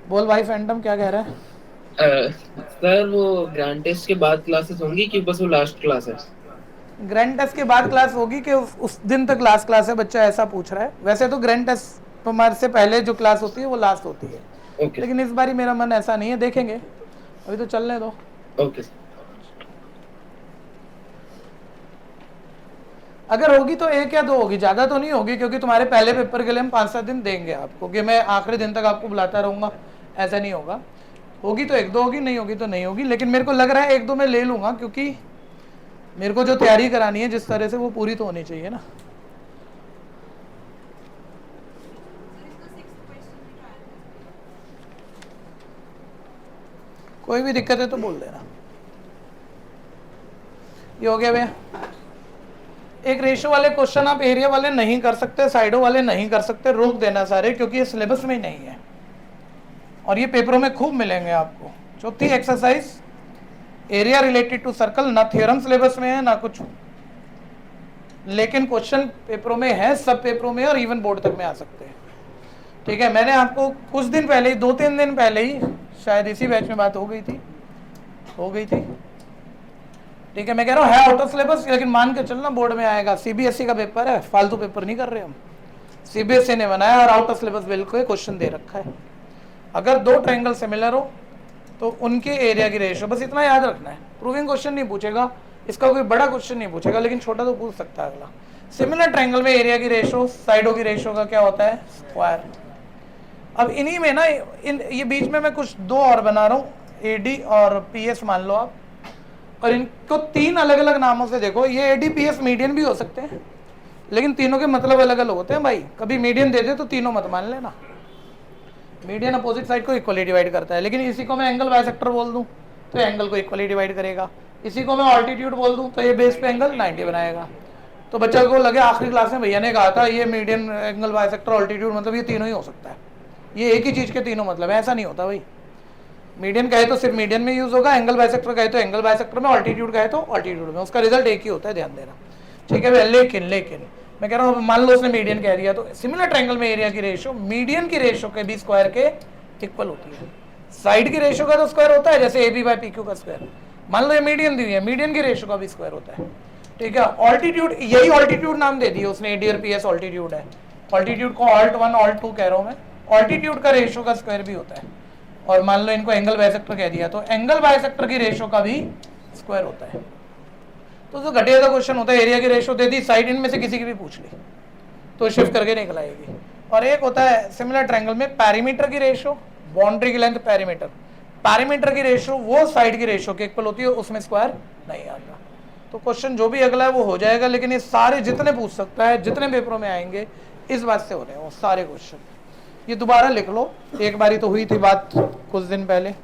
बोल भाई फैंटम क्या कह रहा है? सर वो ग्रैंड टेस्ट के बाद क्लासेस होंगी कि बस वो लास्ट क्लास है? ग्रैंड टेस्ट के बाद क्लास होगी कि उस दिन तक लास्ट क्लास है, बच्चा ऐसा पूछ रहा है। वैसे तो ग्रैंड टेस्ट तुम्हारे से पहले जो क्लास होती है वो लास्ट होती है, ओके। लेकिन इस बारी मेरा मन ऐसा नहीं है, देखेंगे, अभी तो चलने दो। ओके। अगर होगी तो 1 या 2 होगी, ज़्यादा तो नहीं होगी, क्योंकि तुम्हारे पहले पेपर के लिए हम 5-7 दिन देंगे आपको, कि मैं आखिरी दिन तक आपको बुलाता रहूँगा, ऐसा नहीं होगा। होगी तो 1-2 होगी, नहीं होगी तो नहीं होगी, लेकिन मेरे को लग रहा है 1-2 में ले लूँगा, क्योंकि मेरे को जो तैयारी करानी है जिस तरह से, वो पूरी तो होनी चाहिए ना। कोई भी दिक्कत है तो बोल देना। ये हो गया भैया। एक रेशियो वाले क्वेश्चन आप एरिया वाले नहीं कर सकते, साइडों वाले नहीं कर सकते, रोक देना सारे, क्योंकि ये सिलेबस में ही नहीं है और ये पेपरों में खूब मिलेंगे आपको। चौथी exercise, area related to circle, ना थ्योरम सिलेबस में है ना कुछ, लेकिन क्वेश्चन पेपरों में है, सब पेपरों में, और इवन बोर्ड तक में आ सकते हैं। ठीक है, मैंने आपको कुछ दिन पहले ही, 2-3 दिन पहले ही शायद इसी बैच में बात हो गई थी। ठीक है, मैं कह रहा हूँ है आउट ऑफ सिलेबस, लेकिन मान के चलना बोर्ड में आएगा। सीबीएसई का पेपर है, फालतू पेपर नहीं कर रहे हम। सीबीएसई ने बनाया और आउट ऑफ सिलेबस बिल्कुल क्वेश्चन दे रखा है। अगर दो ट्रायंगल सिमिलर हो तो उनके एरिया की रेशियो, बस इतना याद रखना है। प्रूविंग क्वेश्चन नहीं पूछेगा, इसका कोई बड़ा क्वेश्चन नहीं पूछेगा, लेकिन छोटा तो पूछ सकता है अगला। सिमिलर ट्रायंगल में एरिया की रेशियो साइडों की रेशियो का क्या होता है? स्क्वायर। अब इन्हीं में ना ये बीच में मैं कुछ दो और बना रहा हूँ, एडी और पीएस मान लो आप, और इनको 3 अलग अलग नामों से देखो। ये एडी पीएस मीडियन भी हो सकते हैं, लेकिन तीनों के मतलब अलग अलग होते हैं भाई। कभी मीडियन दे दे तो तीनों मत मान लेना। मीडियन अपोजिट साइड को इक्वली डिवाइड करता है, लेकिन इसी को मैं एंगल बाइसेक्टर बोल दूं तो एंगल को इक्वली डिवाइड करेगा। इसी को मैं ऑल्टीट्यूड बोल दूं तो ये बेस पे एंगल 90 बनाएगा। तो बच्चा को लगे आखिरी क्लास में भैया ने कहा था ये मीडियन, एंगल बाइसेक्टर, ऑल्टीट्यूड, मतलब ये तीनों ही हो सकता है। ये एक ही चीज के तीनों मतलब है, ऐसा नहीं होता भाई। मीडियन कहे तो सिर्फ मीडियन में यूज होगा, एंगल बाइसेक्टर कहे तो एंगल बाइसेक्टर में, ऑल्टीट्यूड कहे तो ऑल्टीट्यूड में, उसका रिजल्ट एक ही होता है, ध्यान देना। ठीक है, लेकिन मैं कह रहा हूँ मान लो उसने मीडियन कह दिया, तो सिमिलर ट्रायंगल में एरिया की रेशियो मीडियन की रेशियो के भी स्क्वायर के इक्वल होती है। साइड की रेशियो का तो स्क्वायर होता है, जैसे A B by P Q का स्क्वायर। मान लो ये मीडियन दी हुई है, मीडियन की रेशियो का भी स्क्वायर होता है। ठीक है, ऑल्टीट्यूड, यही ऑल्टीट्यूड नाम दे दिया उसने, एडी और पीएस ऑल्टीट्यूड है। ऑल्टीट्यूड को ऑल्ट 1 ऑल्ट 2 कह रहा हूँ मैं। ऑल्टीट्यूड का रेशियो का स्क्वायर भी होता है। और मान लो इनको एंगल बाइसेक्टर कह दिया, तो एंगल बाइसेक्टर की रेशियो का भी स्क्वायर होता है। तो जो घटिया का क्वेश्चन होता है, एरिया की रेशियो दे दी, साइड इनमें से किसी की भी पूछ ली तो शिफ्ट करके निकल आएगी। और एक होता है सिमिलर ट्रायंगल में पैरीमीटर की रेशियो, बाउंड्री की लेंथ पैरीमीटर, पैरीमीटर की रेशियो वो साइड की रेशियो के इक्वल होती है, उसमें स्क्वायर नहीं आता। तो क्वेश्चन जो भी अगला है वो हो जाएगा, लेकिन ये सारे जितने पूछ सकता है, जितने पेपरों में आएंगे, इस बात से हो रहे हैं वो सारे क्वेश्चन। ये दोबारा लिख लो, एक बारी तो हुई थी बात कुछ दिन पहले।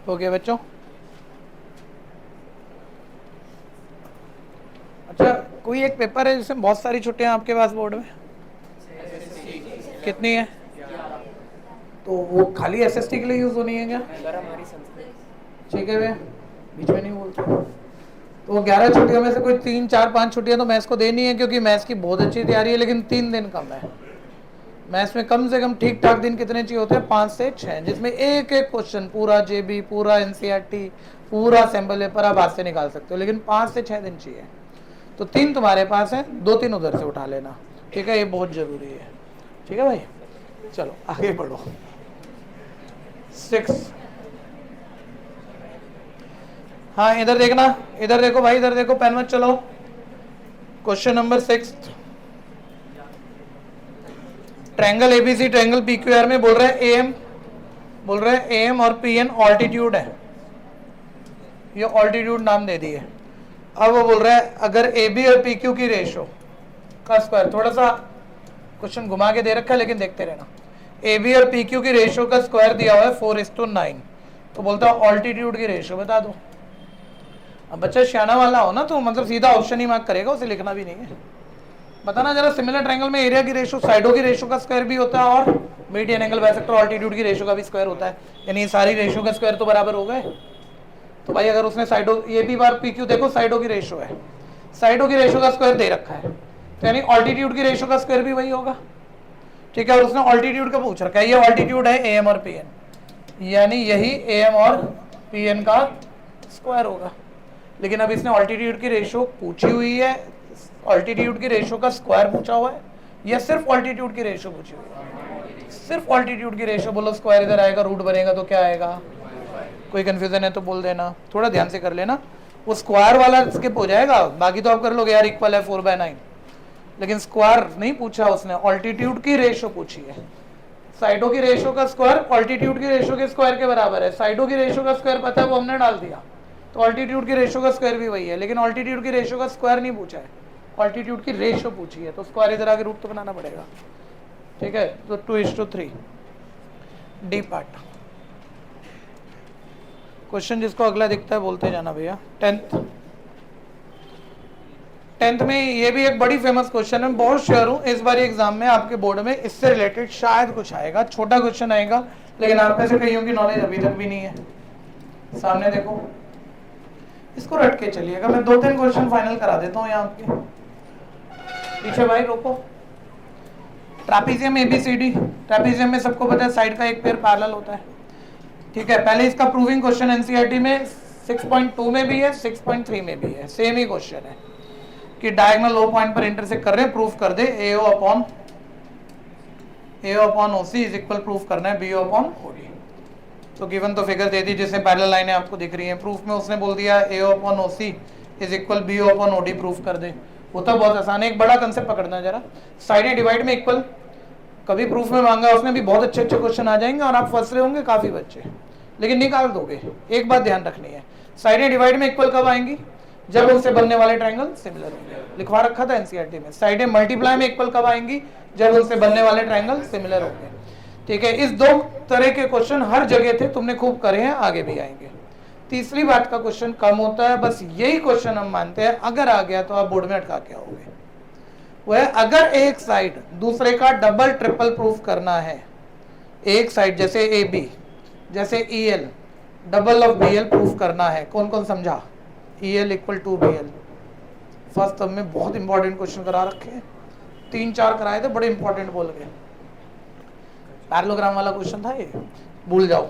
ओके बच्चों, अच्छा कोई एक पेपर है जिसमें बहुत सारी छुट्टियां आपके पास बोर्ड में, कितनी है? तो वो खाली एसएसटी के लिए यूज होनी है क्या? ठीक है, वे बीच में नहीं बोलते। तो 11 छुट्टियों में से कोई 3, 4, 5 छुट्टियां तो मैथ्स को देनी है, क्योंकि मैथ्स की बहुत अच्छी तैयारी है, लेकिन 3 दिन कम है। मैथ्स में कम से कम ठीक ठाक दिन कितने चाहिए होते हैं? 5 से 6, जिसमें एक एक क्वेश्चन, पूरा जेबी, पूरा एनसीईआरटी, पूरा सैम्पल पेपर आप हाथ से निकाल सकते हो, लेकिन 5 से 6 दिन चाहिए। तो 3 तुम्हारे पास है, 2-3 उधर से उठा लेना। ठीक है, ये बहुत जरूरी है। ठीक है भाई, चलो आगे बढ़ो। 6, हाँ इधर देखना, इधर देखो भाई, इधर देखो, पेन मत चलो। Question number 6, triangle ABC, triangle PQR में बोल रहे हैं एएम, बोल रहे हैं एएम और पीएन ऑल्टीट्यूड है, ये ऑल्टीट्यूड नाम दे दिए। अब वो बोल रहा है अगर एबी और पीक्यू की रेशो का स्क्वायर, थोड़ा सा क्वेश्चन घुमा के दे रखा है लेकिन देखते रहना। एबी और पीक्यू की रेशो का स्क्वायर दिया हुआ है 4:9, तो बोलता है ऑल्टीट्यूड की रेशो बता दो। अब बच्चा सियाना वाला हो ना तो मतलब सीधा ऑप्शन ही मार्क करेगा, उसे लिखना भी नहीं है। बताना जरा, सिमिलर ट्रायंगल में एरिया की रेशो साइडों की रेशो का स्क्वायर भी होता है और मीडियन एंगल बाइसेक्टर ऑल्टीट्यूड की रेशो का भी स्क्वायर होता है, यानी सारी रेशो का स्क्वायर तो बराबर हो गए। तो भाई अगर उसने साइडों, ये भी बार पी क्यू देखो साइडों की रेशो है, साइडों की रेशो का स्क्वायर दे रखा है, तो यानी ऑल्टीट्यूड की रेशो का स्क्वायर भी वही होगा। ठीक है, और उसने ऑल्टीट्यूड का पूछ रखा है, ये ऑल्टीट्यूड है एएम और पीएन, यानी यही एएम और पीएन का स्क्वायर होगा। लेकिन अब इसने ऑल्टीट्यूड की रेशो पूछी हुई है, ऑल्टीट्यूड की रेशो का स्क्वायर पूछा हुआ है, या सिर्फ ऑल्टीट्यूड की रेशियो पूछी हुई है? सिर्फ ऑल्टीट्यूड की रेशियो बोलो, स्क्वायर इधर आएगा, रूट बनेगा तो क्या आएगा? कोई कंफ्यूजन है तो बोल देना, थोड़ा ध्यान से कर लेना। वो स्क्वायर वाला स्किप हो जाएगा, बाकी तो आप कर लोगे यार, इक्वल है 4/9, लेकिन स्क्वायर नहीं पूछा उसने, ऑल्टीट्यूड की रेशियो पूछी है। साइडों की रेशियो का स्क्वायर ऑल्टीट्यूड की रेशियो के स्क्वायर के बराबर है। साइडों की रेशियो का स्क्वायर पता है, वो हमने डाल दिया, तो ऑल्टीट्यूड की रेशियो का स्क्वायर भी वही है, लेकिन ऑल्टीट्यूड की रेशियो का स्क्वायर नहीं पूछा है, ऑल्टीट्यूड की रेशियो पूछी है, तो स्क्वायर इधर आगे रूट तो बनाना पड़ेगा। ठीक है, तो 2:3 डी पार्ट। क्वेश्चन जिसको अगला दिखता है बोलते जाना भैया। 10th में ये भी एक बड़ी फेमस क्वेश्चन है, बहुत श्योर हूँ इस बार एग्जाम में आपके बोर्ड में इससे रिलेटेड शायद कुछ आएगा, छोटा क्वेश्चन आएगा, लेकिन आप में से कईयों की नॉलेज अभी तक भी नहीं है। सामने देखो, इसको रट के चलिएगा, मैं 2-3 क्वेश्चन फाइनल करा देता हूँ यहाँ आपके पीछे। भाई रोको, ट्रापीजियम ABCD, ट्रापीजियम में सबको पता है साइड का एक पेयर पैरेलल होता है। ठीक है, पहले इसका प्रूविंग क्वेश्चन NCERT में 6.2 में भी है, 6.3 में भी है, सेम ही क्वेश्चन है कि डायगोनल लो पॉइंट पर इंटरसेक्ट कर रहे हैं, प्रूफ कर दे AO upon OC is equal, proof करना है BO अपॉन OD। तो गिवन तो फिगर दे दी जिसमें पैरेलल लाइनें आपको दिख रही हैं, प्रूफ में उसने बोल दिया AO upon OC is equal BO upon OD, proof कर दे। होता बहुत आसान है, एक बड़ा कंसेप्ट पकड़ना जरा, साइडें डिवाइड में इक्वल, कभी प्रूफ में मांगा उसने भी, बहुत अच्छे अच्छे क्वेश्चन आ जाएंगे और आप फंस रहे होंगे काफी बच्चे, लेकिन निकाल दोगे। एक बात ध्यान रखनी है, साइडें डिवाइड में इक्वल कब आएंगी? जब उनसे बनने वाले ट्रायंगल सिमिलर होंगे, लिखवा रखा था NCERT में। साइडें मल्टीप्लाई में इक्वल कब आएंगी? जब उनसे बनने वाले ट्रायंगल सिमिलर होंगे। ठीक है, इस 2 तरह के क्वेश्चन हर जगह थे, तुमने खूब करे हैं, आगे भी आएंगे। तीसरी बात का क्वेश्चन कम होता है, बस यही क्वेश्चन हम मानते हैं अगर आ गया तो आप बोर्ड में अटका के आओगे। वह अगर एक साइड दूसरे का डबल ट्रिपल प्रूफ करना है, एक साइड जैसे AB जैसे EL double of BL proof करना है, कौन कौन समझा? EL equal to BL first term में बहुत इंपॉर्टेंट क्वेश्चन करा रखे हैं, 3-4 कराए थे, बड़े इंपॉर्टेंट बोल गए। पैरेललोग्राम वाला क्वेश्चन था ये, भूल जाओ।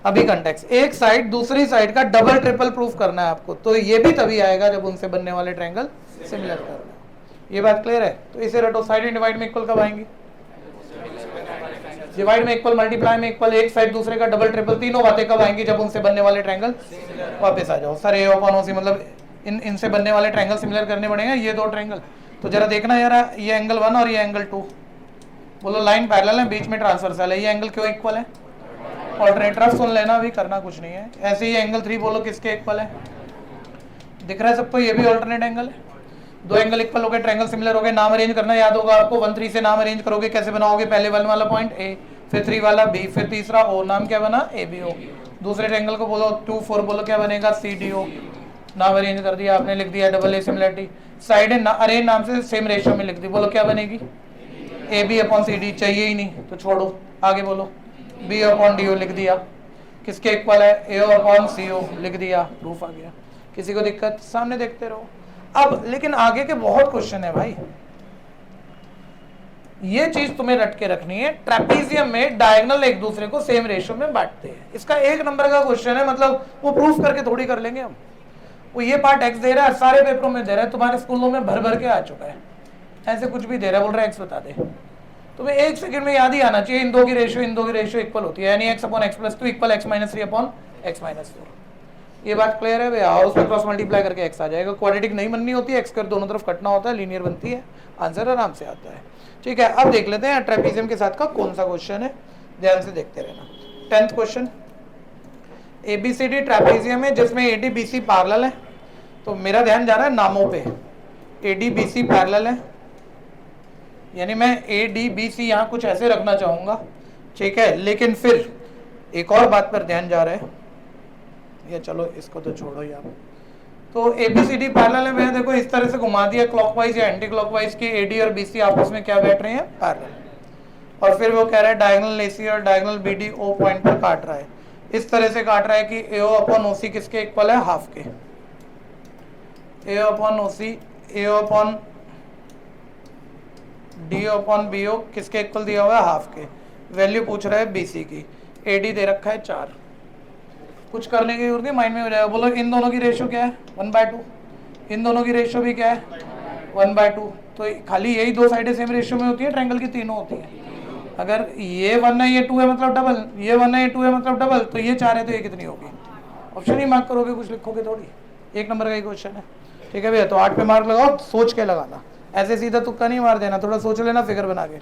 अभी कंटेक्स्ट, एक साइड दूसरी साइड का डबल ट्रिपल प्रूफ करना है आपको, तो ये भी तभी आएगा जब उनसे बनने वाले ट्रायंगल सिमिलर करना है। ये बात क्लियर है? तो इसे रटो, साइड एंड डिवाइड में इक्वल कब आएंगी? डिवाइड में इक्वल, मल्टीप्लाई में इक्वल, एक साइड दूसरे का डबल ट्रिपल, तीनों बातें कब आएंगी? जब उनसे बनने वाले ट्रायंगल, वापस आ जाओ सर, AO अपॉन OC मतलब इनसे बनने वाले ट्रायंगल सिमिलर करने पड़ेंगे, ये 2 ट्रायंगल। तो जरा देखना यार, ये एंगल 1 और ये एंगल 2, बोलो लाइन पैरेलल है, बीच में ट्रांसवर्सल है, ये एंगल क्यों इक्वल है? ऑल्टरनेट रफ सुन लेना, अभी करना कुछ नहीं है। ऐसे ही एंगल 3 बोलो किसके इक्वल है? दिख रहा है सबको, ये भी ऑल्टरनेट एंगल है। 2 एंगल इक्वल हो गए, ट्रायंगल सिमिलर हो गए, नाम अरेंज करना याद होगा आपको, 1 3 से नाम अरेंज करोगे, कैसे बनाओगे? पहले 1 वाला पॉइंट A, फिर 3 वाला B, फिर तीसरा O, नाम क्या बना? ABO। दूसरे ट्रायंगल को बोलो 2 4, बोलो क्या बनेगा? CDO। नाम अरेंज कर दिया आपने, लिख दिया double A similarity, side arrange नाम से सेम रेशियो में लिख दी, बोलो क्या बनेगी? AB अपॉन CD, चाहिए ही नहीं तो छोड़ो, आगे बोलो BO अपॉन DO लिख दिया, किसके इक्वल है? AO अपॉन CO लिख दिया, प्रूफ आ गया। किसी को दिक्कत? सामने देखते रहो। अब लेकिन आगे के बहुत क्वेश्चन है भाई, ये चीज तुम्हें रट के रखनी है। ट्रेपीजियम में डायगोनल एक दूसरे को सेम रेशियो में बांटते हैं, इसका 1 नंबर का क्वेश्चन है, मतलब वो प्रूफ करके थोड़ी कर लेंगे हम। वो ये पार्ट x दे रहा है, सारे पेपरों में दे रहा है, तुम्हारे स्कूलों में भर भर के आ चुका है, ऐसे कुछ भी दे रहा है, बोल रहा है x बता दे, तुम्हें 1 सेकंड में याद ही आना चाहिए, इन दो की रेशियो इक्वल होती है, यानी x upon x+2 equal x-3 upon x-4। ये बात क्लियर है भैया? और उसमें क्रॉस मल्टीप्लाई करके x आ जाएगा, क्वाड्रेटिक नहीं बननी होती है, x कर दोनों तरफ कटना होता है, लीनियर बनती है, आंसर आराम से आता है। ठीक है, अब देख लेते हैं ट्रेपीजियम के साथ का कौन सा क्वेश्चन है, ध्यान से देखते रहना। 10th क्वेश्चन, ABCD ट्रेपीजियम है जिसमें AD-BC पैरेलल है, तो मेरा ध्यान जा रहा है नामों पे, AD-BC पैरेलल है, यानी मैं AD-BC यहाँ कुछ ऐसे रखना चाहूंगा, ठीक है, लेकिन फिर एक और बात पर ध्यान जा रहा है, या चलो इसको तो छोड़ो यार। तो ABCD पैरेलल है, मैंने देखो इस तरह से घुमा दिया क्लॉकवाइज या एंटी क्लॉकवाइज की, AD और BC आपस में क्या बैठ रहे हैं? पैरेलल। और फिर वो कह रहा है डायगोनल AC और डायगोनल BD O पॉइंट पर काट रहा है, इस तरह से काट रहा है कि AO अपॉन OC किसके इक्वल है? हाफ के। AO upon OC, AO upon DO upon BO किसके इक्वल दिया हुआ है? हाफ के। वैल्यू पूछ रहा है BC की, AD दे रखा है 4, कुछ करने की जरूरत नहीं, माइंड में हो जाएगा। बोलो इन दोनों की रेशियो क्या है? 1/2। इन दोनों की रेशियो भी क्या है? 1/2। तो खाली यही दो साइडें सेम रेशियो में होती है, ट्रायंगल की तीनों होती है। अगर ये 1 है ये 2 है मतलब डबल, ये 1 है ये 2 है मतलब डबल, तो ये 4 है तो ये कितनी होगी? ऑप्शन ही मार्क करोगे, कुछ लिखोगे थोड़ी। 1 नंबर का ही क्वेश्चन है, ठीक है भैया। तो 8 पे मार्क लगाओ, सोच के लगाना, ऐसे सीधा तुक्का नहीं मार देना, थोड़ा सोच लेना फिगर बना के,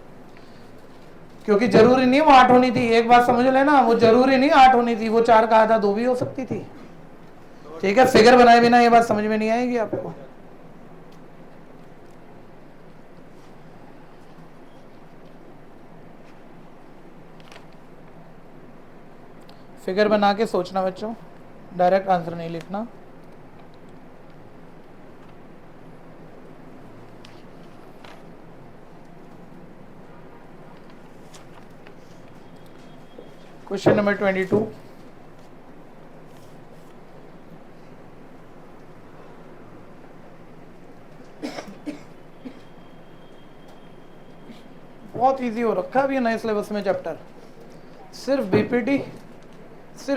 क्योंकि जरूरी नहीं वो 8 होनी थी। एक बात समझ लेना, वो जरूरी नहीं 8 होनी थी, वो 4 कहा था, 2 भी हो सकती थी, ठीक है। फिगर बनाए बिना ये बात समझ में नहीं आएगी आपको। फिगर बना के सोचना बच्चों, डायरेक्ट आंसर नहीं लिखना। क्वेश्चन नंबर 22, बहुत इजी हो रखा है अभी नए सिलेबस में चैप्टर। सिर्फ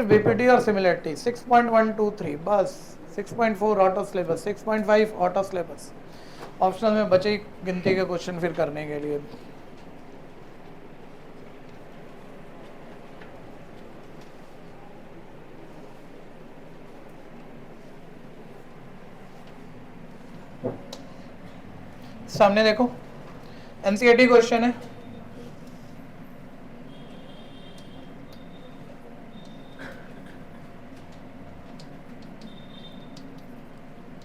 बीपीटी और सिमिलरिटी 6.123 बस। 6.4 out of syllabus, 6.5 out of syllabus. Optional में बचे गिनती के क्वेश्चन फिर करने के लिए। सामने देखो, एनसीईआरटी क्वेश्चन है,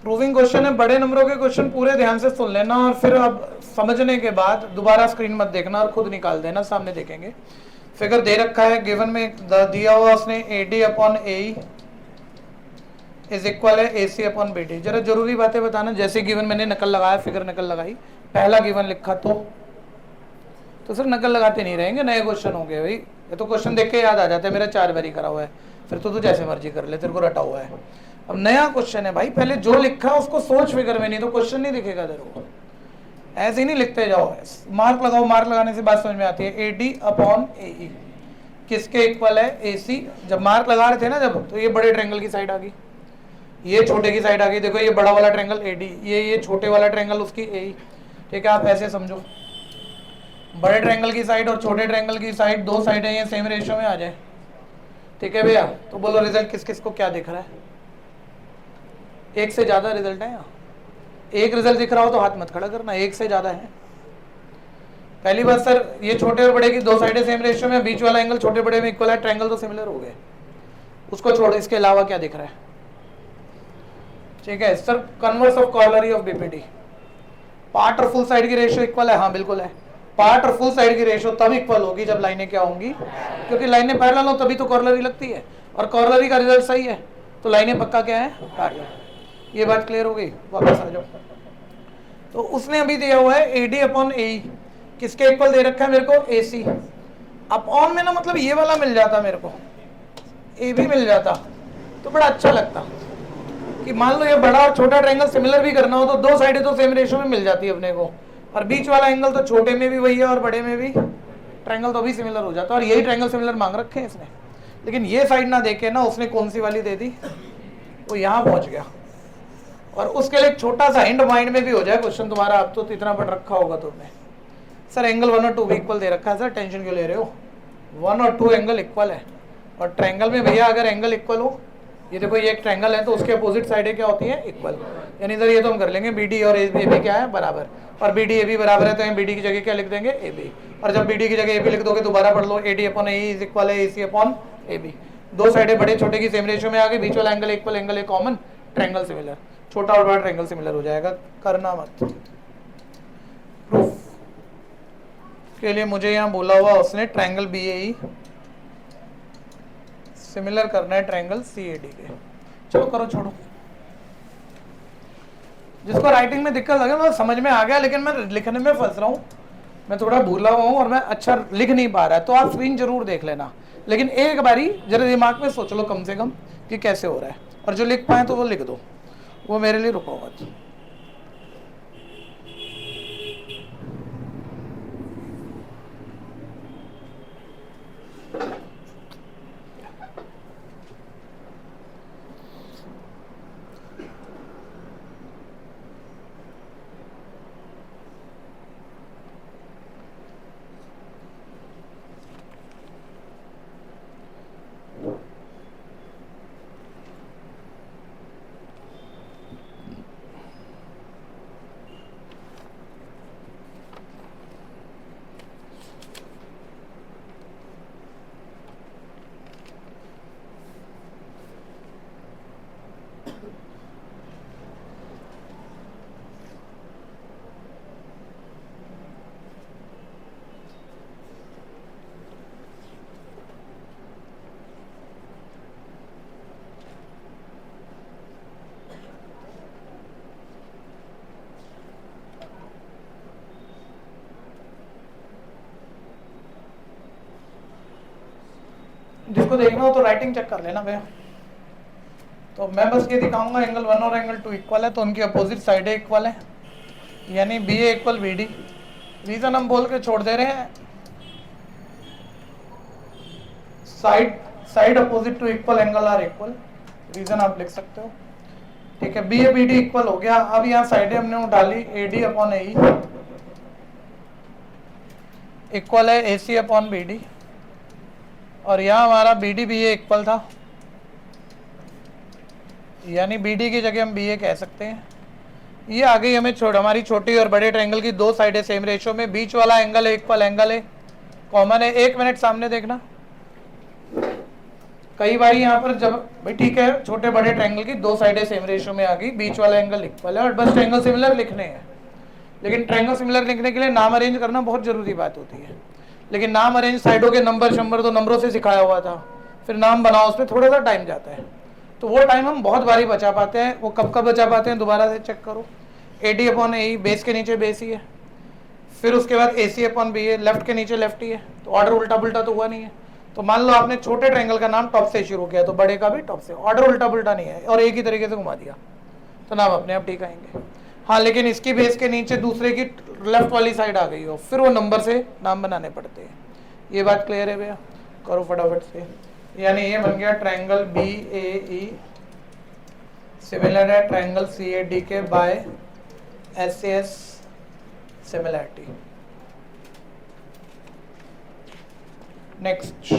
प्रूविंग क्वेश्चन है। बड़े नंबरों के क्वेश्चन पूरे ध्यान से सुन लेना और फिर अब समझने के बाद दोबारा स्क्रीन मत देखना और खुद निकाल देना, सामने देखेंगे। फिगर दे रखा है, गिवन में दिया हुआ उसने AD upon AE is equal है AC अपॉन BD। जरा जरूरी बातें बताना, जैसे गिवन मैंने नकल लगाया, फिगर नकल लगाई, पहला गिवन लिखा तो सिर्फ नकल लगाते नहीं रहेंगे, नए क्वेश्चन होंगे भाई। ये तो क्वेश्चन देख के याद आ जाता है, मेरा 4 बारी करा हुआ है, फिर तो तू जैसे मर्जी कर ले, तेरे को रटा हुआ है। अब नया क्वेश्चन है भाई, पहले जो लिखा उसको सोच फिगर में, नहीं तो क्वेश्चन नहीं दिखेगा तेरे को। ऐसे ही नहीं लिखते जाओ, मार्क लगाओ, मार्क लगाने से बात समझ में आती है। AD अपॉन AE किसके इक्वल है? AC। जब मार्क लगा रहे थे ना जब, तो ये बड़े ट्रायंगल की साइड आ गई, ये छोटे की साइड आ गई। देखो ये बड़ा वाला ट्रायंगल AD, ये छोटे वाला ट्रायंगल उसकी AE, ठीक है। आप ऐसे समझो, बड़े ट्रायंगल की साइड और छोटे ट्रायंगल की साइड, दो साइडें ये सेम रेशियो में आ जाए, ठीक है भैया। तो बोलो रिजल्ट किस किस को क्या दिख रहा है? एक से ज्यादा रिजल्ट है यहाँ। एक रिजल्ट दिख रहा हो तो हाथ मत खड़ा करना, एक से ज्यादा है। पहली बात सर, ये छोटे और बड़े की दो साइडें सेम रेशियो में, बीच वाला एंगल छोटे बड़े में इक्वल है, ट्रायंगल तो सिमिलर हो गए, उसको छोड़ो। इसके अलावा क्या दिख रहा है? ठीक है sir, converse of coronary of BPD, part और फुल साइड की रेशियो इक्वल है। हाँ बिल्कुल है, पार्ट और फुल साइड की रेशियो तब इक्वल होगी जब लाइनें क्या होंगी, क्योंकि लाइनें पैरेलल हो तभी तो कॉर्नरी लगती है, और कॉर्नरी का रिजल्ट सही है तो लाइनें पक्का क्या है? पैरेलल। ये बात क्लियर हो गई? वापस आ जाओ। तो उसने अभी दिया हुआ है AD अपॉन AE, किसके इक्वल दे रखा है मेरे को? AC। अपॉन में ना मतलब ये वाला मिल जाता मेरे को, AB मिल जाता तो बड़ा अच्छा लगता कि मान लो ये बड़ा और छोटा ट्रायंगल सिमिलर भी करना हो तो दो साइडें तो सेम रेशियो में मिल जाती है अपने को, और बीच वाला एंगल तो छोटे में भी वही है और बड़े में भी ट्रायंगल तो भी सिमिलर हो जाता है। और यही ट्रायंगल सिमिलर मांग रखे हैं इसने, लेकिन ये साइड ना देखे ना, उसने कौन सी वाली दे दी, वो यहाँ पहुंच गया। और उसके लिए एक छोटा सा हिंट माइंड में भी हो जाए क्वेश्चन तुम्हारा, अब तो इतना पढ़ रखा होगा तुमने। सर एंगल 1 और 2 भी इक्वल दे रखा है, सर टेंशन क्यों ले रहे हो? 1 और 2 एंगल इक्वल है, और ट्रायंगल में भैया अगर एंगल इक्वल हो, ये देखो ये एक ट्रायंगल है तो उसके अपोजिट साइडें क्या होती है? इक्वल। यानी इधर ये तो हम कर लेंगे BD और AB क्या है? बराबर। और BD AB बराबर है तो हम BD की जगह क्या लिख देंगे? AB। और जब BD की जगह AB लिख दोगे दोबारा पढ़ लो, AD upon AE is equal है AC अपॉन AB। दो साइडें बड़े छोटे की सेम रेशियो में आ गई, बीच वाला angle equal, angle A common, triangle similar, छोटा और बड़ा ट्रायंगल सिमिलर हो जाएगा। करना मत। प्रूफ के लिए मुझे यहाँ बोला हुआ उसने ट्रायंगल BAE सिमिलर करना है ट्रायंगल CAD के। चलो करो, छोड़ो। जिसको राइटिंग में दिक्कत लगे वो समझ में आ गया, लेकिन मैं लिखने में फंस रहा हूँ, मैं थोड़ा भूला हुआ हूँ और मैं अच्छा लिख नहीं पा रहा है, तो आप स्क्रीन जरूर देख लेना, लेकिन एक बारी जरा दिमाग में सोच लो कम से कम कि कैसे हो रहा है, और जो लिख पाए तो वो लिख दो, वो मेरे लिए रुको मत। को देखना हो तो राइटिंग चेक कर लेना भैया। तो मैं बस ये दिखाऊंगा एंगल 1 और एंगल 2 इक्वल है तो उनकी अपोजिट साइडें इक्वल है, यानी B A equal B D. Reason हम बोल के छोड़ दे रहे हैं, side opposite to equal angle are equal, reason आप लिख सकते हो। ठीक है, B A B D equal हो गया। अब यहाँ साइडें हमने डाली, A D upon A equal है A C upon B D, और यहाँ हमारा B D B A equal था, यानी बी डी की जगह हम बी ए कह सकते हैं। ये आ गई हमें हमारी छोटी और बड़े ट्रायंगल की दो साइडें सेम रेशियो में, बीच वाला एंगल है इक्वल एंगल है, कॉमन है। 1 मिनट सामने देखना, कई बार यहाँ पर जब भाई ठीक है छोटे बड़े ट्रायंगल की दो साइडें सेम रेशियो में आ गई, बीच वाला एंगल इक्वल है और बस ट्रायंगल सिमिलर लिखने हैं। लेकिन ट्रायंगल सिमिलर लिखने के लिए नाम अरेंज करना बहुत जरूरी बात होती है, लेकिन नाम अरेंज साइडों के नंबर शंबर तो नंबरों से सिखाया हुआ था, फिर नाम बनाओ उसमें थोड़ा सा टाइम जाता है, तो वो टाइम हम बहुत बारी बचा पाते हैं। वो कब कब बचा पाते हैं दोबारा से चेक करो। ए डी अपॉन ए, बेस के नीचे बेस ही है, फिर उसके बाद ए सी अपॉन बी ए, लेफ्ट के नीचे लेफ्ट ही है, तो ऑर्डर उल्टा पुल्टा तो हुआ नहीं है। तो मान लो आपने छोटे ट्रायंगल का नाम टॉप से शुरू किया तो बड़े का भी टॉप से, ऑर्डर उल्टा पुल्टा नहीं है और एक ही तरीके से घुमा दिया तो नाम अपने आप ठीक आएंगे। हाँ, लेकिन इसकी बेस के नीचे दूसरे की लेफ्ट वाली साइड आ गई हो, फिर वो नंबर से नाम बनाने पड़ते हैं। ये बात क्लियर है भैया? करो फटाफट से। यानी ये बन गया ट्रायंगल बी ए ई सिमिलर है ट्रायंगल सी ए डी के by S S similarity. Next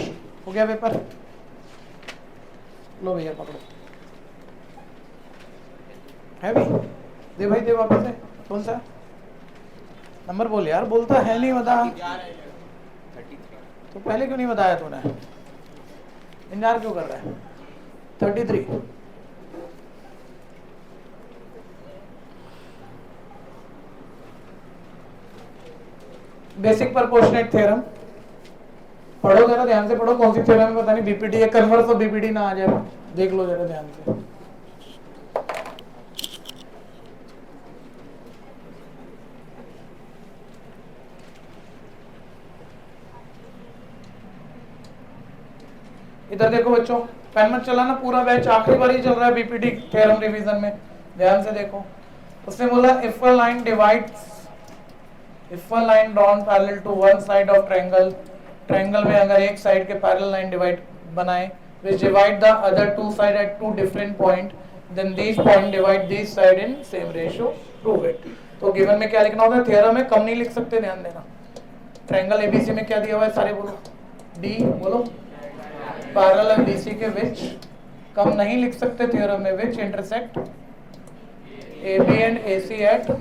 हो गया पेपर, लो भैया पकड़ो, है भी दे भाई, दे वापस से। कौन सा नंबर बोल यार, बोलता है नहीं बता, तो पहले क्यों नहीं बताया तूने? इंतजार क्यों कर रहा है? 33। बेसिक प्रोपोर्शनेट थ्योरम पढ़ो जरा ध्यान से, पढ़ो कौन सी थ्योरम है पता नहीं, बीपीडी है, कन्वर्स तो बीपीडी ना आ जाए, देख लो जरा ध्यान से। इधर देखो बच्चों, पेन मत चलाना, पूरा बैच आखिरी बार ही चल रहा है बीपीडी थ्योरम रिवीजन में, ध्यान से देखो। उसने बोला if a line divides, if a line drawn parallel to one side of triangle, triangle में अगर एक साइड के पैरेलल लाइन डिवाइड बनाए which divide the other two side at two different point, then these point divide this side in same ratio, prove it। तो गिवन में क्या लिखना होता है? थ्योरम में कम नहीं लिख सकते, ध्यान देना। ट्रायंगल एबीसी में क्या दिया हुआ है सारे बोलो, डी बोलो, पैरेलल बीसी के विच कम नहीं लिख सकते थ्योरम में, which intersect AB and AC at,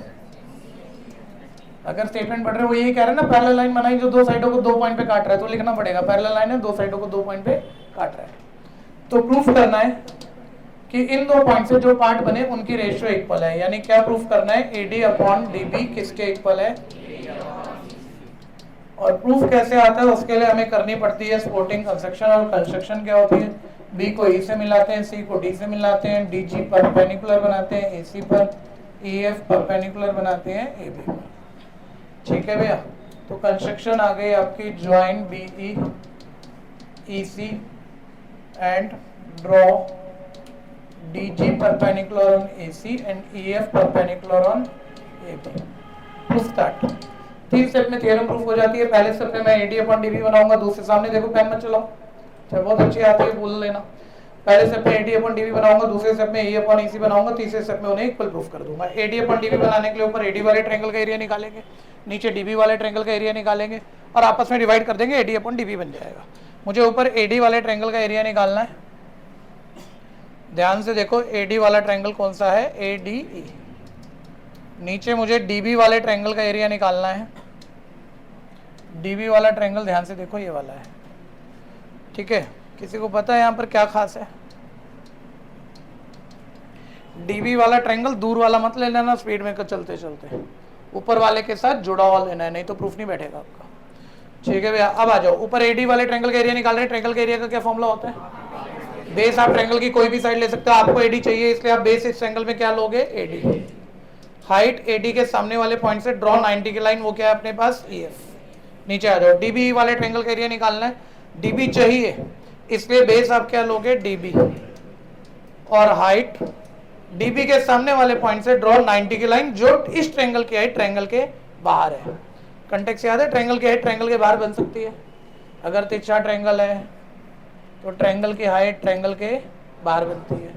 अगर स्टेटमेंट पढ़ रहे हो यही कह रहे हैं ना, पैरेलल लाइन बनाई जो दो साइडों को 2 पॉइंट पे काट रहा है, तो लिखना पड़ेगा पैरेलल लाइन है, दो साइडों को 2 पॉइंट पे काट रहा है। तो प्रूफ करना है कि इन दो पॉइंट से जो पार्ट बने उनकी रेशियो इक्वल है, यानी क्या प्रूफ करना है? AD अपॉन DB किसके इक्वल है? और प्रूफ कैसे आता है उसके लिए हमें करनी पड़ती है सपोर्टिंग कंस्ट्रक्शन, और कंस्ट्रक्शन क्या होती है? B को E से मिलाते हैं, C को D से मिलाते हैं, DG परपेंडिकुलर बनाते हैं AC पर, EF परपेंडिकुलर बनाते हैं AB पर। ठीक है भैया, तो कंस्ट्रक्शन आ गई आपकी join BE EC and draw DG perpendicular on AC and EF perpendicular on AB। Proof that 3 step में थ्योरम प्रूफ हो जाती है। पहले स्टेप में मैं AD अपॉन DB बनाऊंगा, दूसरे सामने देखो पेन मत चलाओ, चाहे बहुत अच्छी आती है बोल लेना। पहले स्टेप में AD अपॉन DB बनाऊंगा, दूसरे स्टेप में E अपॉन EC बनाऊंगा, तीसरे स्टेप में उन्हें इक्वल प्रूफ कर दूंगा। AD अपॉन DB बनाने के लिए ऊपर AD वाले ट्रायंगल का एरिया निकालेंगे, नीचे DB वाले ट्रायंगल का एरिया निकालेंगे और आपस में डिवाइड कर देंगे, AD अपॉन DB बन जाएगा। मुझे ऊपर AD वाले ट्रायंगल का एरिया निकालना है, ध्यान से देखो AD वाला ट्रायंगल कौन सा है? ADE। नीचे मुझे DB वाले ट्रायंगल का एरिया निकालना है, DB वाला ट्रायंगल ध्यान से देखो ये वाला है। ठीक है, किसी को पता है यहाँ पर क्या खास है? DB वाला ट्रायंगल दूर वाला मत ले लेना स्पीड में चलते चलते, ऊपर वाले के साथ जुड़ा हुआ लेना है, नहीं तो प्रूफ नहीं बैठेगा आपका। ठीक है भैया, अब आ जाओ, ऊपर AD वाले ट्रायंगल का एरिया निकाल रहे हैं। ट्रायंगल के एरिया का क्या फॉर्मूला होता है? बेस आप ट्रायंगल की कोई भी साइड ले सकते हो, आपको AD चाहिए इसलिए आप बेस इस ट्रायंगल में क्या लोगे? AD। हाइट AD के सामने वाले पॉइंट से ड्रॉ 90 की लाइन, वो क्या है अपने पास? EF। नीचे आ जाओ, DB वाले ट्रायंगल का एरिया निकालना है। DB चाहिए इसलिए बेस आप क्या लोगे, डीबी, और हाइट डीबी के सामने वाले पॉइंट से ड्रॉ 90 की लाइन जो इस ट्रायंगल की हाइट ट्रायंगल के बाहर है। कंटेक्स्ट याद है, ट्रायंगल की हाइट ट्रायंगल के बाहर बन सकती है। अगर तिरछा ट्रायंगल है तो ट्रायंगल की हाइट ट्रायंगल के बाहर बनती है।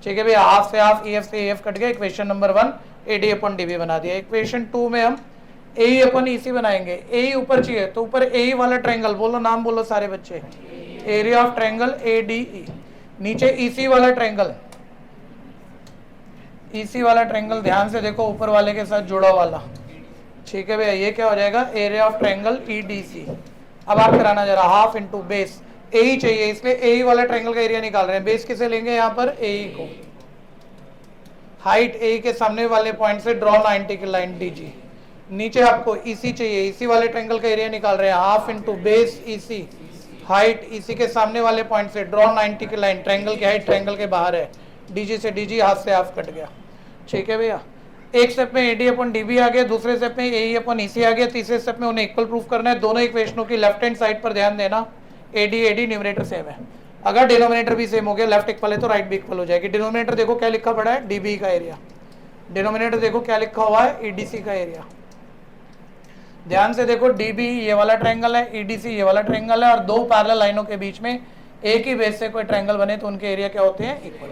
ठीक है भैया, हाफ से हाफ, EF से EF कट गया। Equation number 1 AD upon DB बना दिया। इक्वेशन 2 में हम AE अपॉन EC बनाएंगे। AE ऊपर चाहिए तो ऊपर AE वाला ट्रायंगल बोलो, नाम बोलो सारे बच्चे, एरिया ऑफ ट्रायंगल ADE। नीचे EC वाला ट्रायंगल, EC वाला ट्रायंगल ध्यान से देखो, ऊपर वाले के साथ जुड़ा वाला। ठीक है भैया, ये क्या हो जाएगा, एरिया ऑफ ट्रायंगल EDC। अब आप कराना जरा, हाफ इंटू बेस, AE चाहिए इसलिए AE वाला ट्रायंगल का एरिया निकाल रहे हैं। बेस किसे लेंगे यहाँ पर, AE को। हाइट AE के सामने वाले पॉइंट से ड्रॉ 90 की लाइन DG। नीचे आपको EC चाहिए, EC वाले ट्रायंगल का एरिया निकाल रहे हैं, half into base EC। Height EC के सामने वाले पॉइंट से ड्रॉ 90 की लाइन, ट्रायंगल की हाइट ट्रायंगल के बाहर है, DG से DG हाफ से हाफ कट गया। ठीक है भैया, एक स्टेप में AD अपॉन DB आ गया, दूसरे स्टेप में AE अपॉन EC आ गया, तीसरे स्टेप में उन्हें इक्वल प्रूफ करना है। दोनों इक्वेशनों की लेफ्ट हैंड साइड पर ध्यान देना, AD न्यूमरेटर सेम है। अगर डिनोमिनेटर भी सेम हो गया, लेफ्ट इक्वल है तो राइट भी इक्वल हो जाएगी। डिनोमिनेटर देखो क्या लिखा पड़ा है, DB का एरिया। डिनोमिनेटर देखो क्या लिखा हुआ है, EDC का एरिया। ध्यान से देखो, DB ये वाला ट्रायंगल है, EDC ये वाला ट्रायंगल है, और दो पैरेलल लाइनों के बीच में एक ही बेस से कोई ट्रायंगल बने तो उनके एरिया क्या होते हैं, इक्वल।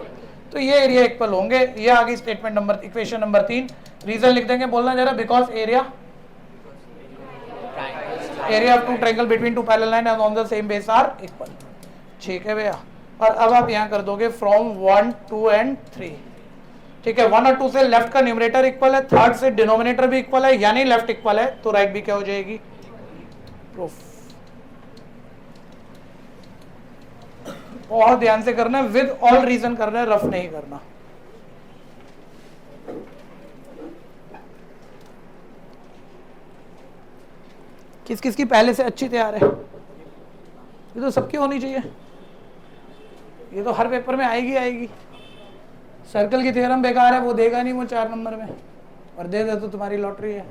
तो ये एरिया इक्वल होंगे। ये आ गई statement number, equation number 3। Reason लिख देंगे, बोलना जरा, because area of two triangle between two parallel line on the same base are equal. ठीक है भैया, और अब आप यहाँ कर दोगे फ्रॉम 1, 2 एंड 3। ठीक है, 1 और 2 से लेफ्ट का न्यूमरेटर इक्वल है, थर्ड से डिनोमिनेटर भी इक्वल है, यानी लेफ्ट इक्वल है तो राइट भी क्या हो जाएगी, प्रूफ। बहुत ध्यान से करना है, विद ऑल रीजन करना है, रफ नहीं करना। किस किस की पहले से अच्छी तैयार है, ये तो सबकी होनी चाहिए, ये तो हर पेपर में आएगी आएगी। सर्कल की थ्योरम बेकार है, वो देगा नहीं वो 4 नंबर में, और दे दे तो तुम्हारी लॉटरी है।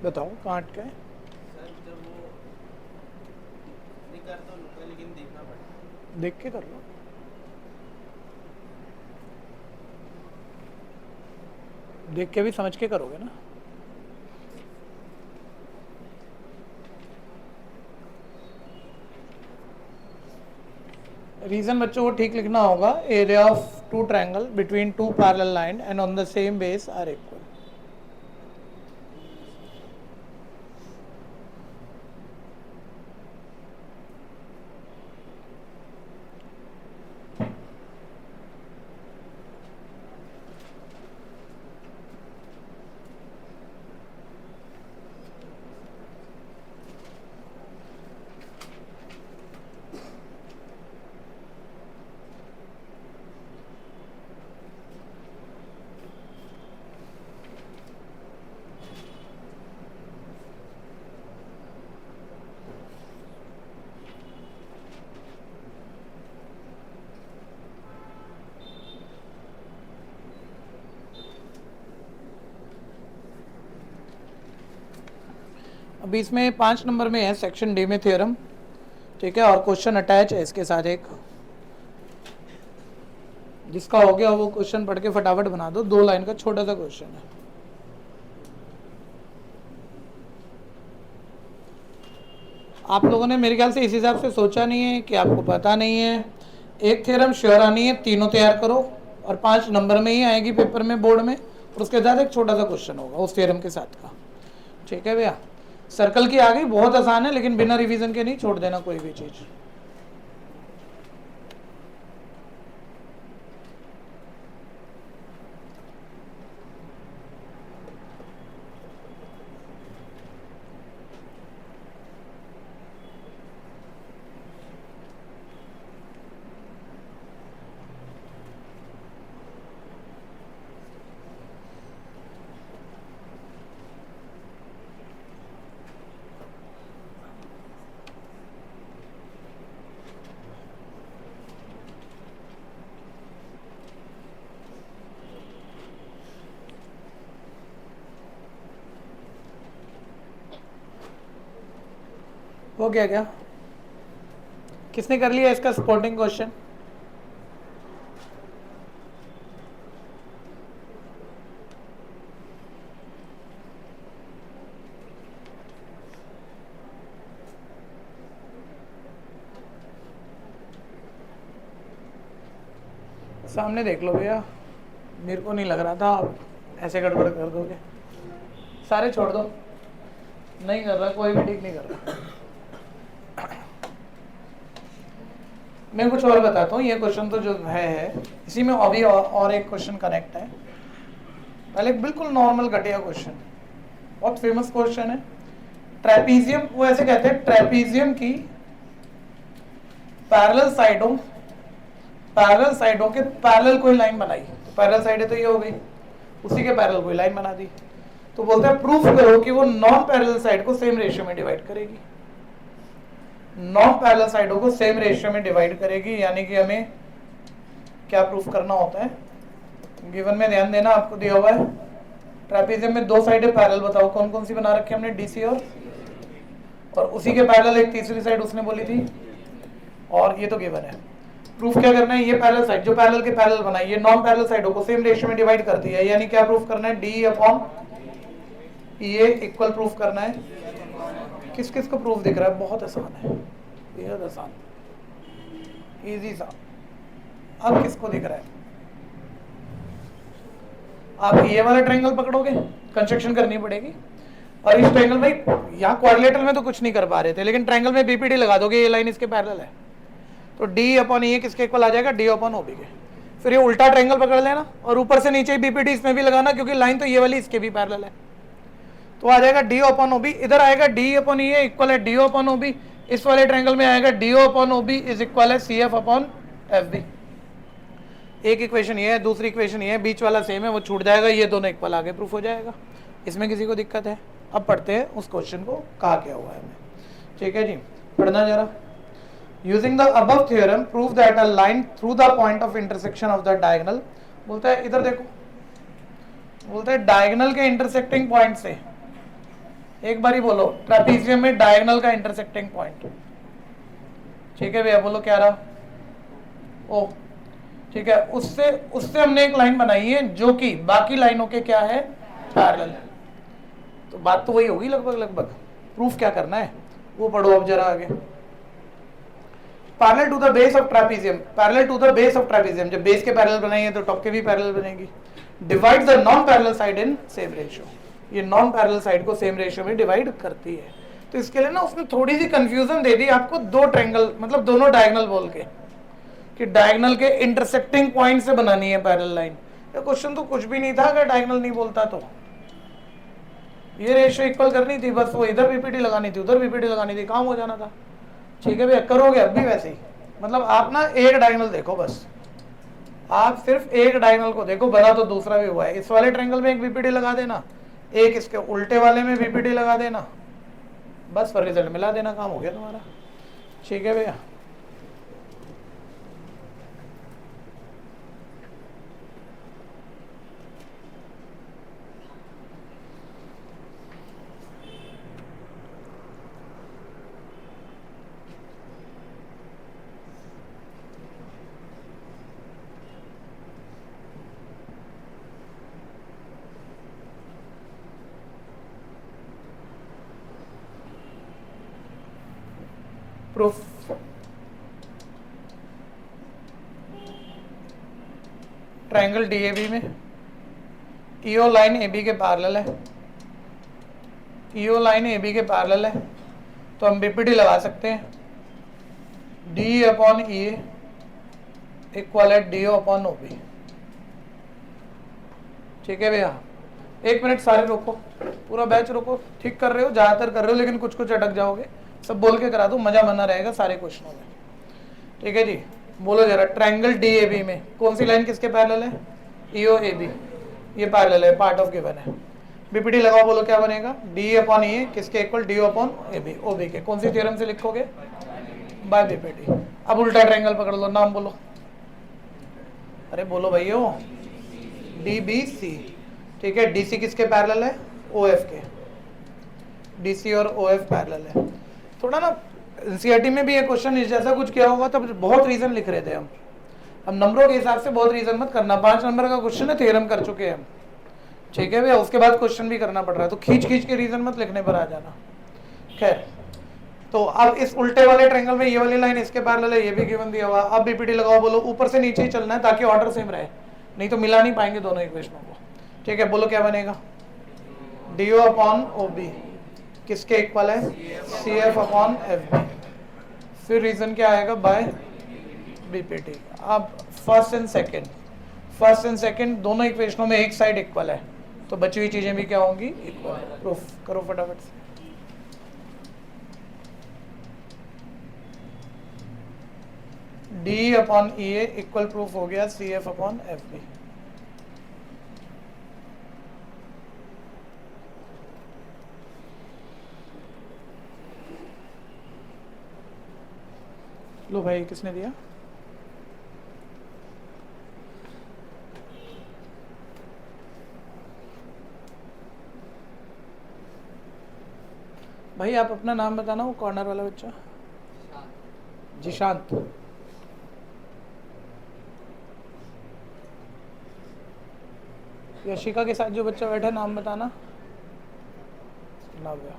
बताओ कहाँ अटका है, सर जब वो नहीं करता लूँगा, लेकिन देखना पड़ेगा। देख के कर लो। देख के भी समझ के करोगे ना। रीजन बच्चों को ठीक लिखना होगा, area of two triangle between two parallel line and on the same base are equal. अभी इसमें 5 नंबर में है सेक्शन डी में थ्योरम, ठीक है, और क्वेश्चन अटैच है इसके साथ एक, जिसका हो गया वो क्वेश्चन पढ़ के फटाफट बना दो, 2 लाइन का छोटा सा क्वेश्चन है। आप लोगों ने मेरे ख्याल से इस हिसाब से सोचा नहीं है कि आपको पता नहीं है। एक थ्योरम श्योर आनी है, तीनों तैयार करो और 5 नंबर में ही आएगी पेपर में, बोर्ड में, और उसके साथ एक छोटा सा क्वेश्चन होगा उस थ्योरम के साथ का, ठीक है भैया। सर्कल की आ गई, बहुत आसान है, लेकिन बिना रिवीजन के नहीं छोड़ देना कोई भी चीज। हो गया क्या? किसने कर लिया इसका सपोर्टिंग क्वेश्चन? सामने देख लो भैया, मेरे को नहीं लग रहा था आप ऐसे गड़बड़ कर दोगे। सारे छोड़ दो, नहीं कर रहा कोई भी, ठीक नहीं कर रहा। मैं कुछ और बताता हूँ, ये क्वेश्चन तो जो है इसी में अभी और एक क्वेश्चन कनेक्ट है। पहले बिल्कुल नॉर्मल घटिया क्वेश्चन, बहुत फेमस क्वेश्चन है। ट्रेपीजियम, वो ऐसे कहते हैं, ट्रेपीजियम की पैरेलल साइडों के पैरेलल कोई लाइन बनाई, तो पैरेलल साइड है तो ये हो गई, उसी के पैरेलल कोई लाइन बना दी, तो बोलते हैं प्रूफ करो कि वो नॉन पैरेलल साइड को सेम रेशियो में डिवाइड करेगी। नॉन पैरेलल साइडों को सेम रेशियो में डिवाइड करेगी, यानी कि हमें क्या प्रूफ करना होता है, गिवन में ध्यान देना, आपको दिया हुआ है ट्रेपीजियम में 2 साइडें पैरेलल, बताओ कौन कौन सी बना रखी हमने, डीसी और उसी के पैरेलल एक तीसरी साइड उसने बोली थी, और ये तो गिवन है। प्रूफ क्या करना है, ये पैरेलल साइड जो पैरेलल के पैरेलल बनाई, ये नॉन पैरेलल साइडों को सेम रेशियो में डिवाइड करती है, यानी क्या प्रूफ करना है, डी अपॉन ये इक्वल प्रूफ करना है। किस किस को प्रूफ दिख रहा है? बहुत आसान है, बेहद आसान, इजी सा। अब किसको दिख रहा है? आप ये वाला ट्रायंगल पकड़ोगे, कंस्ट्रक्शन करनी पड़ेगी, और इस ट्रायंगल में यहाँ क्वाड्रिलेटरल में तो कुछ नहीं कर पा रहे थे, लेकिन ट्रायंगल में बीपीडी लगा दोगे, ये लाइन इसके पैरेलल है, तो डी अपॉन ये किसके इक्वल आ जाएगा, डी अपॉन ओबी के। फिर ये उल्टा ट्रायंगल पकड़ लेना और ऊपर से नीचे बीपीडी इसमें भी लगाना, क्योंकि लाइन तो ये वाली इसके भी पैरेलल है, तो आ जाएगा डी अपॉन ओबी। इधर आएगा डी अपॉन ये इक्वल है डी अपॉन ओबी, इस वाले ट्रायंगल में आएगा D upon OB is equal है C F upon F B. एक इक्वेशन ये है, दूसरी इक्वेशन ये है, बीच वाला सेम है, वो छूट जाएगा, ये दोनों इक्वल आगे प्रूफ हो जाएगा। इसमें किसी को दिक्कत है? अब पढ़ते हैं उस क्वेश्चन को, कहा क्या हुआ है हमें, ठीक है जी, पढ़ना जरा। Using the above theorem prove that a line through the point of intersection of the diagonal, बोलता है इधर देखो, बोलता है डायगोनल के इंटरसेक्टिंग पॉइंट से, एक बार ही बोलो, ट्रेपीजियम में डायगोनल का इंटरसेक्टिंग पॉइंट, ठीक है भैया, बोलो क्या रहा, ओ, ठीक है, उससे हमने एक लाइन बनाई है जो कि बाकी लाइनों के क्या है, पैरेलल है। तो बात तो वही होगी लगभग। प्रूफ क्या करना है वो पढ़ो अब जरा आगे। Parallel to the base of trapezium, parallel to the base of trapezium, जब बेस के पैरेलल बनाएंगे तो टॉप के भी पैरेलल बनेगी। Divide the non parallel side in same ratio, ये नॉन पैरेलल साइड को सेम रेशियो में डिवाइड करती है। तो इसके लिए ना उसने थोड़ी सी कंफ्यूजन दे दी आपको, दो ट्रायंगल मतलब दोनों डायगोनल बोल के, कि डायगोनल के इंटरसेक्टिंग पॉइंट से बनानी है पैरेलल लाइन। ये क्वेश्चन तो कुछ भी नहीं था अगर डायगोनल नहीं बोलता तो। ये रेशियो इक्वल करनी थी, बस वो इधर बीपीटी लगानी थी उधर बीपीटी लगानी थी, काम हो जाना था। ठीक है भैया, करोगे अब भी वैसे ही, मतलब आप ना एक डायगोनल देखो, बस आप सिर्फ एक डायगोनल को देखो, बना तो दूसरा भी हुआ है। इस वाले ट्रायंगल में एक बीपीटी लगा देना, एक इसके उल्टे वाले में बीपीटी लगा देना, बस पर रिजल्ट मिला देना, काम हो गया तुम्हारा। ठीक है भैया, प्रूफ। ट्रायंगल डीएबी में ईओ लाइन एबी के पैरेलल है, ईओ लाइन एबी के पैरेलल है, तो हम बीपीटी लगा सकते हैं। डी अपॉन ई इक्वल है डी अपॉन ओबी। ठीक है भैया, एक मिनट सारे रोको, पूरा बैच रोको, ठीक कर रहे हो, ज्यादातर कर रहे हो, लेकिन कुछ कुछ अटक जाओगे, सब बोल के करा दो, मजा बना रहेगा सारे क्वेश्चनों में। ठीक है जी, बोलो जरा, ट्रायंगल डीएबी में कौन सी लाइन किसके पैरेलल है? ईओ एबी, ये पैरेलल है, पार्ट ऑफ गिवन है। बीपीटी लगाओ, बोलो क्या बनेगा? डी अपॉन ई किसके इक्वल? डी अपॉन एबी, ओबी के। कौन सी थ्योरम से लिखोगे? By BPT. अब उल्टा ट्रायंगल पकड़ लो, नाम बोलो, अरे बोलो भैया, डी बी सी। ठीक है, डीसी किसके पैरेलल है? ओएफ के। डीसी और ओएफ पैरेलल है। थोड़ा ना एनसीईआरटी में भी ये क्वेश्चन इस जैसा कुछ किया होगा, तब बहुत रीजन लिख रहे थे हम। अब नंबरों के हिसाब से बहुत रीजन मत करना, 5 नंबर का क्वेश्चन है, थ्योरम कर चुके हैं हम। ठीक है भैया, उसके बाद क्वेश्चन भी करना पड़ रहा है, तो खींच खींच के रीजन मत लिखने पर आ जाना। खैर, तो अब इस उल्टे वाले ट्रायंगल में ये वाली लाइन इसके पैरेलल है, ये भी गिवन दिया हुआ। अब बीपीटी लगाओ, बोलो ऊपर से नीचे ही चलना है ताकि ऑर्डर सेम रहे, नहीं तो मिला नहीं पाएंगे दोनों इक्वेशनों को। ठीक है, बोलो क्या बनेगा? डीओ अपॉन ओबी किसके इक्वल है? C F upon F B. फिर रीजन क्या आएगा? By BPT. अब फर्स्ट एंड सेकंड दोनों इक्वेशनों में एक साइड इक्वल है, तो बची हुई चीजें भी क्या होंगी? इक्वल। प्रूफ करो फटाफट से। D upon E A equal proof हो गया C F upon F B. लो भाई, किसने दिया? भाई आप अपना नाम बताना, वो कॉर्नर वाला बच्चा। जिशांत। यशिका के साथ जो बच्चा बैठा है, नाम बताना। नाव्या।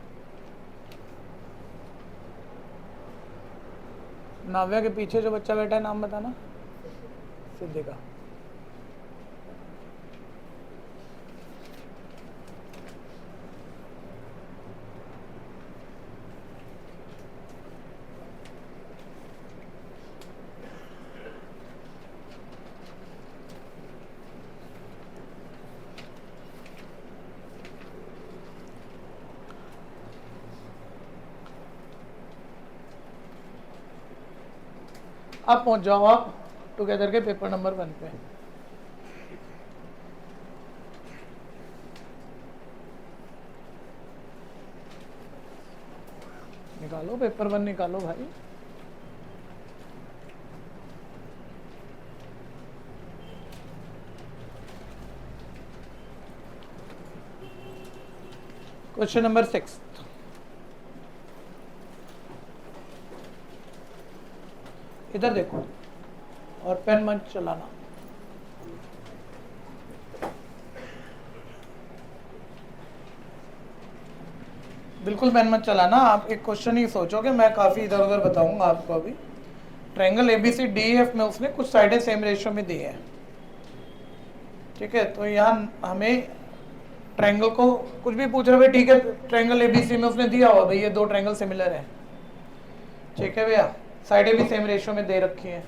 नाव्या के पीछे जो बच्चा बैठा है, नाम बताना। सिद्धिका। अब पहुंच जाओ आप टुगेदर के पेपर नंबर 1 पे। निकालो पेपर 1, निकालो भाई। Question number 6। इधर देखो और पेन मत चलाना। बिल्कुल पेन मत चलाना। आप एक क्वेश्चन ही सोचोगे, मैं काफी इधर उधर बताऊंगा आपको अभी। ट्रायंगल एबीसी डीएफ में उसने कुछ साइडें सेम रेशियो में दी है, ठीक है। तो यहाँ हमें ट्रायंगल को कुछ भी पूछ रहे भाई, ठीक है, ट्रायंगल एबीसी में उसने दिया हुआ भाई ये दो ट्रायंगल सिमिलर है, ठीक है भैया, साइडें भी सेम रेशियो में दे रखी हैं,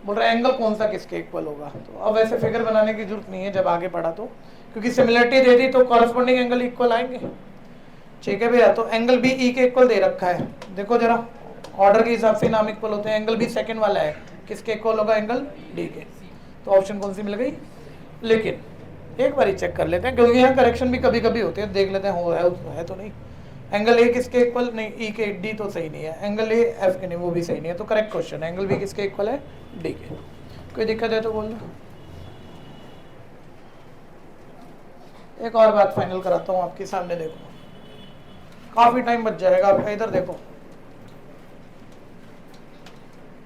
बोल रहा है एंगल कौन सा किसके इक्वल होगा। तो अब ऐसे फिगर बनाने की जरूरत नहीं है जब आगे पढ़ा तो, क्योंकि सिमिलरिटी दे दी तो कॉरस्पॉन्डिंग एंगल इक्वल आएंगे, ठीक है भैया। तो एंगल बी ई के इक्वल दे रखा है, देखो जरा ऑर्डर के हिसाब से नाम इक्वल होते हैं। एंगल बी सेकंड वाला है, किसके इक्वल होगा, एंगल डी के। तो ऑप्शन कौन सी मिल गई, लेकिन एक बार ही चेक कर लेते हैं क्योंकि यहाँ करेक्शन भी कभी कभी होते हैं, देख लेते हैं हो है तो नहीं। एंगल ए किसके इक्वल, नहीं ई के, डी तो सही नहीं है, एंगल ए एफ के नहीं, वो भी सही नहीं है, तो करेक्ट क्वेश्चन है एंगल बी किसके इक्वल है, डी के। कोई दिक्कत है तो बोल दो। एक और बात फाइनल कराता हूँ आपके सामने, देखो काफी टाइम बच जाएगा आपका, इधर देखो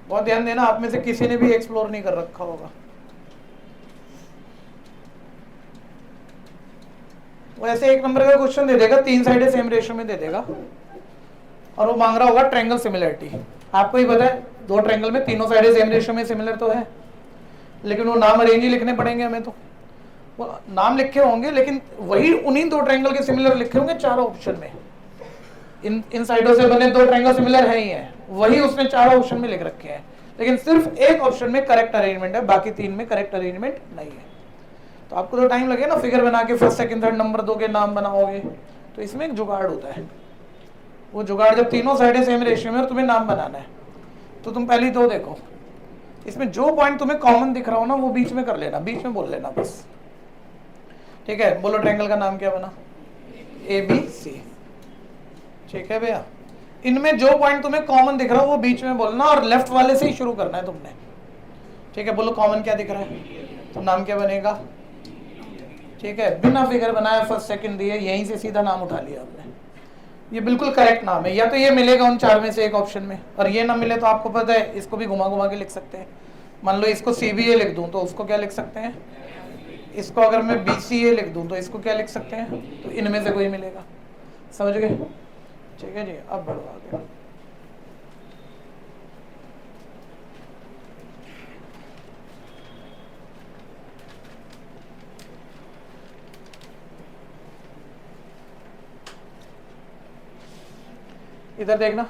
बहुत ध्यान देना, आप में से किसी ने भी एक्सप्लोर नहीं कर रखा होगा। वो ऐसे एक नंबर का क्वेश्चन दे देगा, तीन साइडें सेम रेशियो में दे देगा और वो मांग रहा होगा ट्रायंगल सिमिलरिटी। आपको ही पता है दो ट्रायंगल में तीनों साइडें सेम रेशियो में सिमिलर तो है, लेकिन वो नाम अरेंज ही लिखने पड़ेंगे हमें। तो वो नाम लिखे होंगे लेकिन वही उन्हीं दो ट्रायंगल के सिमिलर लिखे होंगे चारों ऑप्शन में। इन साइडों से बने दो ट्रायंगल सिमिलर है ही है, वही उसने चारों ऑप्शन में लिख रखे हैं, लेकिन सिर्फ एक ऑप्शन में करेक्ट अरेंजमेंट है, बाकी तीन में करेक्ट अरेंजमेंट नहीं है। तो आपको तो टाइम लगे ना फिगर बना के, फर्स्ट सेकंड थर्ड नंबर दोगे, नाम बनाओगे, तो इसमें एक जुगाड़ होता है। वो जुगाड़ जब तीनों साइडें सेम रेशियो में और तुम्हें नाम बनाना है, तो तुम पहले दो देखो, इसमें जो पॉइंट तुम्हें कॉमन दिख रहा हो ना वो बीच में कर लेना, बीच में बोल लेना बस, ठीक है। बोलो ट्रायंगल का नाम क्या बना, ए बी सी, ठीक है भैया। इनमें जो पॉइंट तुम्हें कॉमन दिख रहा हो वो बीच में बोलना और लेफ्ट वाले से ही शुरू करना है तुमने, ठीक है। बोलो कॉमन क्या दिख रहा है, तो नाम क्या बनेगा, ठीक है। बिना फिगर बनाया फर्स्ट सेकंड दिए यहीं से सीधा नाम उठा लिया आपने, ये बिल्कुल करेक्ट नाम है। या तो ये मिलेगा उन चार में से एक ऑप्शन में, और ये ना मिले तो आपको पता है इसको भी घुमा घुमा के लिख सकते हैं। मान लो इसको CBA लिख दूं तो उसको क्या लिख सकते हैं, इसको अगर मैं BCA लिख दूं तो इसको क्या लिख सकते हैं, तो इनमें से कोई मिलेगा, समझ गए, ठीक है जी। अब बढ़ो आगे। इधर देखना,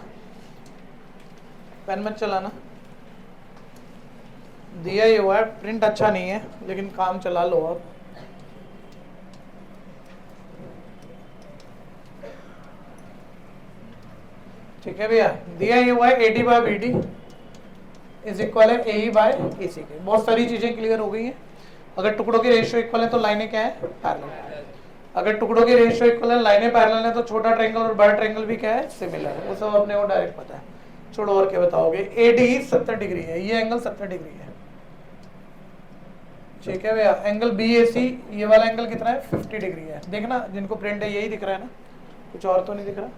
पेन मत चलाना, दिया ही हुआ है, प्रिंट अच्छा नहीं है लेकिन काम चला लो अब। ठीक है भैया, दिया ही हुआ है AD by BD is equal है AE बाय AC के। बहुत सारी चीजें क्लियर हो गई हैं। अगर टुकड़ों के रेशियो इक्वल है तो लाइनें क्या है, पैरेलल। अगर टुकड़ों के रेशियो इक्वल है, लाइनें पैरेलल है, तो छोटा ट्रायंगल और बड़ा ट्रायंगल भी क्या है, सिमिलर है। वो सब अपने को डायरेक्ट पता है, छोड़ो और क्या बताओगे। AD 70 डिग्री है, ये एंगल 70 डिग्री है, ठीक है भैया। एंगल BAC ये वाला एंगल कितना है, 50 डिग्री है। देखना जिनको प्रिंट है यही दिख रहा है ना, कुछ और तो नहीं दिख रहा।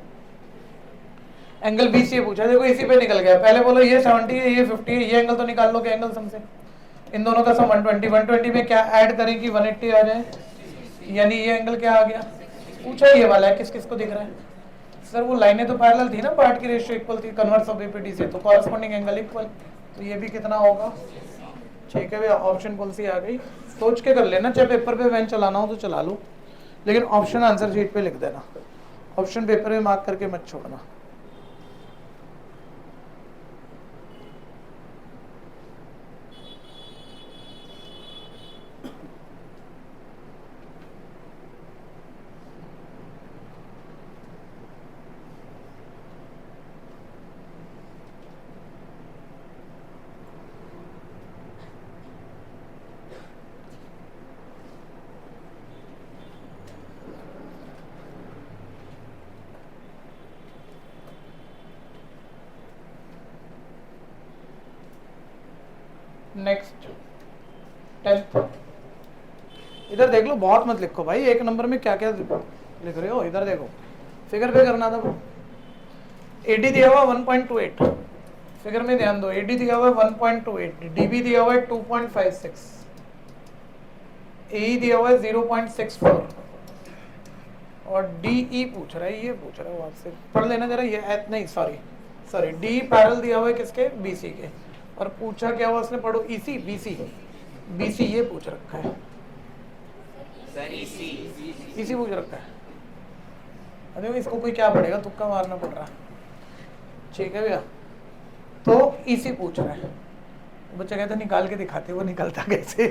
एंगल BCA पूछा, देखो इसी पे निकल गया। पहले बोलो ये 70 है, ये 50 है, ये एंगल तो निकाल लो क्या एंगल सम से। इन दोनों का सम 120, 120 में क्या ऐड करें कि 180 आ जाए, यानी ये एंगल क्या आ गया, पूछा ये वाला है। किस किस को दिख रहा है सर, वो लाइनें तो पैरेलल थी ना, पार्ट की रेशियो इक्वल थी कन्वर्स ऑफ APD से, तो कॉरेस्पॉन्डिंग एंगल इक्वल, तो ये भी कितना होगा, ठीक है भैया। ऑप्शन कौन सी आ गई, सोच के कर लेना, चाहे पेपर पे पेन चलाना हो तो चला लो, लेकिन ऑप्शन आंसर शीट पे लिख देना, ऑप्शन पेपर में मार्क करके मत छोड़ना। नेक्स्ट 10th, इधर देख लो, बहुत मत लिखो भाई, एक नंबर में क्या क्या लिख रहे हो। इधर देखो, फिगर पे करना था। AD दिया हुआ 1.28, फिगर में ध्यान दो, AD दिया हुआ 1.28, DB दिया हुआ है 2.56, AE दिया हुआ है 0.64 और DE पूछ रहा है, ये पूछ रहा है वो आपसे, पढ़ लेना जरा। ये नहीं, सॉरी D पैरेलल दिया हुआ है किसके, BC के, और पूछा क्या हुआ उसने, पढ़ो ईसी बीसी, बीसी ये पूछ रखा है, सर इसी ईसी पूछ रखा है। अरे इसको कोई क्या पढ़ेगा, तुक्का मारना पड़ रहा है, ठीक है भैया। तो ईसी पूछ रहा है, बच्चा कहता निकाल के दिखाते, वो निकलता कैसे,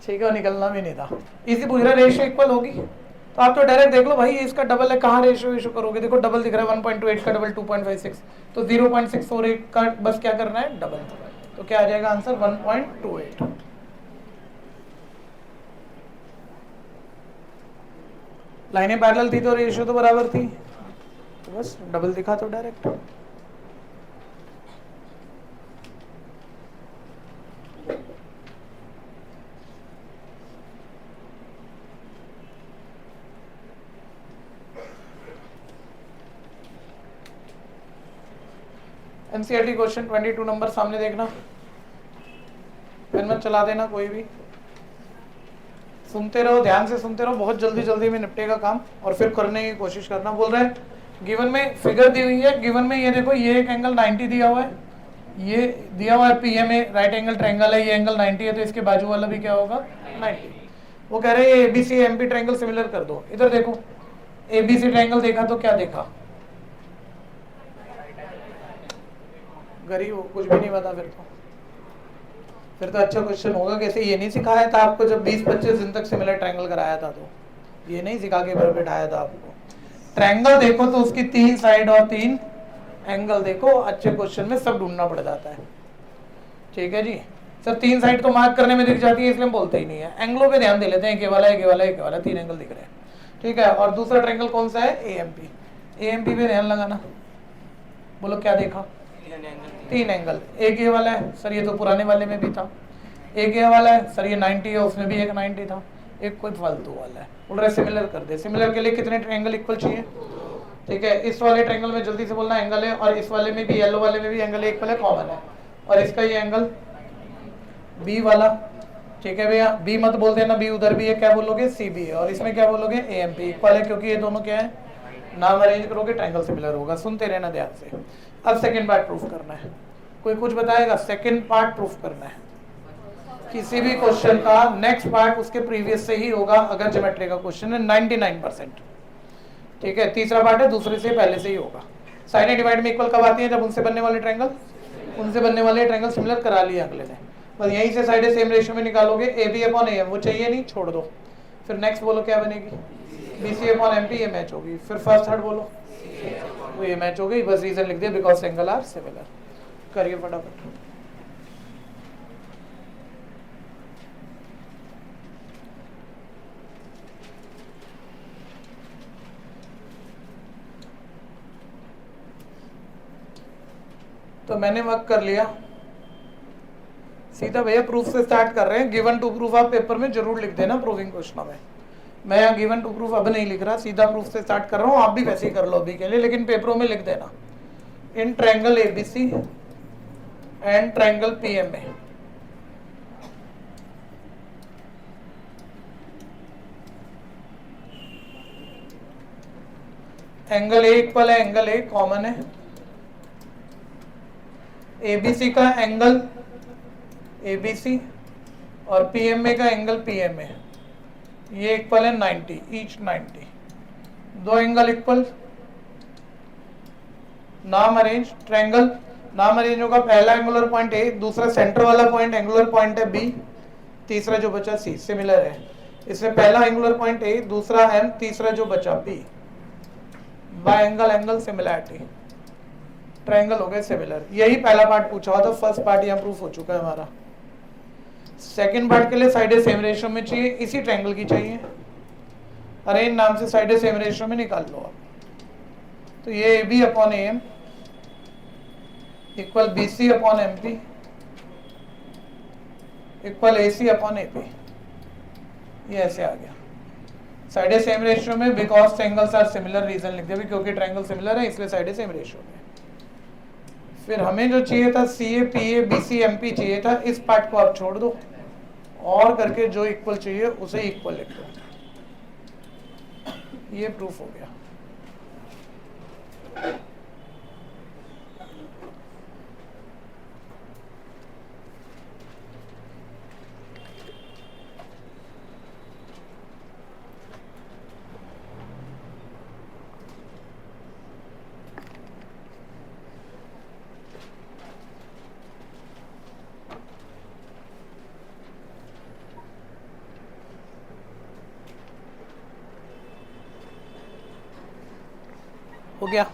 ठीक है वो निकलना भी नहीं था। ईसी पूछ रहा है रेशियो इक्वल होगी, तो आप तो डायरेक्ट देख लो भाई ये इसका डबल है, कहाँ रेशियो इशू करोगे, देखो डबल दिख रहा है 1.28 का डबल 2.56, तो 0.648 का बस क्या करना है डबल, तो क्या आ जाएगा आंसर 1.28। लाइनें पैरेलल थी तो रेशियो तो बराबर थी, तो बस डबल दिखा तो डायरेक्ट। एनसीईआरटी क्वेश्चन 22 नंबर सामने देखना, पेन मत चला देना कोई भी, सुनते रहो, ध्यान से सुनते रहो, बहुत जल्दी जल्दी में निपटेगा काम और फिर करने की कोशिश करना। बोल रहे हैं गिवन में फिगर दी हुई है, गिवन में ये देखो ये एक एंगल 90 दिया हुआ है, ये दिया हुआ है पीएमए राइट एंगल ट्रायंगल है, ये एंगल 90 है, तो इसके बाजू वाला भी क्या होगा 90। वो कह रहे हैं एबीसी एमपी ट्रायंगल सिमिलर कर दो। इधर देखो एबीसी ट्रायंगल देखा तो क्या देखा, गरीब हो, कुछ भी नहीं पता फिर तो अच्छा क्वेश्चन होगा। कैसे ये नहीं सिखाया था आपको जब 20-25 दिन तक सिमिलर ट्रायंगल कराया था, तो ये नहीं सिखा के बैठाया था आपको। ट्रायंगल देखो तो उसकी 3 साइड और 3 एंगल देखो, अच्छे क्वेश्चन में सब ढूंढना पड़ जाता है, ठीक है जी। सर 3 साइड तो मार्क करने में दिख जाती है इसलिए हम बोलते ही नहीं है, एंगलों पे ध्यान दे लेते हैं, एक वाला एक वाला एक वाला, 3 एंगल दिख रहे हैं, ठीक है। और दूसरा ट्रायंगल कौन सा है एएमपी, एएमपी पे ध्यान लगाना, बोलो क्या देखा 3 एंगल, एक ये वाला है सर, ये तो पुराने वाले में भी था, एक ये वाला है सर ये 90 है, उसमें भी एक 90 था, एक कोई फालतू वाला है, बोल रहे सिमिलर कर दे। सिमिलर के लिए कितने ट्रायंगल इक्वल चाहिए, ठीक है। इस वाले ट्रायंगल में जल्दी से बोलना एंगल है, और इस वाले में भी येलो वाले में भी एंगल इक्वल है, कॉमन है, और इसका ये एंगल बी वाला, ठीक है भैया। बी मत बोल देना, बी उधर भी है, क्या बोलोगे सी बी है, और इसमें क्या बोलोगे एएमपी इक्वल है, क्योंकि ये दोनों क्या है नाम अरेंज करोगे ट्रायंगल सिमिलर होगा। सुनते रहना ध्यान से। अब सेकंड पार्ट प्रूफ करना है, कोई कुछ बताएगा, सेकंड पार्ट प्रूफ करना है। किसी भी क्वेश्चन का नेक्स्ट पार्ट उसके प्रीवियस से ही होगा अगर ज्योमेट्री का क्वेश्चन है 99%, ठीक है। तीसरा पार्ट है दूसरे से पहले से ही होगा। साइन एंड डिवाइड में इक्वल कब आती है, जब उनसे बनने वाले ट्रायंगल सिमिलर करा लिया अगले ने, बस यहीं से साइड सेम रेशियो में निकालोगे, A B upon A M, वो चाहिए नहीं छोड़ दो। फिर नेक्स्ट बोलो क्या बनेगी, B C upon M P, ये मैच होगी। फिर फर्स्ट थर्ड बोलो, वो ये मैच हो गई, बस रीजन लिख दिया बिकॉज एंगल आर सिमिलर। करिए फटाफट। तो मैंने वर्क कर लिया, सीधा भैया प्रूफ से स्टार्ट कर रहे हैं। गिवन टू प्रूफ आप पेपर में जरूर लिख देना प्रूविंग क्वेश्चनों में। मैं यहाँ गिवन टू प्रूफ अब नहीं लिख रहा, सीधा प्रूफ से स्टार्ट कर रहा हूँ, आप भी वैसे ही कर लो अभी के लिए, लेकिन पेपरों में लिख देना in triangle ABC and triangle PMA angle A equal है, एंगल ए कॉमन है, एबीसी का एंगल एबीसी और पीएमए का एंगल पीएमए, ये इक्वल है 90, ईच 90, दो एंगल इक्वल, नाम अरेंज, ट्रायंगल नाम अरेंज होगा, पहला एंगुलर पॉइंट ए, दूसरा सेंटर वाला पॉइंट एंगुलर पॉइंट है बी, तीसरा जो बचा सी, सिमिलर है। इसमें पहला एंगुलर पॉइंट ए, दूसरा एम, तीसरा जो बचा B, by angle angle similarity, triangle हो गए सिमिलर। यही पहला पार्ट पूछा हुआ था, फर्स्ट पार्ट यहाँ प्रूफ हो चुका है हमारा। सेकंड पार्ट के लिए साइडें सेम रेशियो में चाहिए, इसी ट्रायंगल की चाहिए, अरेंज नाम से साइडें सेम रेशियो में निकाल लो आप। तो ये A B upon A M equal B C upon M P equal A C upon A P, ये ऐसे आ गया। साइडें सेम रेशियो में because triangles are similar, reason लिख दिया क्योंकि ट्रायंगल सिमिलर है इसलिए साइडें सेम रेशियो में। फिर हमें जो चाहिए था C A P A B C M P चाहिए था, इस पार्ट को आप छोड़ दो और करके जो इक्वल चाहिए उसे इक्वल लिख दो, ये प्रूफ हो गया। हो गया।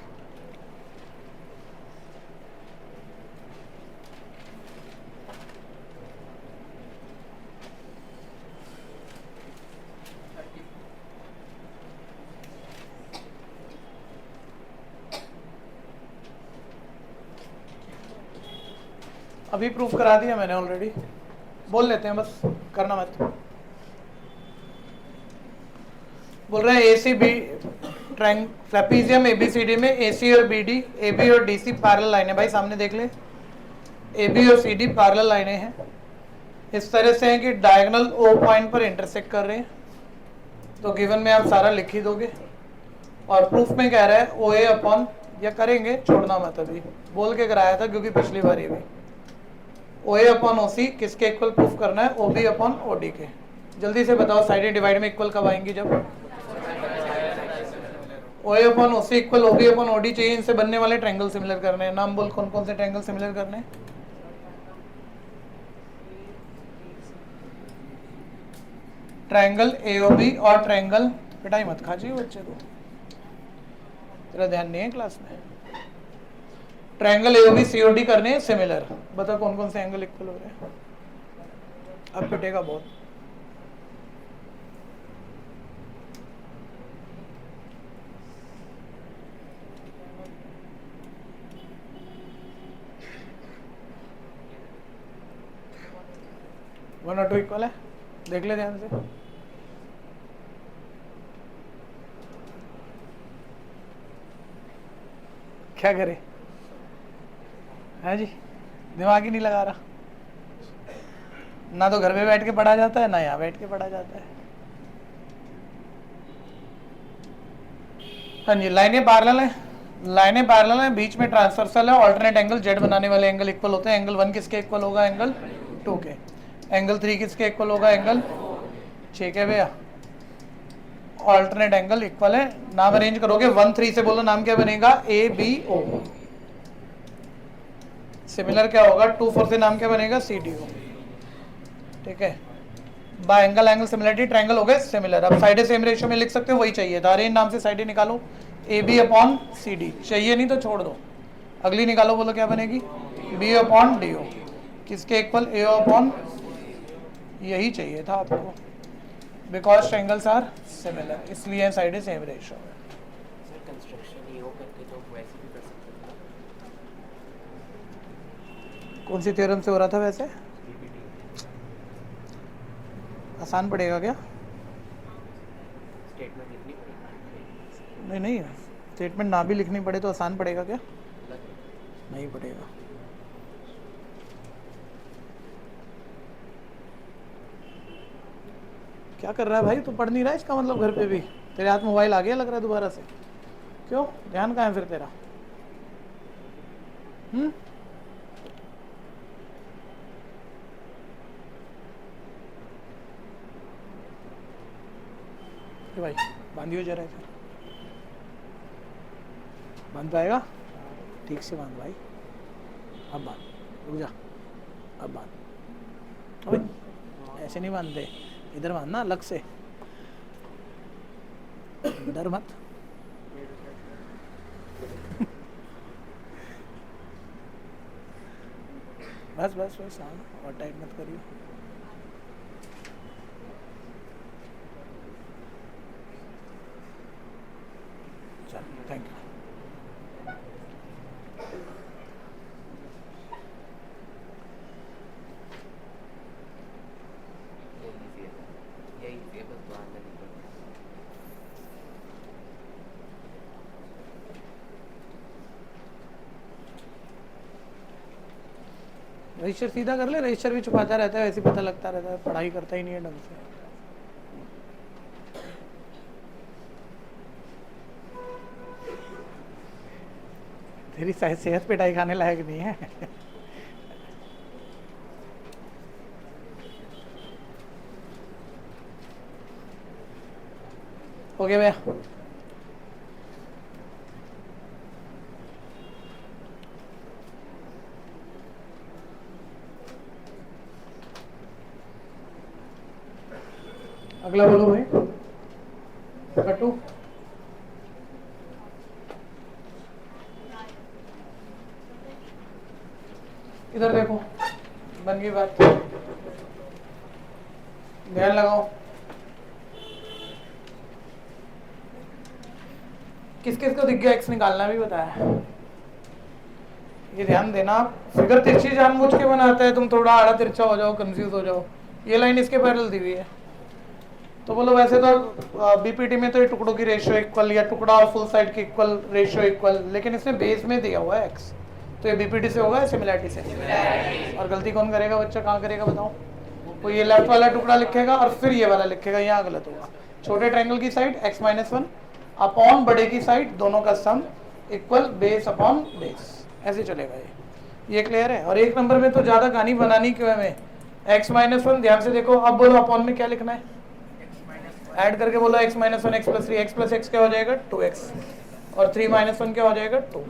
अभी प्रूफ करा दिया मैंने ऑलरेडी, बोल लेते हैं बस, करना मत। बोल रहे हैं ए सी बी ट्रैपीजियम ABCD में AC और BD, AB और DC पैरेलल लाइनें, भाई सामने देख ले, AB और CD पैरेलल लाइनें हैं, इस तरह से हैं कि डायगोनल O पॉइंट पर इंटरसेक्ट कर रहे हैं। तो गिवन में आप सारा लिख ही दोगे, और प्रूफ में कह रहा है OA अपॉन, या करेंगे छोड़ना मत, अभी बोल के कराया था क्योंकि पिछली बार ये भी OA अपॉन OC किसके इक्वल प्रूफ करना है, OB अपॉन OD के। जल्दी से बताओ साइडें डिवाइड में इक्वल कब आएंगी, जब OA upon OC equal OB upon OD चाहिए, इनसे बनने वाले ट्रायंगल सिमिलर करने हैं। नाम बोल कौन कौन से ट्रायंगल सिमिलर करने हैं। ट्रायंगल AOB और ट्रायंगल, पिटाई मत खा चाहिए बच्चे को, तेरा ध्यान नहीं है क्लास में। ट्रायंगल AOB COD करने हैं सिमिलर, बता कौन कौन से एंगल इक्वल हो रहे हैं। अब पिटेगा बहुत। वन और टू इक्वल है, देख ले ध्यान से। क्या करे, है जी, दिमाग ही नहीं लगा रहा, ना तो घर पे बैठ के पढ़ा जाता है, ना यहाँ बैठ के पढ़ा जाता है। हाँ जी, लाइनें पैरेलल हैं, लाइनें पैरेलल हैं, बीच में ट्रांसवर्सल है, ऑल्टरनेट एंगल जेड बनाने वाले एंगल इक्वल होते हैं। एंगल 1 किसके इक्वल होगा, एंगल 2 के। एंगल 3 किसके इक्वल होगा, एंगल 6 के। भैया ऑल्टरनेट एंगल इक्वल है, नाम अरेंज करोगे 1 3 से, बोलो नाम क्या बनेगा, ABO। सिमिलर क्या होगा, 2 4 से नाम क्या बनेगा, CDO। ठीक है, bye angle angle similarity triangle हो गए सिमिलर। अब साइडें सेम रेशियो में लिख सकते हो, वही चाहिए था, अरेंज नाम से साइडें निकालो, AB अपॉन CD, चाहिए नहीं तो छोड़ दो। अगली निकालो, बोलो क्या बनेगी, BO अपॉन DO, किसके इक्वल, AO अपॉन, यही चाहिए था आपको, बिकॉज ट्रायंगल्स आर सिमिलर, इसलिए साइडें सेम रेशियो में। सर कंस्ट्रक्शन EO करके तो वैसे भी कर सकते हैं। कौन सी थ्योरम से हो रहा था वैसे, PPT आसान पड़ेगा क्या, स्टेटमेंट लिखनी पड़ेगी। नहीं नहीं, स्टेटमेंट ना भी लिखनी पड़े तो आसान पड़ेगा क्या, अलग है। नहीं पड़ेगा। क्या कर रहा है भाई, तू पढ़ नहीं रहा है, इसका मतलब घर पे भी तेरे हाथ मोबाइल आ गया लग रहा है दोबारा से, क्यों, ध्यान कहाँ है फिर तेरा। भाई बांधियो जरा इसे, बांध पाएगा, ठीक से बांध भाई, अब बांध, रुक जा, अब बांध, अबे ऐसे नहीं बांधते, इधर बांधना अलग से, डर मत। बस बस बस, हाँ, और टाइट मत करियो। चल, थैंक यू। यही है, बस बांधना नहीं पड़ता। रजिस्टर सीधा कर ले, रजिस्टर भी छुपाता रहता है, वैसे ही पता लगता रहता है, पढ़ाई करता ही नहीं है ढंग से। तेरी सेहत पिटाई खाने लायक नहीं है। हो गया भैया, अगला बोलो भाई, कट्टू। इधर देखो, बन गई बात, ध्यान लगाओ। किस किस को दिख गया एक्स निकालना भी बताया। ये ध्यान देना, फिगर तिरछी जानबूझ के बनाता है, तुम थोड़ा आड़ा तिरछा हो जाओ, कंफ्यूज हो जाओ। ये लाइन इसके पैरेलल दी हुई है, तो बोलो वैसे तो बीपीटी में तो ये टुकड़ों की रेशियो इक्वल या टुकड़ा और फुल साइड की इक्वल रेशियो इक्वल, लेकिन इसमें बेस में दिया हुआ है एक्स, तो ये बीपीटी से होगा सिमिलैरिटी से। और गलती कौन करेगा बच्चा, कहाँ करेगा बताओ। वो ये लेफ्ट वाला टुकड़ा लिखेगा और फिर ये वाला लिखेगा, यहाँ गलत होगा। छोटे ट्रायंगल की साइड x-1 अपॉन बड़े की साइड, दोनों का sum equal base upon base, ऐसे चलेगा ये क्लियर है। और एक नंबर में तो ज्यादा कहानी बनानी क्यों है हमें, x-1 ध्यान से देखो। अब बोलो अपॉन में क्या लिखना है, ऐड करके बोलो x-1 x + 3, x + x क्या हो जाएगा 2x, और 3 - 1 क्या हो जाएगा 2,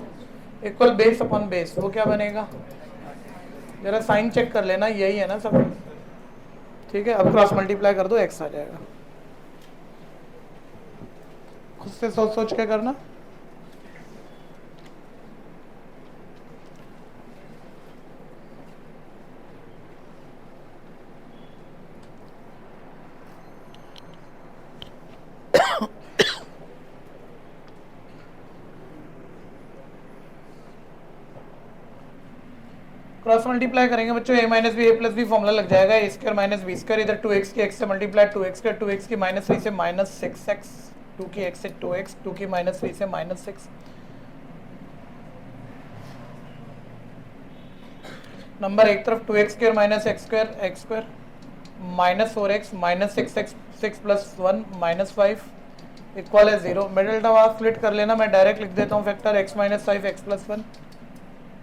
इक्वल बेस अपॉन बेस, वो क्या बनेगा, जरा साइन चेक कर लेना, यही है ना सब, ठीक है। अब क्रॉस मल्टीप्लाई कर दो, x आ जाएगा। खुद से सोच सोच के करना। क्रॉस मल्टीप्लाई करेंगे बच्चों, a - b a + b formula लग जाएगा, a² - b², इधर 2x की x से मल्टीप्लाई 2x का 2x की -3 से -6x, 2 की x से 2x, 2 की -3 से -6। नंबर एक तरफ 2x² - x² x² -4x -6x 6 + 1 -5 equal है 0। मिडिल टर्म आप स्प्लिट कर लेना, मैं डायरेक्ट लिख देता हूँ फैक्टर x - 5 x + 1,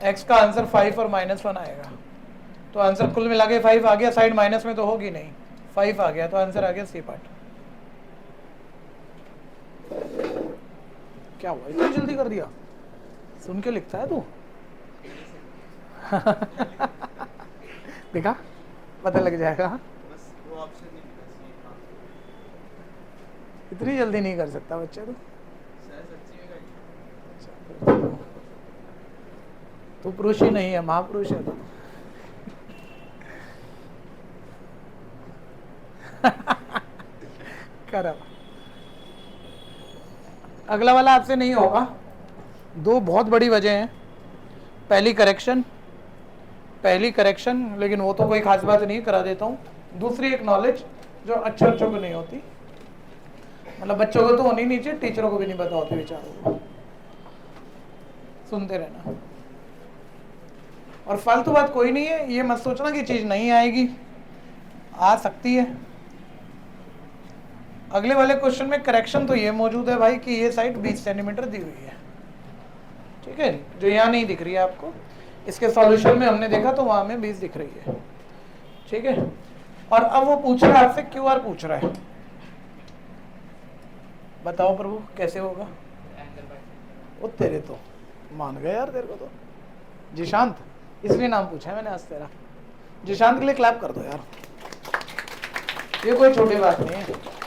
x का आंसर 5 और -1 आएगा, तो आंसर कुल मिला के 5 आ गया, साइड माइनस में तो होगी नहीं, 5 आ गया, तो आंसर आ गया सी पार्ट। क्या हुआ, इतनी जल्दी कर दिया, सुन के लिखता है तू देखा, पता लग जाएगा। बस वो ऑप्शन नहीं मिला सही, हाँ। इतनी जल्दी नहीं कर सकता बच्चे तू, सर सच्ची में कर तू पुरुष ही नहीं है, महापुरुष है तू कर अब। अगला वाला आपसे नहीं होगा, दो बहुत बड़ी वजह हैं। पहली करेक्शन, लेकिन वो तो कोई खास बात नहीं, करा देता हूँ। दूसरी एक नॉलेज जो अच्छों को नहीं होती, मतलब बच्चों को तो होनी नहीं चाहिए, टीचरों को भी नहीं पता होती बेचारों को, सुनते रहना। और फालतू बात कोई नहीं है, ये मत सोचना कि चीज नहीं आएगी, आ सकती है। अगले वाले क्वेश्चन में करेक्शन तो ये मौजूद है भाई कि ये साइड 20 सेंटीमीटर दी हुई है, ठीक है, जो यहाँ नहीं दिख रही है आपको, इसके सॉल्यूशन में हमने देखा तो वहां में 20 दिख रही है, ठीक है। और अब वो पूछ रहा है आपसे, क्यूआर पूछ रहा है, बताओ प्रभु कैसे होगा। वो तेरे तो मान गए यार, तेरे को तो जिशांत, इसलिए नाम पूछा है मैंने आज तेरा। जिशांत के लिए क्लैप कर दो यार, ये कोई छोटी बात नहीं है।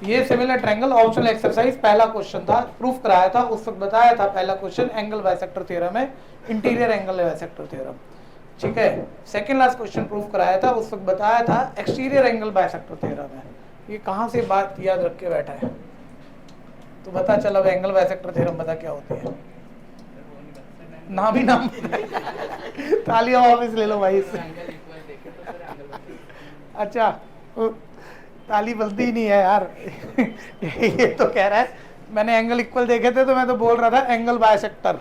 ये सिमिलर ट्रायंगल ऑप्शनल एक्सरसाइज पहला क्वेश्चन था, प्रूफ कराया था, उस वक्त बताया था पहला क्वेश्चन एंगल बाइसेक्टर थ्योरम है, इंटीरियर एंगल बाइसेक्टर थ्योरम, ठीक है। सेकंड लास्ट क्वेश्चन प्रूफ कराया था, उस वक्त बताया था एक्सटीरियर एंगल बाइसेक्टर थ्योरम है। ये कहाँ से बात याद रख के बैठा है, तो बता चल अब एंगल बाइसेक्टर थ्योरम बता क्या होती है, नाम ही नाम तालियां वापस ले लो भाई इससे। अच्छा, ताली बलती ही नहीं है यार ये तो कह रहा है मैंने एंगल इक्वल देखे थे, तो मैं तो बोल रहा था एंगल बाइसेक्टर,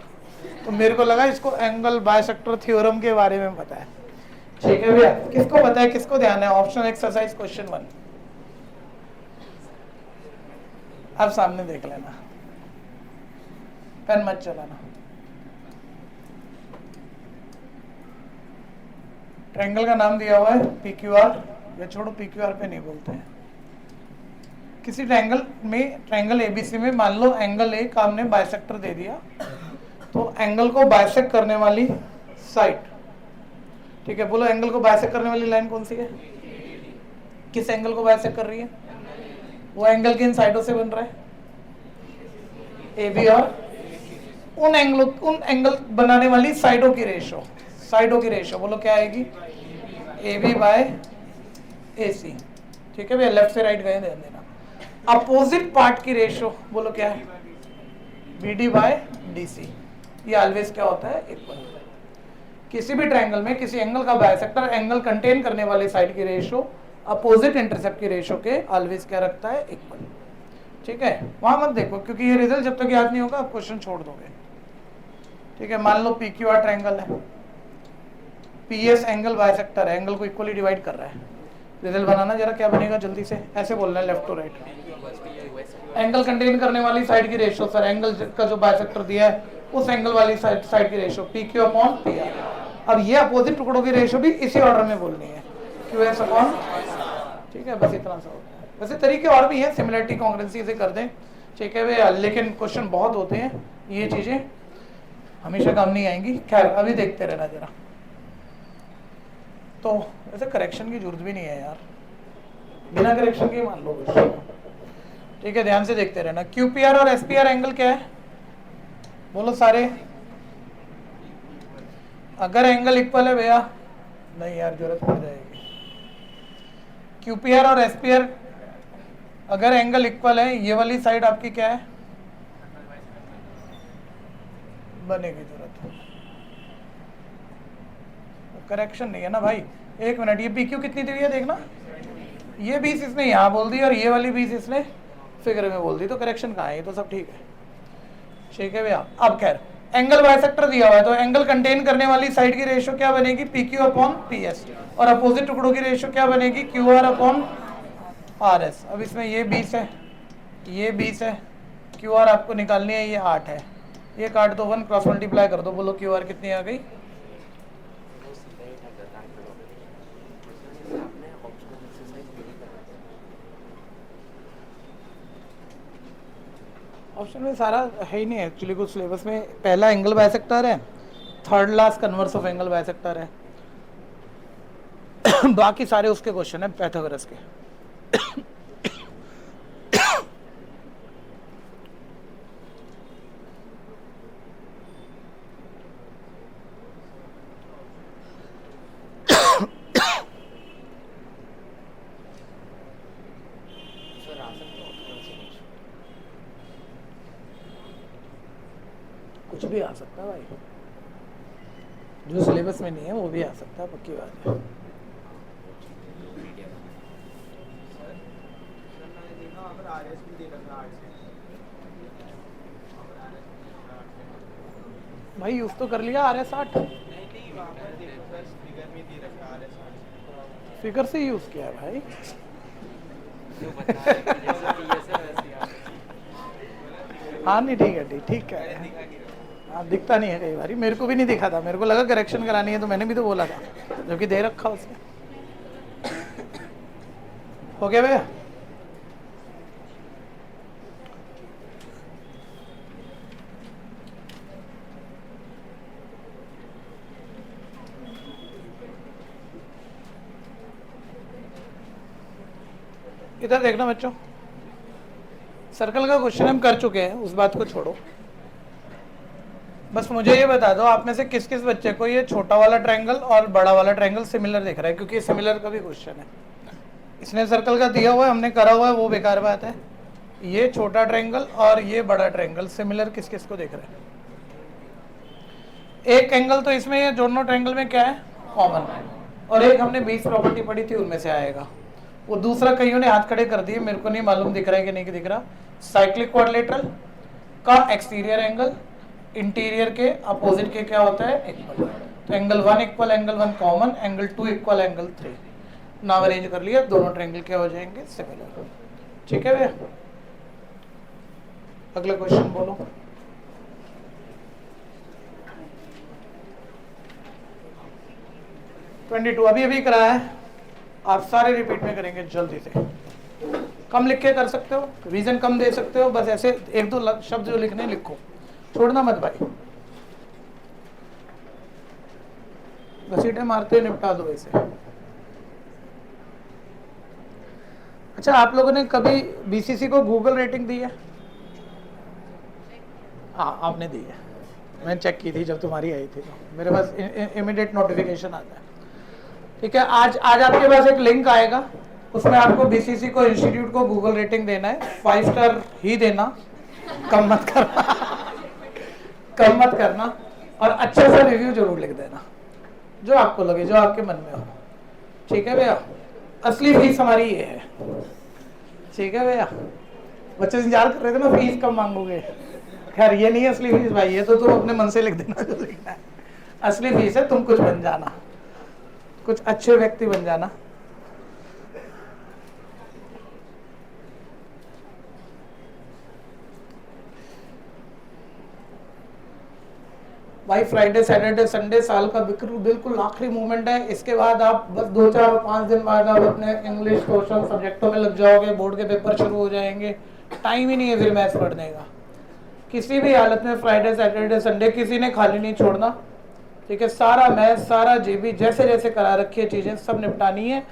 तो मेरे को लगा इसको एंगल बाइसेक्टर थ्योरम के बारे में पता है, ठीक है भैया। किसको पता है, किसको ध्यान है, ऑप्शन एक्सरसाइज क्वेश्चन 1 अब सामने देख लेना, पेन मत चलाना। ट्रायंगल का नाम दिया हुआ है PQR, या छोड़ो PQR पे नहीं बोलते हैं। किसी ट्रायंगल में, ट्रायंगल ABC में मान लो एंगल A का हमने बाइसेक्टर दे दिया, तो एंगल को बाइसेक्ट करने वाली साइड, ठीक है, बोलो एंगल को बाइसेक्ट करने वाली लाइन कौन सी है, किस एंगल को बाइसेक्ट कर रही है, वो एंगल किन साइडों से बन रहा है, AB, और उन एंगल बनाने वाली साइडों की रेशो साइडों की रेशियो बोलो क्या आएगी, ए बी बाय ए सी। ठीक है भैया, लेफ्ट से राइट गए, ध्यान देना। अपोजिट पार्ट की रेशियो बोलो क्या है, B D by D C. ये ऑलवेज क्या होता है, इक्वल। किसी भी ट्रायंगल में किसी एंगल का बाइसेक्टर एंगल कंटेन करने वाले साइड की रेशियो अपोजिट इंटरसेप्ट की रेशियो के ऑलवेज क्या रखता है, इक्वल। ठीक है, वहां मत देखो क्योंकि ये रिजल्ट जब तक याद नहीं होगा आप क्वेश्चन छोड़ दोगे। ठीक है, मान लो पी क्यू आर ट्रायंगल है, पी एस एंगल बाइसेक्टर है, एंगल को इक्वली डिवाइड कर रहा है। रिजल्ट बनाना जरा, क्या बनेगा जल्दी से, ऐसे बोलना है left to right. Angle contain करने वाली साइड की रेशियो, सर एंगल का जो बाइसेक्टर दिया है उस एंगल वाली साइड की ratio P Q upon P R. अब ये अपोजिट टुकड़ों की रेशियो भी इसी ऑर्डर में बोलनी है, क्यू एस अपॉन। ठीक है, बस इतना सा होता है। वैसे तरीके और भी हैं, सिमिलरिटी कांग्रुएंसी से कर दें। ठीक है भैया, लेकिन क्वेश्चन बहुत होते हैं, ये चीजें हमेशा काम नहीं आएंगी। खैर अभी देखते रहना जरा। तो वैसे करेक्शन की जरूरत भी नहीं है यार, बिना करेक्शन के मान लो क्वेश्चन। ठीक है, ध्यान से देखते रहना। क्यूपीआर और एसपीआर एंगल क्या है बोलो सारे, अगर एंगल इक्वल है भैया, नहीं यार जरूरत पड़ जाएगी। क्यूपीआर और एसपीआर अगर एंगल इक्वल है, ये वाली साइड आपकी क्या है, बनेगी जरूरत। करेक्शन नहीं है ना भाई, एक मिनट, ये पी क्यू कितनी दी हुई है देखना, ये 20 इसने यहाँ बोल दी और ये वाली 20 इसने फिगर में बोल दी, तो करेक्शन कहाँ है, ये तो सब ठीक है। ठीक है भैया, अब खैर एंगल बाइसेक्टर दिया हुआ है, तो एंगल कंटेन करने वाली साइड की रेशियो क्या बनेगी, P Q upon P S, और अपोजिट टुकड़ों की रेशियो क्या बनेगी, Q R upon R S. अब इसमें ये 20 है, ये 20 है, क्यू आर आपको निकालनी है, ये 8 है, ये काट दो 1 क्रॉस मल्टीप्लाई कर दो, बोलो क्यू आर कितनी आ गई, ऑप्शन में सारा है ही नहीं एक्चुअली, कुछ सिलेबस में पहला एंगल बाइसेक्टर है, third last converse of angle bisector है, बाकी सारे उसके क्वेश्चन है पाइथागोरस के। कुछ भी आ सकता है भाई, जो सिलेबस में नहीं है वो भी आ सकता है, पक्की बात है। भाई यूज तो कर लिया RS 8, फिगर से यूज किया है भाई। हाँ नहीं ठीक है, ठीक है। हाँ दिखता नहीं है कई बार, मेरे को भी नहीं दिखा था, मेरे को लगा करेक्शन करानी है तो मैंने भी तो बोला था, जबकि दे रखा उसने। हो गया भैया, इधर देखना बच्चों, सर्कल का क्वेश्चन हम कर चुके हैं, उस बात को छोड़ो। बस मुझे ये बता दो आप में से किस किस बच्चे को ये छोटा वाला ट्रायंगल और बड़ा वाला ट्रायंगल सिमिलर दिख रहा है, क्योंकि सिमिलर का भी क्वेश्चन है। इसने सर्कल का दिया हुआ है, हमने करा हुआ है, वो बेकार बात है। ये छोटा ट्रायंगल और ये बड़ा ट्रायंगल सिमिलर किस किस को दिख रहा है। एक एंगल तो इसमें ये दोनों ट्रायंगल में क्या है, कॉमन है, और एक हमने 20 प्रॉपर्टी पढ़ी थी उनमें से आएगा। वो दूसरा कईयों ने हाथ खड़े कर दिए, मेरे को नहीं मालूम दिख रहा है कि नहीं दिख रहा। साइक्लिक क्वाड्रिलेटरल का एक्सटीरियर एंगल इंटीरियर के अपोजिट के क्या होता है, इक्वल। तो angle 1 equal, angle 1 common, angle 2 equal, angle 3 नाम अरेंज कर लिया, दोनों ट्रायंगल क्या हो जाएंगे, सिमिलर। ठीक है भैया, अगला क्वेश्चन बोलो। अभी अभी कराया है, आप सारे रिपीट में करेंगे जल्दी से। कम लिख के कर सकते हो, रीजन कम दे सकते हो, बस ऐसे 1-2 शब्द जो लिखने लिखो, छोड़ना मत भाई, घसीटे मारते निपटा दो ऐसे। अच्छा, आप लोगों ने कभी बीसीसी को गूगल रेटिंग दी है? हाँ आपने दी है, मैंने चेक की थी जब तुम्हारी आई थी, तो मेरे पास इमीडिएट नोटिफिकेशन आता है। ठीक है, आज आपके पास एक लिंक आएगा, उसमें आपको बीसीसी को, इंस्टीट्यूट को गूगल रेटिंग देना है, 5 स्टार ही देना, कम मत करना कम मत करना, और अच्छा सा रिव्यू जरूर लिख देना, जो आपको लगे, जो आपके मन में हो। ठीक है भैया, असली फीस हमारी ये है। ठीक है भैया, बच्चे इंतजार कर रहे थे ना फीस कम मांगोगे, खैर ये नहीं है असली फीस भाई, ये तो तुम अपने मन से लिख देना जो लिखना है। असली फीस है तुम कुछ बन जाना, कुछ अच्छे व्यक्ति बन जाना। भाई फ्राइडे सैटरडे संडे साल का बिल्कुल आखिरी मोमेंट है, इसके बाद आप बस 2-4-5 दिन बाद आप अपने इंग्लिश सोशल सब्जेक्टों में लग जाओगे, बोर्ड के पेपर शुरू हो जाएंगे, टाइम ही नहीं है फिर मैथ्स पढ़ने का। किसी भी हालत में फ्राइडे सैटरडे संडे किसी ने खाली नहीं छोड़ना। ठीक है, सारा मैथ्स, सारा जीबी, जैसे जैसे करा रखी है चीजें सब निपटानी है।